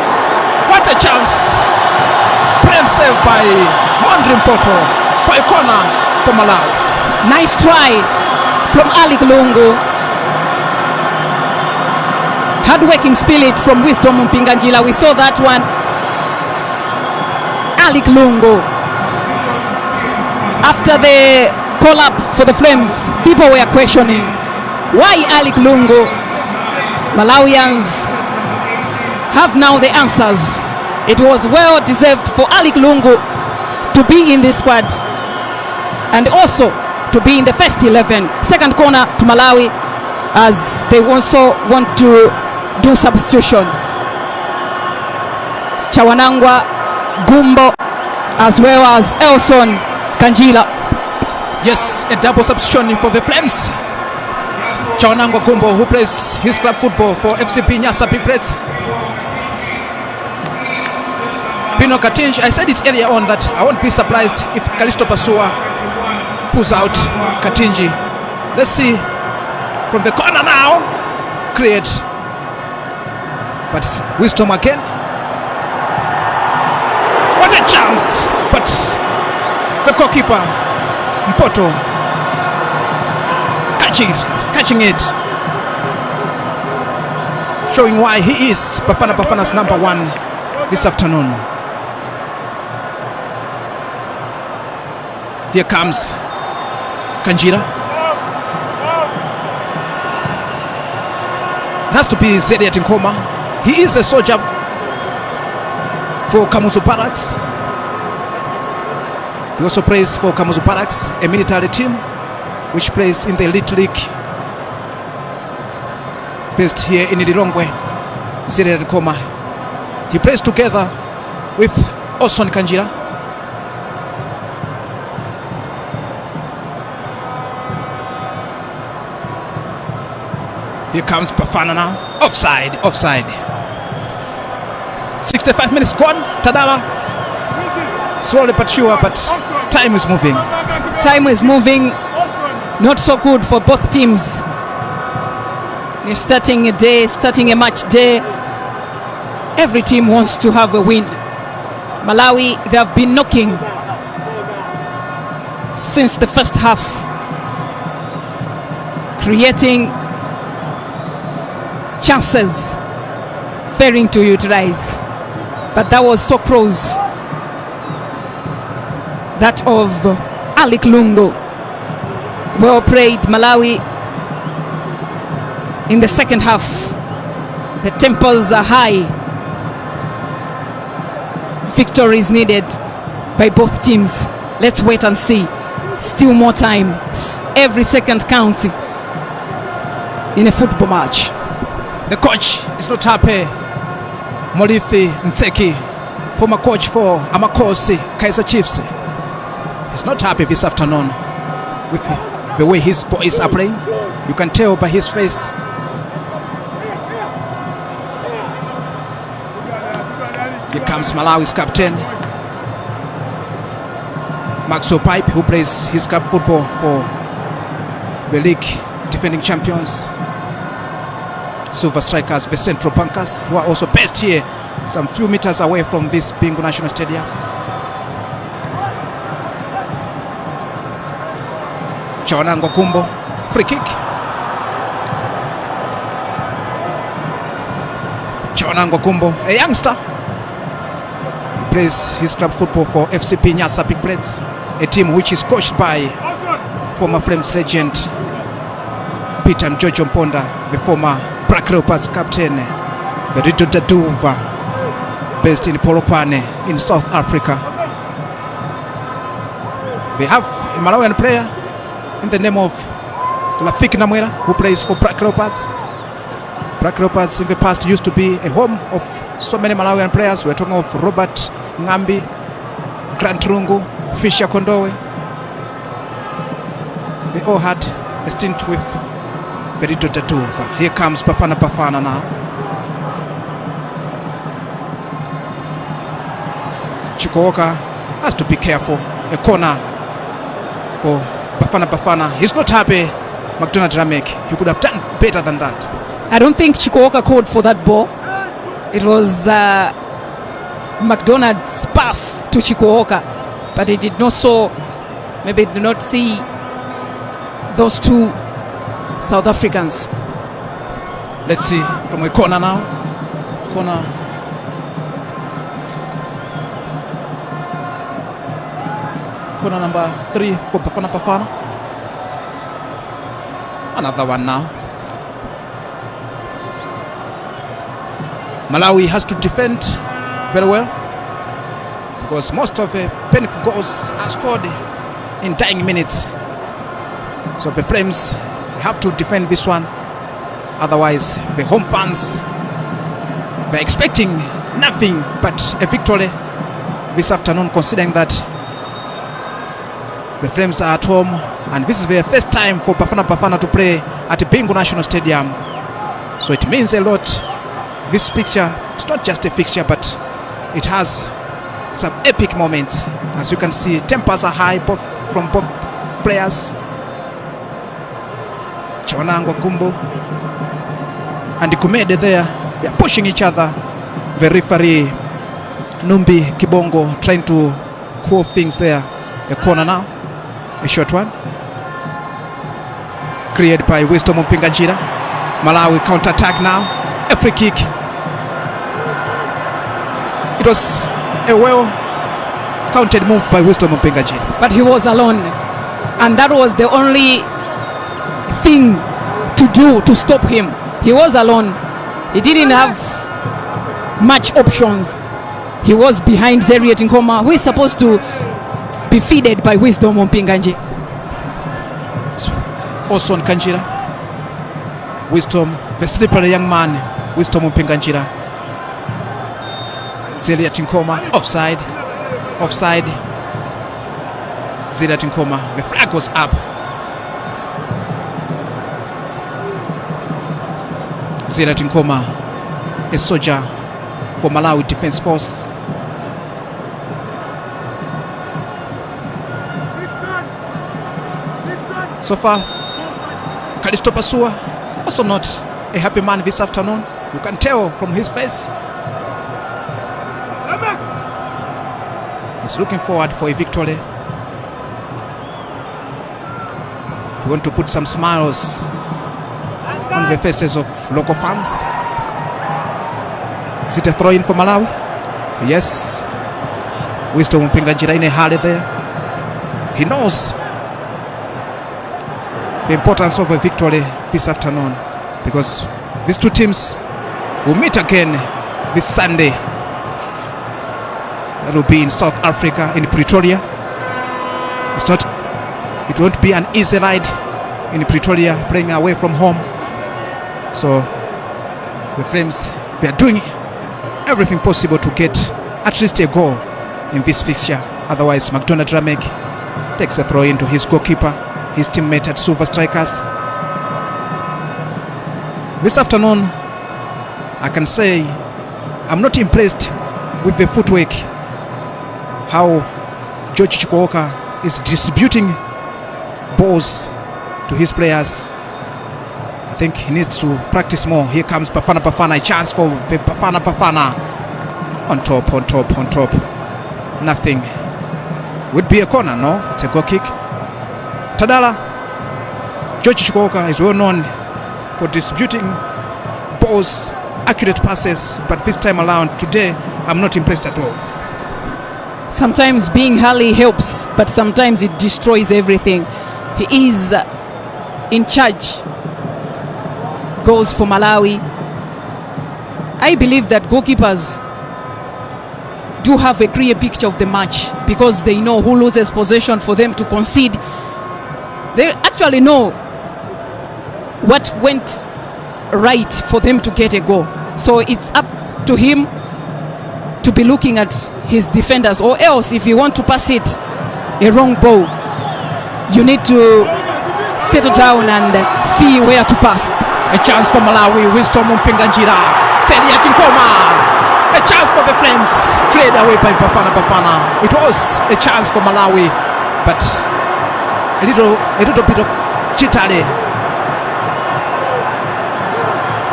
What a chance. Brilliant save by Mondrin Poto for a corner for Malawi. Nice try from Ali Kulungu. Hard-working spirit from Wisdom Mpinganjira. We saw that one. Ali Kulungu. After the call-up for the Flames, people were questioning why Ali Kulungu. Malawians have now the answers. It was well deserved for Ali Kulungu to be in this squad and also to be in the first 11. Second corner to Malawi as they also want to do substitution. Chawanangwa, Gumbo, as well as Elson Kanjila. Yes, a double substitution for the Flames. Chawanangwa Gumbo, who plays his club football for FCP Nyasa Piprets. Pino Katinji, I said it earlier on that I won't be surprised if Kalisto Pasua pulls out Katinji. Let's see from the corner now. Create. But it's Wisdom again. What a chance! But the goalkeeper Mpoto catching it, showing why he is Bafana's number one this afternoon. Here comes Kanjira. It has to be Zediat Nkoma. He is a soldier for Kamuzu Barracks. He also plays for Kamuzu Barracks, a military team which plays in the elite league based here in Lilongwe. Zediat Nkoma. He plays together with Oson Kanjira. Here comes Bafana now. Offside. 65 minutes gone. Tadala. Slowly but sure, but time is moving. Time is moving. Not so good for both teams. They're starting a match day. Every team wants to have a win. Malawi, they have been knocking since the first half, creating chances, failing to utilize. But that was so close. That of Ali Kulungu. Well played, Malawi. In the second half, the tempos are high. Victory is needed by both teams. Let's wait and see. Still more time. Every second counts in a football match. The coach is not happy. Molifi Nteki former coach for Amakosi Kaizer Chiefs, he's not happy this afternoon with the way his boys are playing. You can tell by his face. Here comes Malawi's captain, Maxwell Pipe, who plays his club football for the league defending champions. Silver Strikers, the Central Bankers, who are also based here some few meters away from this Bingu National Stadium. Chawanangwa Kumbo, free kick. Chawanangwa Kumbo, a youngster. He plays his club football for FCP Nyasa Big Blades, a team which is coached by former Flames legend Peter Mjojo Mponda, the former Black Leopards captain, Verito Daduva, based in Polokwane in South Africa. They have a Malawian player in the name of Lafik Namwera, who plays for Black Leopards. Black Leopards in the past used to be a home of so many Malawian players. We're talking of Robert Ngambi, Grant Rungu, Fisher Kondowe. They all had a stint with Verito Daduva. Here comes Bafana Bafana now. Chikuoka has to be careful. A corner for Bafana Bafana. He's not happy, McDonald Ramek. He could have done better than that. I don't think Chikuoka called for that ball. It was McDonald's pass to Chikuoka, but he did not maybe did not see those two South Africans. Let's see from a corner now. Corner. Corner number 3 for Bafana Bafana. Another one now. Malawi has to defend very well because most of the painful goals are scored in dying minutes. So the Flames have to defend this one. Otherwise, the home fans, they're expecting nothing but a victory this afternoon, considering that the Flames are at home and this is their first time for Bafana Bafana to play at Bingu National Stadium. So it means a lot. This fixture is not just a fixture, but it has some epic moments. As you can see, tempers are high from both players. Chawanangwa Kumbo and Kumede there, they are pushing each other. The referee Numbi Kibongo trying to cool things there. A corner now, a short one created by Wisdom Mpinganjira. Malawi counter-attack now, a free kick. It was a well-counted move by Wisdom Mpinganjira. But he was alone, and that was the only thing to do to stop him. He was alone. He didn't have much options. He was behind Zeriet Nkoma, who is supposed to be feeded by Wisdom Mpinganjira. Also on Kanjira, Wisdom, the slippery young man, Wisdom Mpinganjira. Zeriet Nkoma, offside. Zeriet Nkoma, the flag was up. Zeriet Nkoma, a soldier for Malawi Defense Force. So far, Kalisto Pasua also not a happy man this afternoon. You can tell from his face. He's looking forward for a victory. He wants to put some smiles on the faces of local fans. Is it a throw-in for Malawi? Yes. Wisdom Mpinganjira in a hurry there. He knows the importance of a victory this afternoon, because these two teams will meet again this Sunday. That will be in South Africa, in Pretoria. It won't be an easy ride in Pretoria, playing away from home. So the Flames, they are doing everything possible to get at least a goal in this fixture. Otherwise, McDonald Ramek takes a throw into his goalkeeper, his teammate at Silver Strikers. This afternoon, I can say I'm not impressed with the footwork, how George Chukwuoka is distributing balls to his players. I think he needs to practice more. Here comes Bafana, a chance for the Bafana. On top. Nothing. Would be a corner, no? It's a goal kick. Tadala, George Chukwuoka is well known for distributing balls, accurate passes, but this time around, today, I'm not impressed at all. Sometimes being Hali helps, but sometimes it destroys everything. He is in charge. Goals for Malawi. I believe that goalkeepers do have a clear picture of the match because they know who loses possession for them to concede. They actually know what went right for them to get a goal. So it's up to him to be looking at his defenders, or else if you want to pass it a wrong ball, you need to settle down and see where to pass. A chance for Malawi, Wisdom Mpinganjira, Sedia Chinkoma. A chance for the Flames, cleared away by Bafana. It was a chance for Malawi, but a little bit of chitale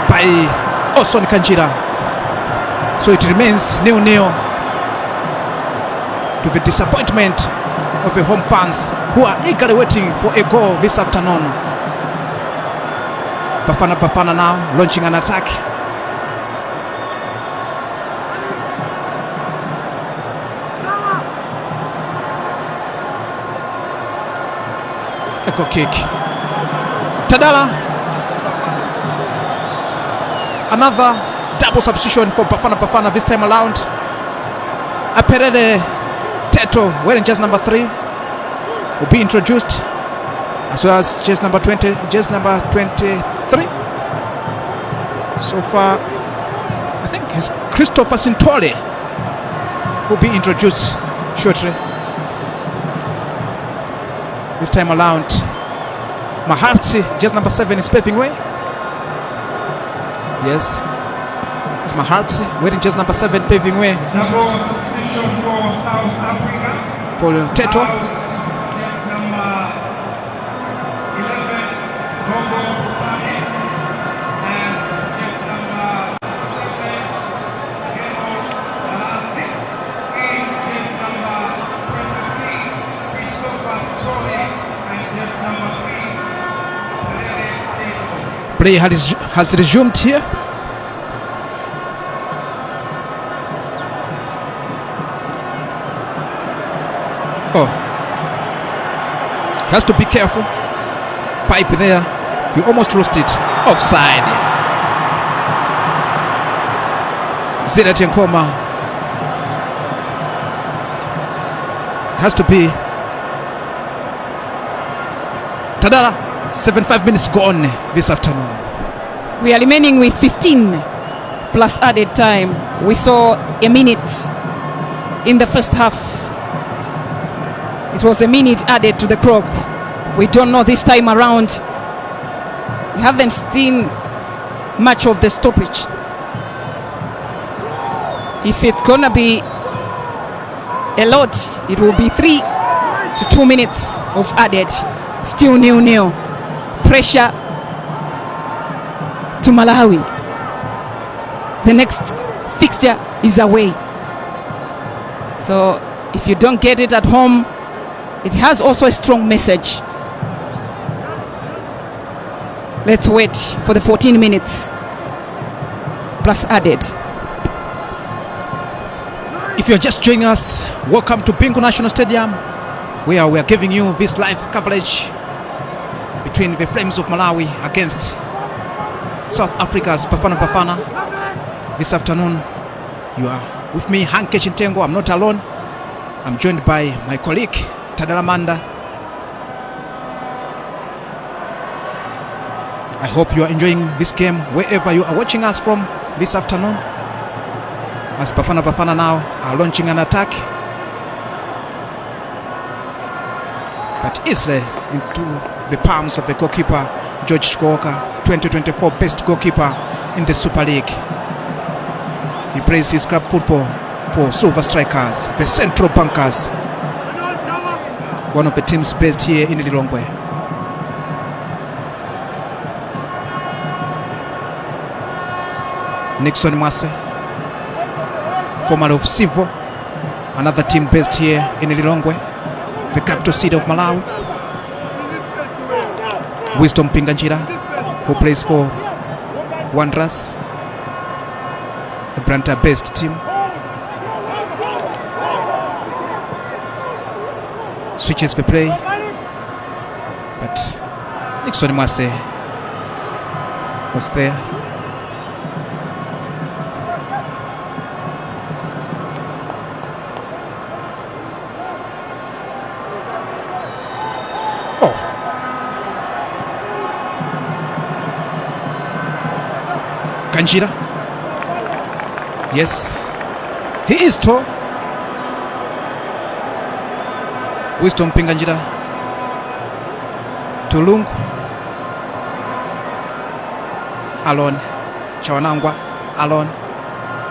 by Oson Kanjira. So it remains 0-0 to the disappointment of the home fans who are eagerly waiting for a goal this afternoon. Bafana now launching an attack. A goal kick. Tadala. Another double substitution for Bafana this time around. Aperere Teto, wearing jersey number 3, will be introduced, as well as jersey number 20, jersey number 23. So far, I think it's Christopher Sintole will be introduced shortly. This time around, Mahartsi, jersey number 7, is paving way. Yes, it's Mahartsi wearing jersey number 7, paving way. Number one substitution for South Africa. For Teto. Jersey number 11, Robo Tane. And jersey number 7, Geno Galante. And jersey number 23, Christopher Sintole. And jersey number 3, Play has resumed here. Oh, he has to be careful. Pipe there, he almost lost it. Offside. Zidat Yankoma. Has to be. Tadala, 75 minutes gone this afternoon. We are remaining with 15 plus added time. We saw a minute in the first half. It was a minute added to the clock. We don't know this time around. We haven't seen much of the stoppage. If it's gonna be a lot, it will be 3 to 2 minutes of added. Still 0-0. Pressure to Malawi. The next fixture is away. So if you don't get it at home, it has also a strong message. Let's wait for the 14 minutes plus added. If you're just joining us, welcome to Bingu National Stadium, where we are giving you this live coverage between the Flames of Malawi against South Africa's Bafana. This afternoon, you are with me, Hanke Chintengo. I'm not alone. I'm joined by my colleague, Tadala Manda. I hope you are enjoying this game wherever you are watching us from this afternoon. as Bafana Bafana now are launching an attack, but easily into the palms of the goalkeeper George Chikoka, 2024 best goalkeeper in the Super League. He plays his club football for Silver Strikers, the Central Bankers, one of the teams based here in Lilongwe. Nixon Mwase, former of Sivo, another team based here in Lilongwe, the capital city of Malawi. Wisdom Pinganjira, who plays for Wanderers, a Branta based team. Switches for play, but Nixon Mwase was there. Kanjira, yes, he is tall. Wisdom Pinganjira to Lung, Alon Chawanangwa, Alon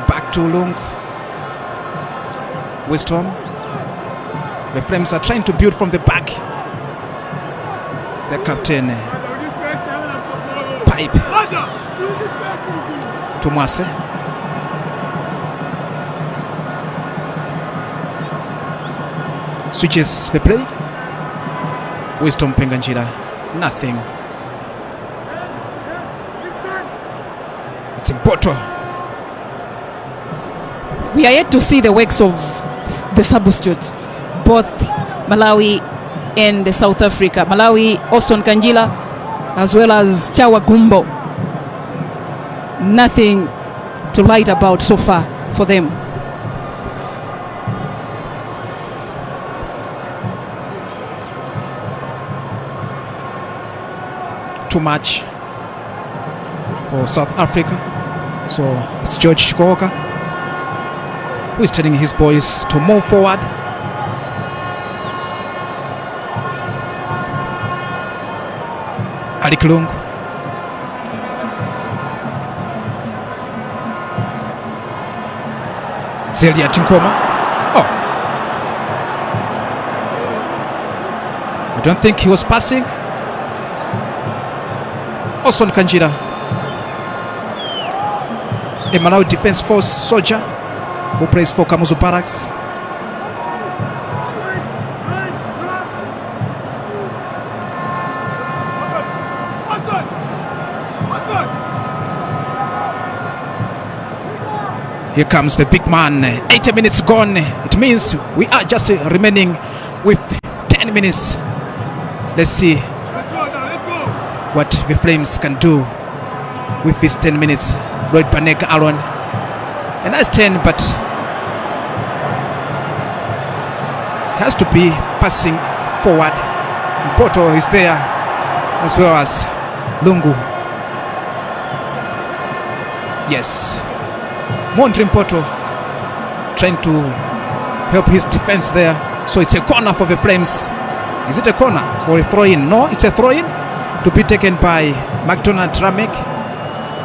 back to Lung. Wisdom, the Flames are trying to build from the back. The captain pipe to Mwase. Switches the play. Wisdom Pinganjira, nothing. It's a bottle. We are yet to see the works of the substitutes, both Malawi and South Africa. Malawi, Austin Kanjila, as well as Chawa Gumbo. Nothing to write about so far for them. Too much for South Africa, so it's George Chikoka who is telling his boys to move forward. Ali Klung, Zelia Tinkoma. Oh, I don't think he was passing. Austin Kanjira, a Malawi Defense Force soldier who plays for Kamuzu Barracks. Here comes the big man. 80 minutes gone. It means we are just remaining with 10 minutes. Let's see what the Flames can do with these 10 minutes. Lloyd Baneka Alon, a nice 10, but has to be passing forward. Mpoto is there as well as Lungu. Yes, Mondri Mpoto trying to help his defense there. So it's a corner for the Flames. Is it a corner or a throw-in? No, it's a throw-in to be taken by McDonald Ramek.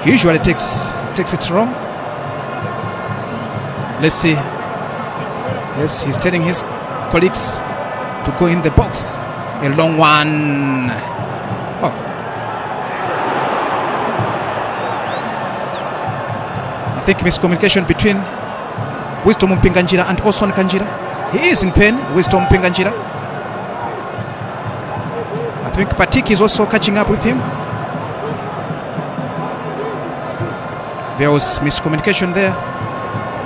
He usually takes it wrong. Let's see. Yes, he's telling his colleagues to go in the box. A long one. Oh. I think miscommunication between Wisdom Pinganjira and Oswan Kanjira. He is in pain, Wisdom Pinganjira. I think fatigue is also catching up with him. There was miscommunication there.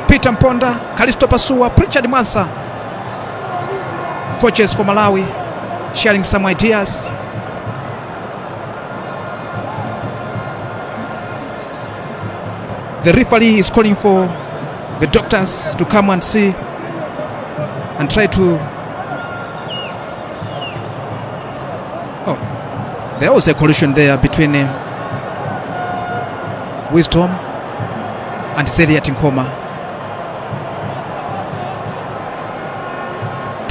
Peter Mponda, Kalisto Pasua, Pritchard Mansa, coaches for Malawi, sharing some ideas. The referee is calling for the doctors to come and see and try to... Oh, there was a collision there between Wisdom and Zelia Tinkoma.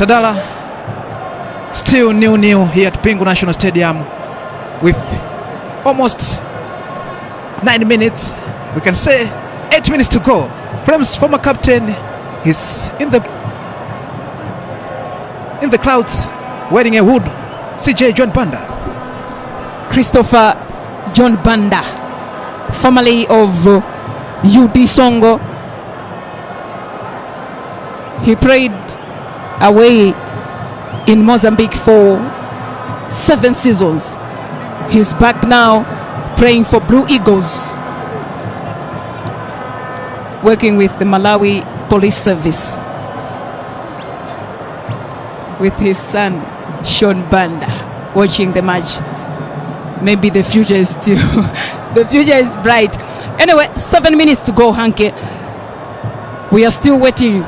Tadala, still 0-0 here at Bingu National Stadium with almost 9 minutes. We can say 8 minutes to go. Flames former captain is in the clouds wearing a hood. CJ John Banda. Christopher John Banda, formerly of UD Songo. He played away in Mozambique for 7 seasons. He's back now playing for Blue Eagles, working with the Malawi Police Service with his son Sean Banda, watching the match. Maybe the future is still the future is bright. Anyway, 7 minutes to go, Hanke. We are still waiting.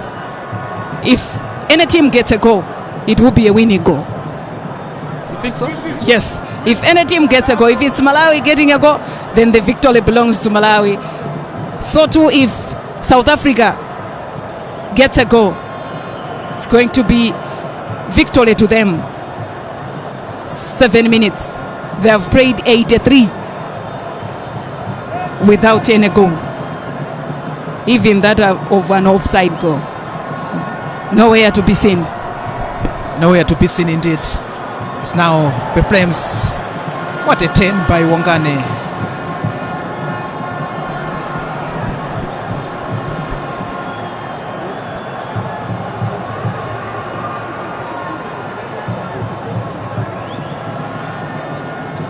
If any team gets a goal, it will be a winning goal. You think so? Yes. If any team gets a goal, if it's Malawi getting a goal, then the victory belongs to Malawi. So too, if South Africa gets a goal, it's going to be victory to them. 7 minutes. They have played 83 without any goal. Even that of an offside goal. Nowhere to be seen. Nowhere to be seen indeed. It's now the Flames. What a 10 by Wongane.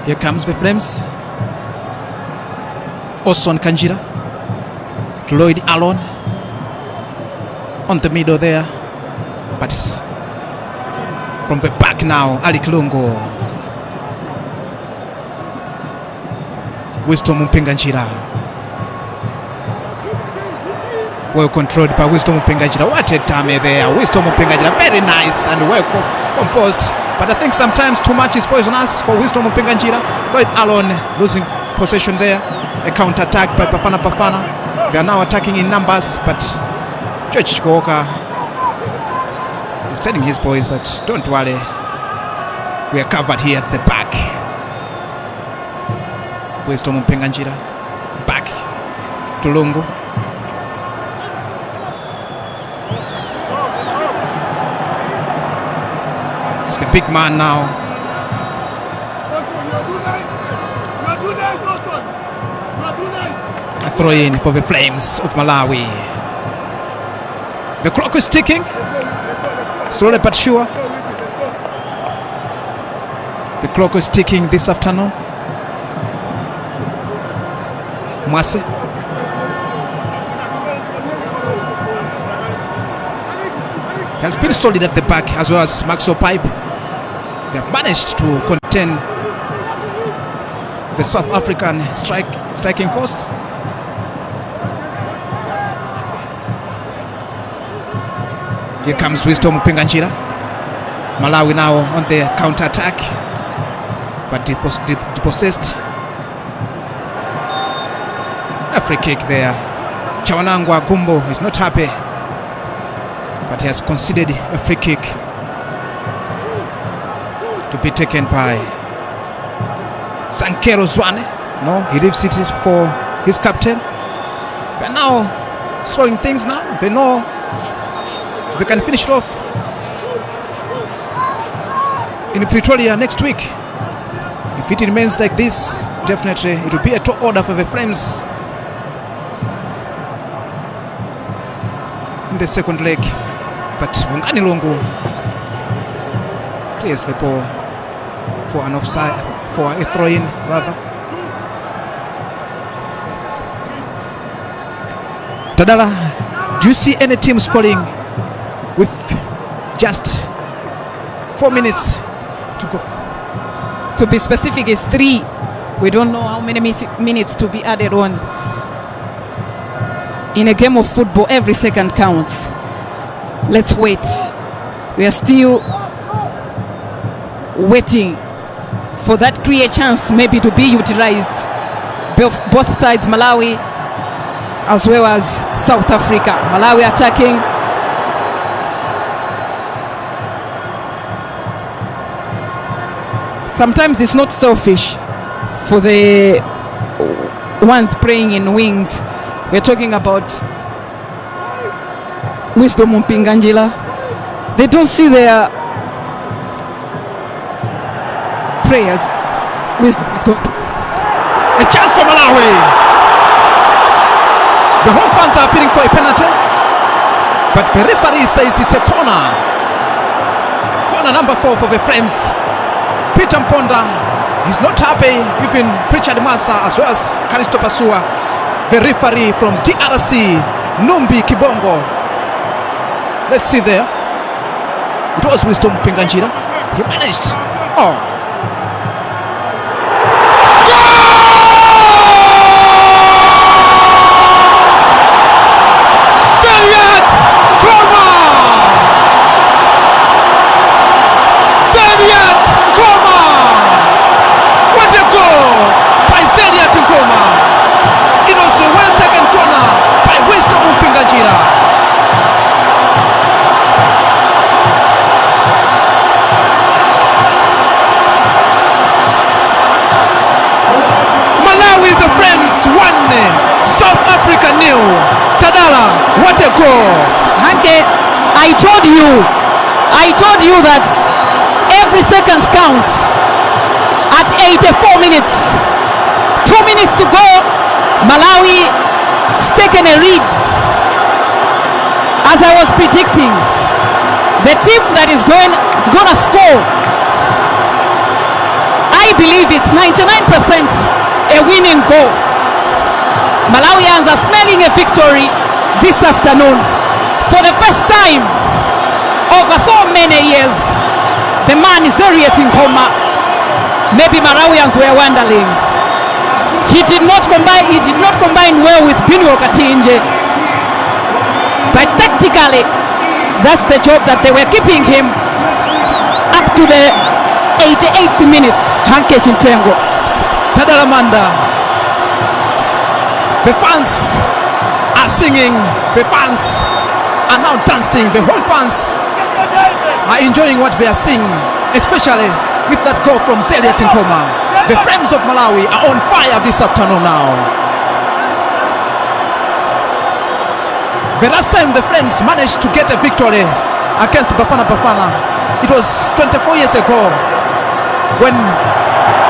Here comes the Flames. Osson Kanjira. Lloyd Allen on the middle there. But from the back now, Ali Klungo. Wisdom Mpinganjira. Well controlled by Wisdom Mpinganjira. What a time there. Wisdom Mpinganjira. Very nice and well composed. But I think sometimes too much is poisonous for Wisdom Mpinganjira. Lloyd Allen losing possession there. A counter attack by Bafana. They are now attacking in numbers, but George Chikoka is telling his boys that don't worry, we are covered here at the back. Wisdom Mpinganjira back to Lungu. It's a big man now. A throw in for the Flames of Malawi. The clock is ticking, slowly but sure. The clock is ticking this afternoon. Mwase. Has been solid at the back, as well as Maxwell Pipe. They have managed to contain the South African striking force. Here comes Wisdom Mpinganjira. Malawi now on the counter attack, but depossessed. A free kick there. Chawanangwa Gumbo is not happy, but he has conceded a free kick to be taken by Sankero Zwane. No, he leaves it for his captain. They're now slowing things now. They know they can finish it off in Pretoria next week. If it remains like this, definitely it will be a tall order for the Flames in the second leg. But Wongani Lungu clears the ball for an offside, for a throw-in rather. Tadala, do you see any team scoring with just 4 minutes to go? To be specific, it's 3. We don't know how many minutes to be added on. In a game of football, every second counts. Let's wait. We are still waiting for that clear chance maybe to be utilized. Both sides, Malawi as well as South Africa. Malawi attacking. sometimes it's not selfish for the ones playing in wings. We're talking about Wisdom Mpinganjila. They don't see their prayers. Wisdom is good. A chance for Malawi. The home fans are appealing for a penalty, but the referee says it's a corner. Corner number 4 for the Flames. Peter Mponda is not happy, even Richard Massa as well as Kalisto Pasua. The referee from DRC, Numbi Kibongo. Let's see there. It was Wisdom Mpinganjila. He managed. Oh. South Africa nil. Tadala, what a goal. Hanke, I told you that every second counts. At 84 minutes, 2 minutes to go, Malawi has taken a lead. As I was predicting, the team that is gonna score, I believe it's 99% a winning goal. Malawians are smelling a victory this afternoon. For the first time over so many years, the man is Elliot Nkoma. Maybe Malawians were wondering. He did not combine well with Binwo Katinje. But tactically, that's the job that they were keeping him up to the 88th minute. Hanke Chintengo. Tadala Manda. The fans are singing, the fans are now dancing, the whole fans are enjoying what they are seeing, especially with that goal from Zelia Tinkoma. The Flames of Malawi are on fire this afternoon now. The last time the Flames managed to get a victory against Bafana Bafana, it was 24 years ago when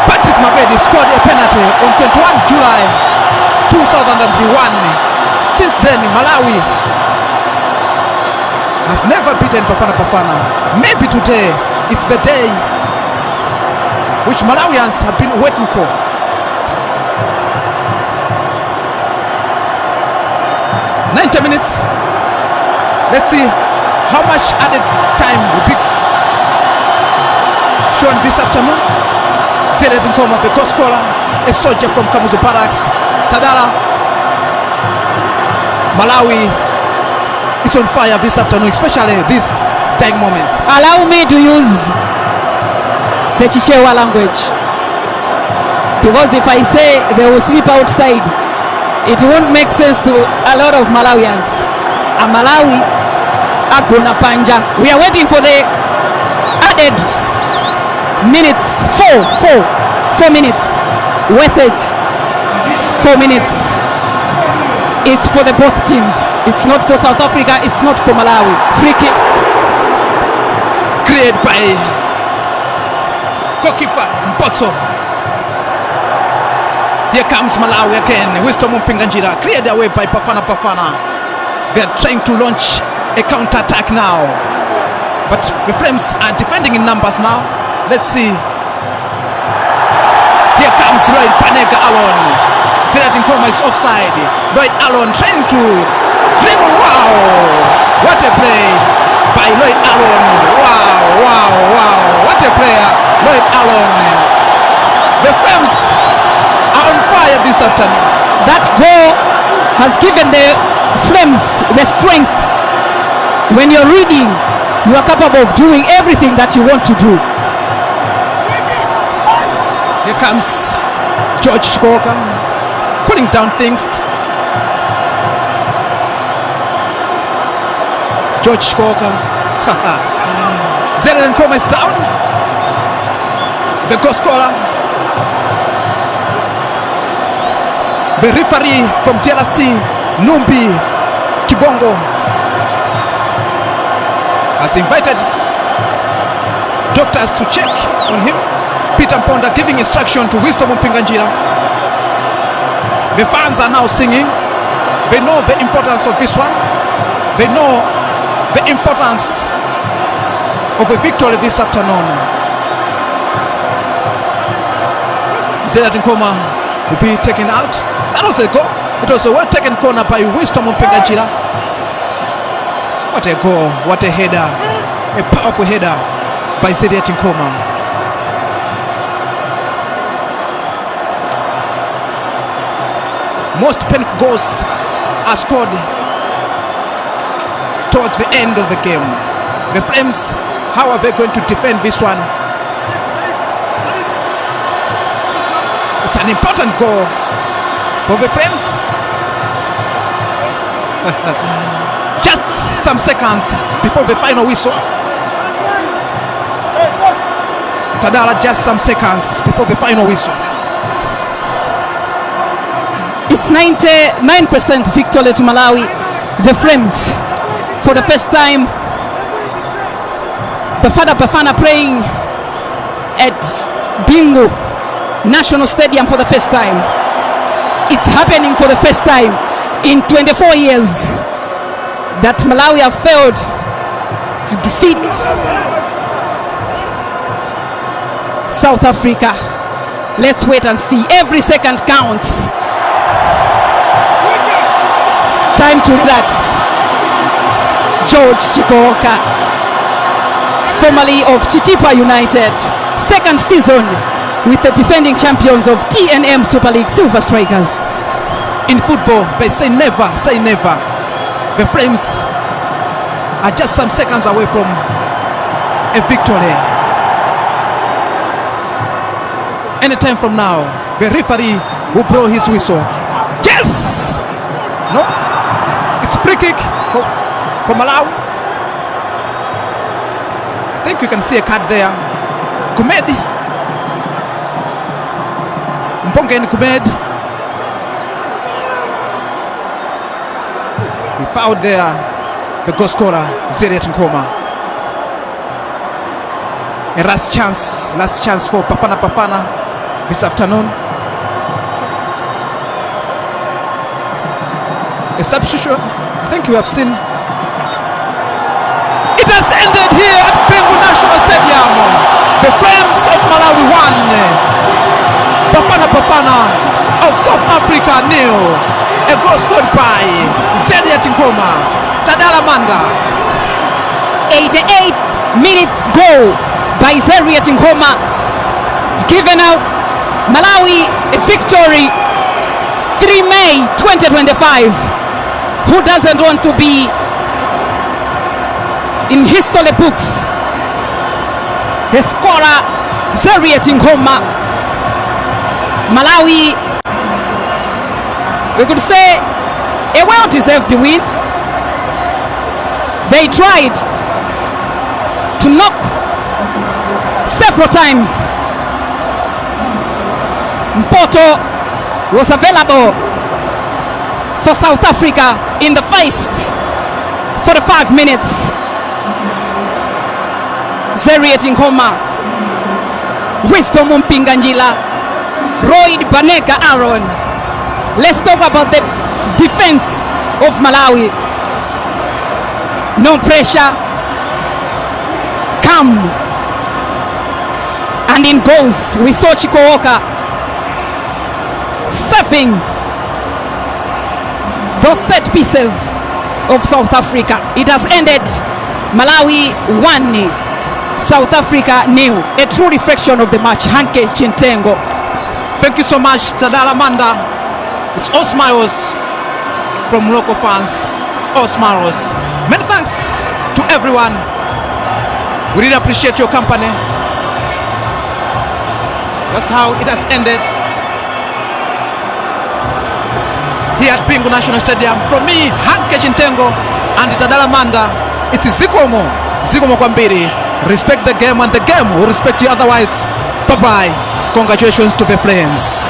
Patrick Mabedi scored a penalty on 21 July 2001. Since then, Malawi has never beaten Bafana Bafana. Maybe today is the day which Malawians have been waiting for. "90 minutes. Let's see how much added time will be shown this afternoon. Zelet Nkoma, the goal scorer, a soldier from Kamuzu Barracks. Tadala, Malawi is on fire this afternoon, especially this dying moment. Allow me to use the Chichewa language, because if I say they will sleep outside, it won't make sense to a lot of Malawians. A Malawi Aguna Panja. We are waiting for the added minutes. 4 minutes worth it. 4 minutes. It's for the both teams. It's not for South Africa, it's not for Malawi. Free kick created by goalkeeper Mpotso. Here comes Malawi again. Wisdom Mpinganjila cleared away by Bafana. They are trying to launch a counter-attack now, but the Flames are defending in numbers now. Let's see. Here comes Lloyd Panega alone. Zelet Nkoma is offside. Lloyd Allen trying to dribble. Wow, what a play by Lloyd Allen. Wow, what a player, Lloyd Allen. The Flames are on fire this afternoon. That goal has given the Flames the strength. When you're reading, you are capable of doing everything that you want to do. Here comes George Chikoka cooling down things. George Chikoka. Zelet Nkoma is down. the goal scorer. The referee from DRC, Numbi Kibongo, has invited doctors to check on him. Peter Mponda giving instruction to Wisdom Mpinganjira. The fans are now singing. They know the importance of this one. They know the importance of a victory this afternoon. Zedat Nkoma will be taken out. That was a goal. It was a well taken corner by Wisdom Mpinganjira. What a goal, what a header. A powerful header by Zedat Nkoma. Most painful goals are scored towards the end of the game. The Flames, how are they going to defend this one? It's an important goal for the Flames. Just some seconds before the final whistle. Tadala, just some seconds before the final whistle. It's 99% victory to Malawi. The Flames, for the first time, Bafana playing at Bingu National Stadium for the first time. It's happening for the first time in 24 years that Malawi have failed to defeat South Africa. Let's wait and see. Every second counts. Time to relax. George Chikooka, formerly of Chitipa United, second season with the defending champions of TNM Super League Silver Strikers. In football, they say never say never. The Flames are just some seconds away from a victory. Anytime from now, the referee will blow his whistle. Yes! No? It's free kick for Malawi. I think you can see a card there. Kumedi. Mpongen Kumed. He fouled there the goal scorer, Zedat Nkoma. A last chance for Bafana this afternoon. A substitution, I think you have seen. It has ended here at Bengu National Stadium. The Flames of Malawi won. Bafana of South Africa nil. A goal scored by Zedat Nkoma. Tadala Manda. 88th minutes goal by Zedat Nkoma. It's given out Malawi a victory. 3 May 2025. Who doesn't want to be in history books? The scorer, Zedat Nkoma. Malawi, we could say, a well-deserved win. They tried to knock several times. Mpoto was available for South Africa in the first 45 minutes. Zedat Nkoma, Wisdom Mpinganjira, Royd Baneka Aaron. Let's talk about the defense of Malawi. No pressure, calm, and in goals we saw Chikooka serving those set pieces of South Africa. It has ended Malawi 1, South Africa 0. A true reflection of the match. Hanke Chintengo. Thank you so much, Tadala Manda. It's all smiles from local fans. All smiles. Many thanks to everyone. We really appreciate your company. That's how it has ended here at Bingu National Stadium. From me, Hanke Chintengo and Tadala Manda, it's Zikomo kwambiri. Respect the game and the game will respect you otherwise. Bye-bye. Congratulations to the Flames.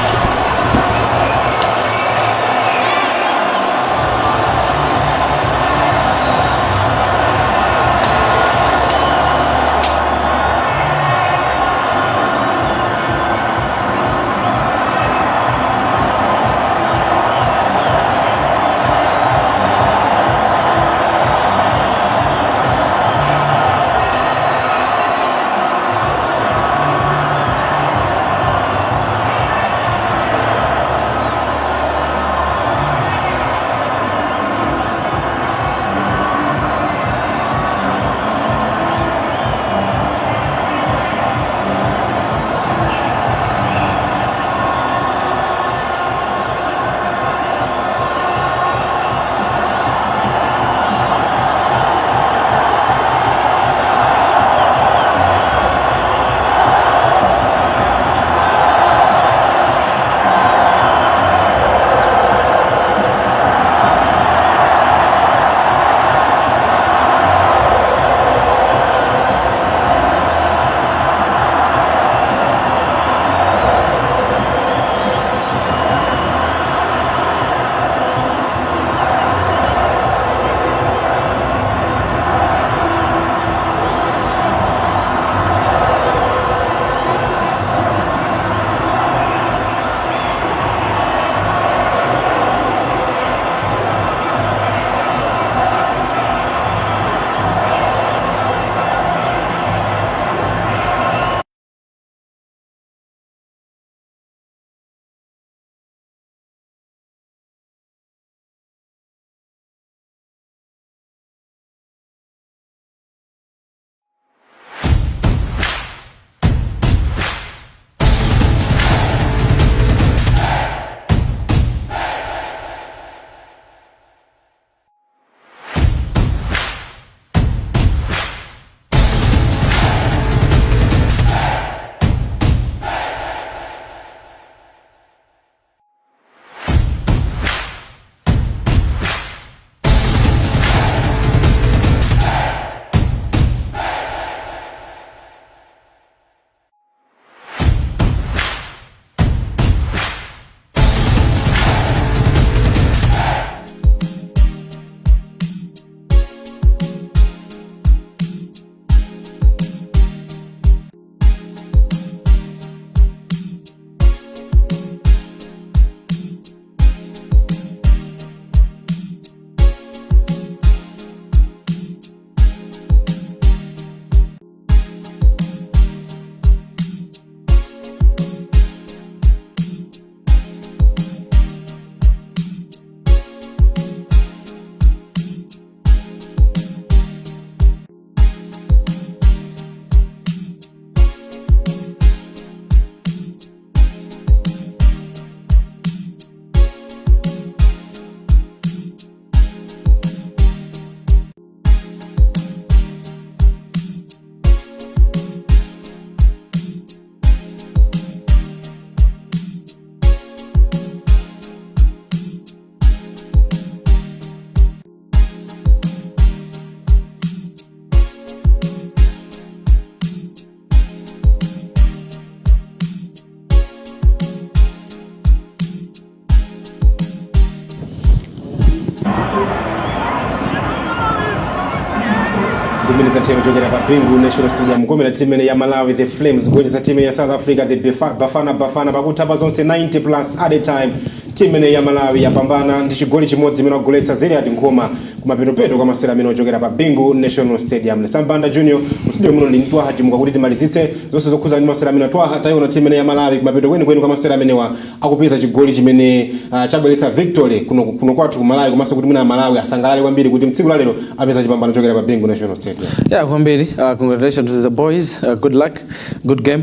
Dumiliza tero jogera pa Bingu National Stadium komera timu ya Malawi the Flames goja timu ya South Africa the Bafana bakutaba zonse 90 plus at a time. Timu ya Malawi yapambana ndichigoli chimodzi mino goletsa zeri ati nkoma kumapeto kwa masera mino jogera pa Bingu National Stadium. Nesambanda Junior studio muno lintwa haji mukakuti timalizise zonse zokuza ni masera mino twa hata yona timu ya Malawi kumapeto kweni kwa masera menewa akupeza chigoli chimene chabwelesa victory kuno kwathu ku Malawi komanso kuti muna Malawi asangalale kwambiri kuti mtsiku la lero apeza chipambano jogera pa Bingu National Stadium. Yeah, kwambiri, congratulations to the boys, good luck, good game,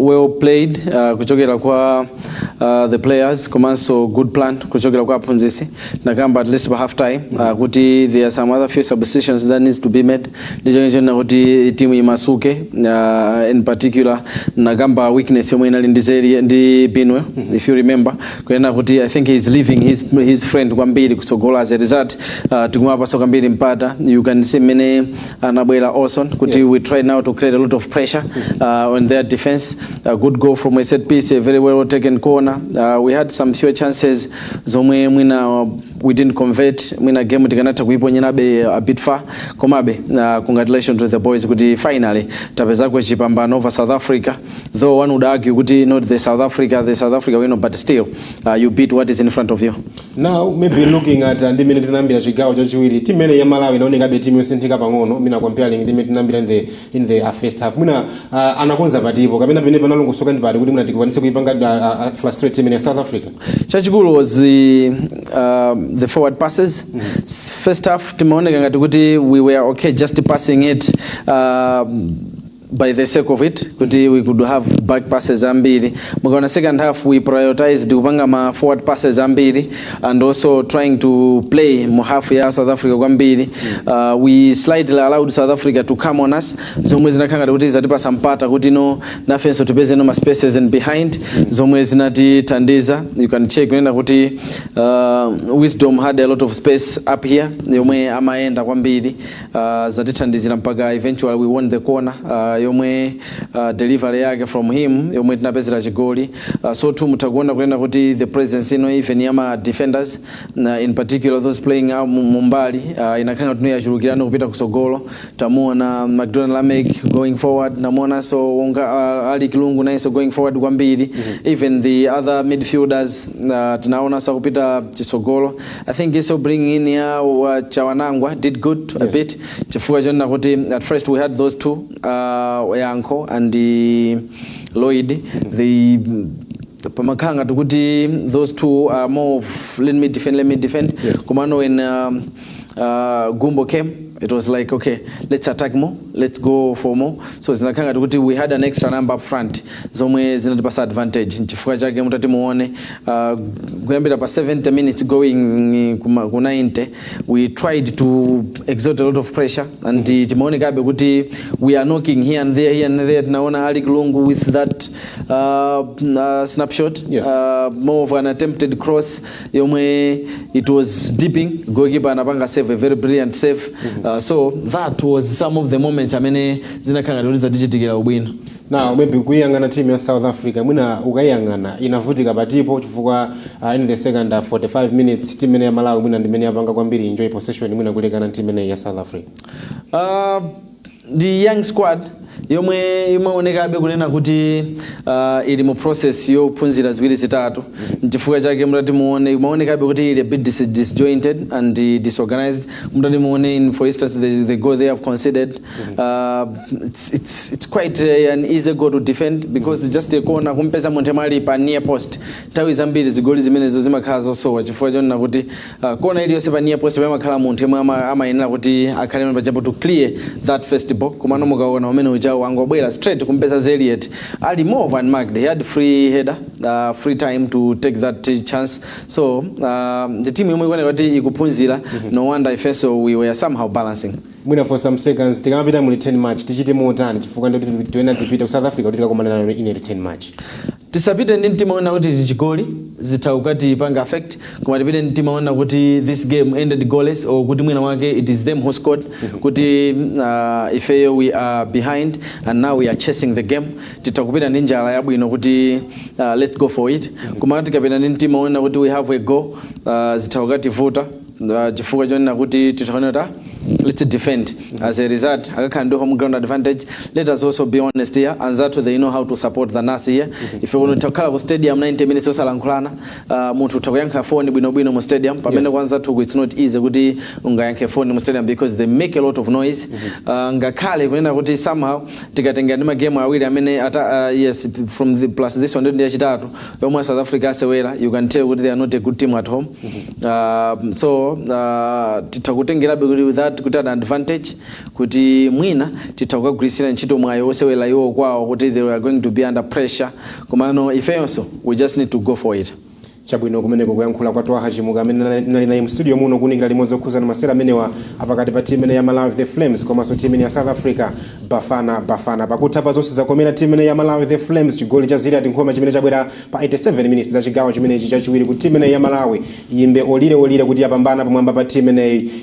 well played, kuchokera kwa the players komanso good plan kuchokera kwa aphunzitsi nakamba at least by half time kuti there are some other few substitutions that needs to be made ndichonechona kuti team imasuke in particular nakamba weakness yomwe inali ndi Binwe if you remember kwena kuti I think he's leaving his friend kwambiri kusogola as a result tikumapasa kwambiri mpata you can see many anabwera Olson kuti we try now to create a lot of pressure on their defense. A good goal from a set piece, a very well taken corner. We had some few chances zomwe mwina we didn't convert mwina game tikanata kuiponya be a bit far komabe congratulations to the boys kuti finally tapeza kwa chipambano over South Africa, though one would argue kuti not the South Africa win, but still you beat what is in front of you. Now maybe looking at ndi minute nambira chigawo chachiwiri team ene ya Malawi inaoneka be team yosinthika pang'ono mina comparing ndi minute nambira in the first half mwina anakonza patipo kapena pene panalongo soka ndi pati kuti mwina tikwanise kuipanga frustrate team in South Africa. Chachikulu was the forward passes. First half timaoneka ngati kuti we were okay just passing it by the sake of it kuti we could have back passes ambiri. Mukona second half we prioritized kupanga ma forward passes ambiri and also trying to play mu half ya South Africa kwambiri. We slightly allowed South Africa to come on us zomwe zinakanga kuti zatipa sampata kuti no nafenso tupeze no spaces and behind zomwe zinatitandiza. You can check nenda kuti Wisdom had a lot of space up here yomwe amaenda kwambiri zatitandizira mpaka eventually we won the corner yomwe delivery yake from him yomwe tinapezera chigoli. So too mutakuona kunena kuti the presence even yama defenders in particular those playing out mumbali inakanga tuniyachulukirana kupita kusogolo. Tamuona McDonald Lamek going forward, namuona so Ali Kilungu naye so going forward kwambiri. Even the other midfielders tunaona sa kupita chisogolo. I think also bringing in ya Chawanangwa did good a bit. Chifuwa jona kuti at first we had those two Yanko and the Lloyd. The pamakanga tukuti those two are more of let me defend. Yes. Kumano when Gumbo came, it was like, okay, let's attack more, let's go for more. So zinakanga tukuti we had an extra number up front zomwe zinatipasa advantage. Nchifuka chake mutati muone kuyambira pa 70 minutes going ku 90 we tried to exert a lot of pressure and timaone kabe kuti we are knocking here and there tunaona Ali Kilungu with that snapshot. Yes. More of an attempted cross yomwe it was dipping, goalkeeper anapanga save, a very brilliant save. So that was some of the moments amene zinakanga tuliza digital ubwino. Now maybe kuyangana team ya South Africa mwina ukayangana inavutika patipo chifukwa in the second 45 minutes team ene ya Malawi mwina ndimene yapanga kwambiri enjoy possession mwina kulekana team ene ya South Africa. The young squad yomwe imaoneka abe kunena kuti ili mu process yo phunzira ziwiri zitatu nchifuka chake mutati muone imaoneka abe kuti ili a bit disjointed and disorganized. Mutati muone for instance the goal they have considered it's quite an easy goal to defend because just a corner kumpeza Montemali pa near post tawi zambiri zigoli zimene zimakhala zosowa chifukwa chona kuti corner ili yose pa near post pamakhala munthu ama yenera kuti akhale pajapo to clear that first ball kumano mukaona umene uja wangobwera straight kumpeza Zeliet ali more of unmarked. He had free header, free time to take that chance. So the team yomwe ikwana kuti ikuphunzira no wonder if so we were somehow balancing. Mwina for some seconds tikamapita mu 10 match tichite motani chifukwa ndi kuti toyena tipita ku South Africa kuti tikakomana nayo in 10 match. Tisapite ndi timaona kuti tichigoli zitaukati panga affect koma tipite ndi timaona kuti this game ended goalless or kuti mwina wake it is them who scored kuti if we are behind and now we are chasing the game titakupita ndi njala yabwino kuti let's go for it. Koma tikapita ndi timaona kuti we have a goal zitaukati vuta chifukwa chona kuti titaona let's defend. As a result akakhala ndi home ground advantage. Let us also be honest here and that they know how to support the nasi here. If you want to kala ku stadium 90 minutes osalankhulana munthu utakuyankha phone bwino mu stadium pamene kwanza to it's not easy kuti ungayankhe phone mu stadium because they make a lot of noise. Ngakhale kunena kuti somehow tikatenga ndi magame awiri amene yes from the plus this one ndi yachitatu yomwe South Africa asewera you can tell kuti they are not a good team at home. So titakutengera with that kuti an advantage kuti mwina titakugwirisira ntchito mwayo osewera iwo kwawo kuti they are going to be under pressure komano ifenso we just need to go for it. Chabwino kumeneko kuyankhula kwa Twaha Chimuga amene nali naye mu studio muno kunikira limodzi okhuzana masera amenewa apakati pa timu ya Malawi the Flames komanso timu ya South Africa Bafana pakutha pa zonse zakomera timu ya Malawi the Flames chigoli cha ziri ati nkhoma chimene chabwera pa 87 minutes za chigawo chimene chachiwiri kuti timu ya Malawi yimbe olire kuti yapambana pamwamba pa timu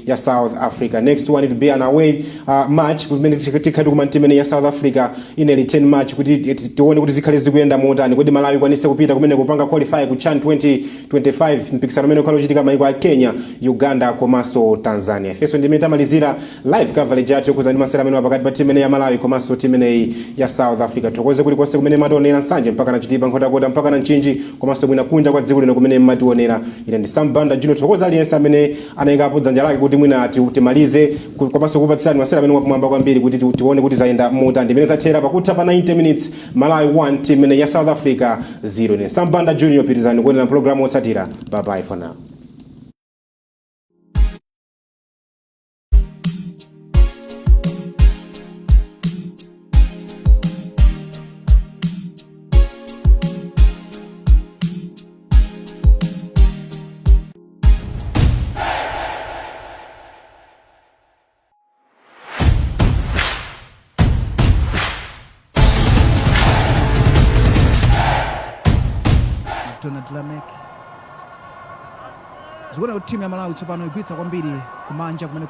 ya South Africa. Next one it will be an away match kumene tikhati kuma timu ya South Africa in a 10 match kuti tione kuti zikhale zikuyenda motani kuti Malawi kwanise kupita kumene kupanga qualify ku CHAN 2025 mpikisano umene ukhala uchitika maiko a Kenya, Uganda komanso Tanzania. Feso ndimetamalizira live coverage yathu yokuza ndi masera amene pakati pa timu ya Malawi komanso timu ya South Africa. Tokoze kuli konse kumene mationera nsanje mpaka na chitipa nkhotakota mpaka na nchinji komanso mwina kunja kwa dziko lino kumene mationera. Ine ndi Sambanda Juno tokoza aliyense amene anayikapo dzanja lake kuti mwina timalize komanso kupatsani masera amene wapamwamba kwambiri kuti tione kuti zaenda mota ndimene zathera pakutha pa 90 minutes Malawi 1 timu ya South Africa 0. Ine Sambanda Junior pirizani kuona program osatira. Bye bye for now. Zikuona timu ya Malawi tsopano igwitsa kwambiri kumanja kumene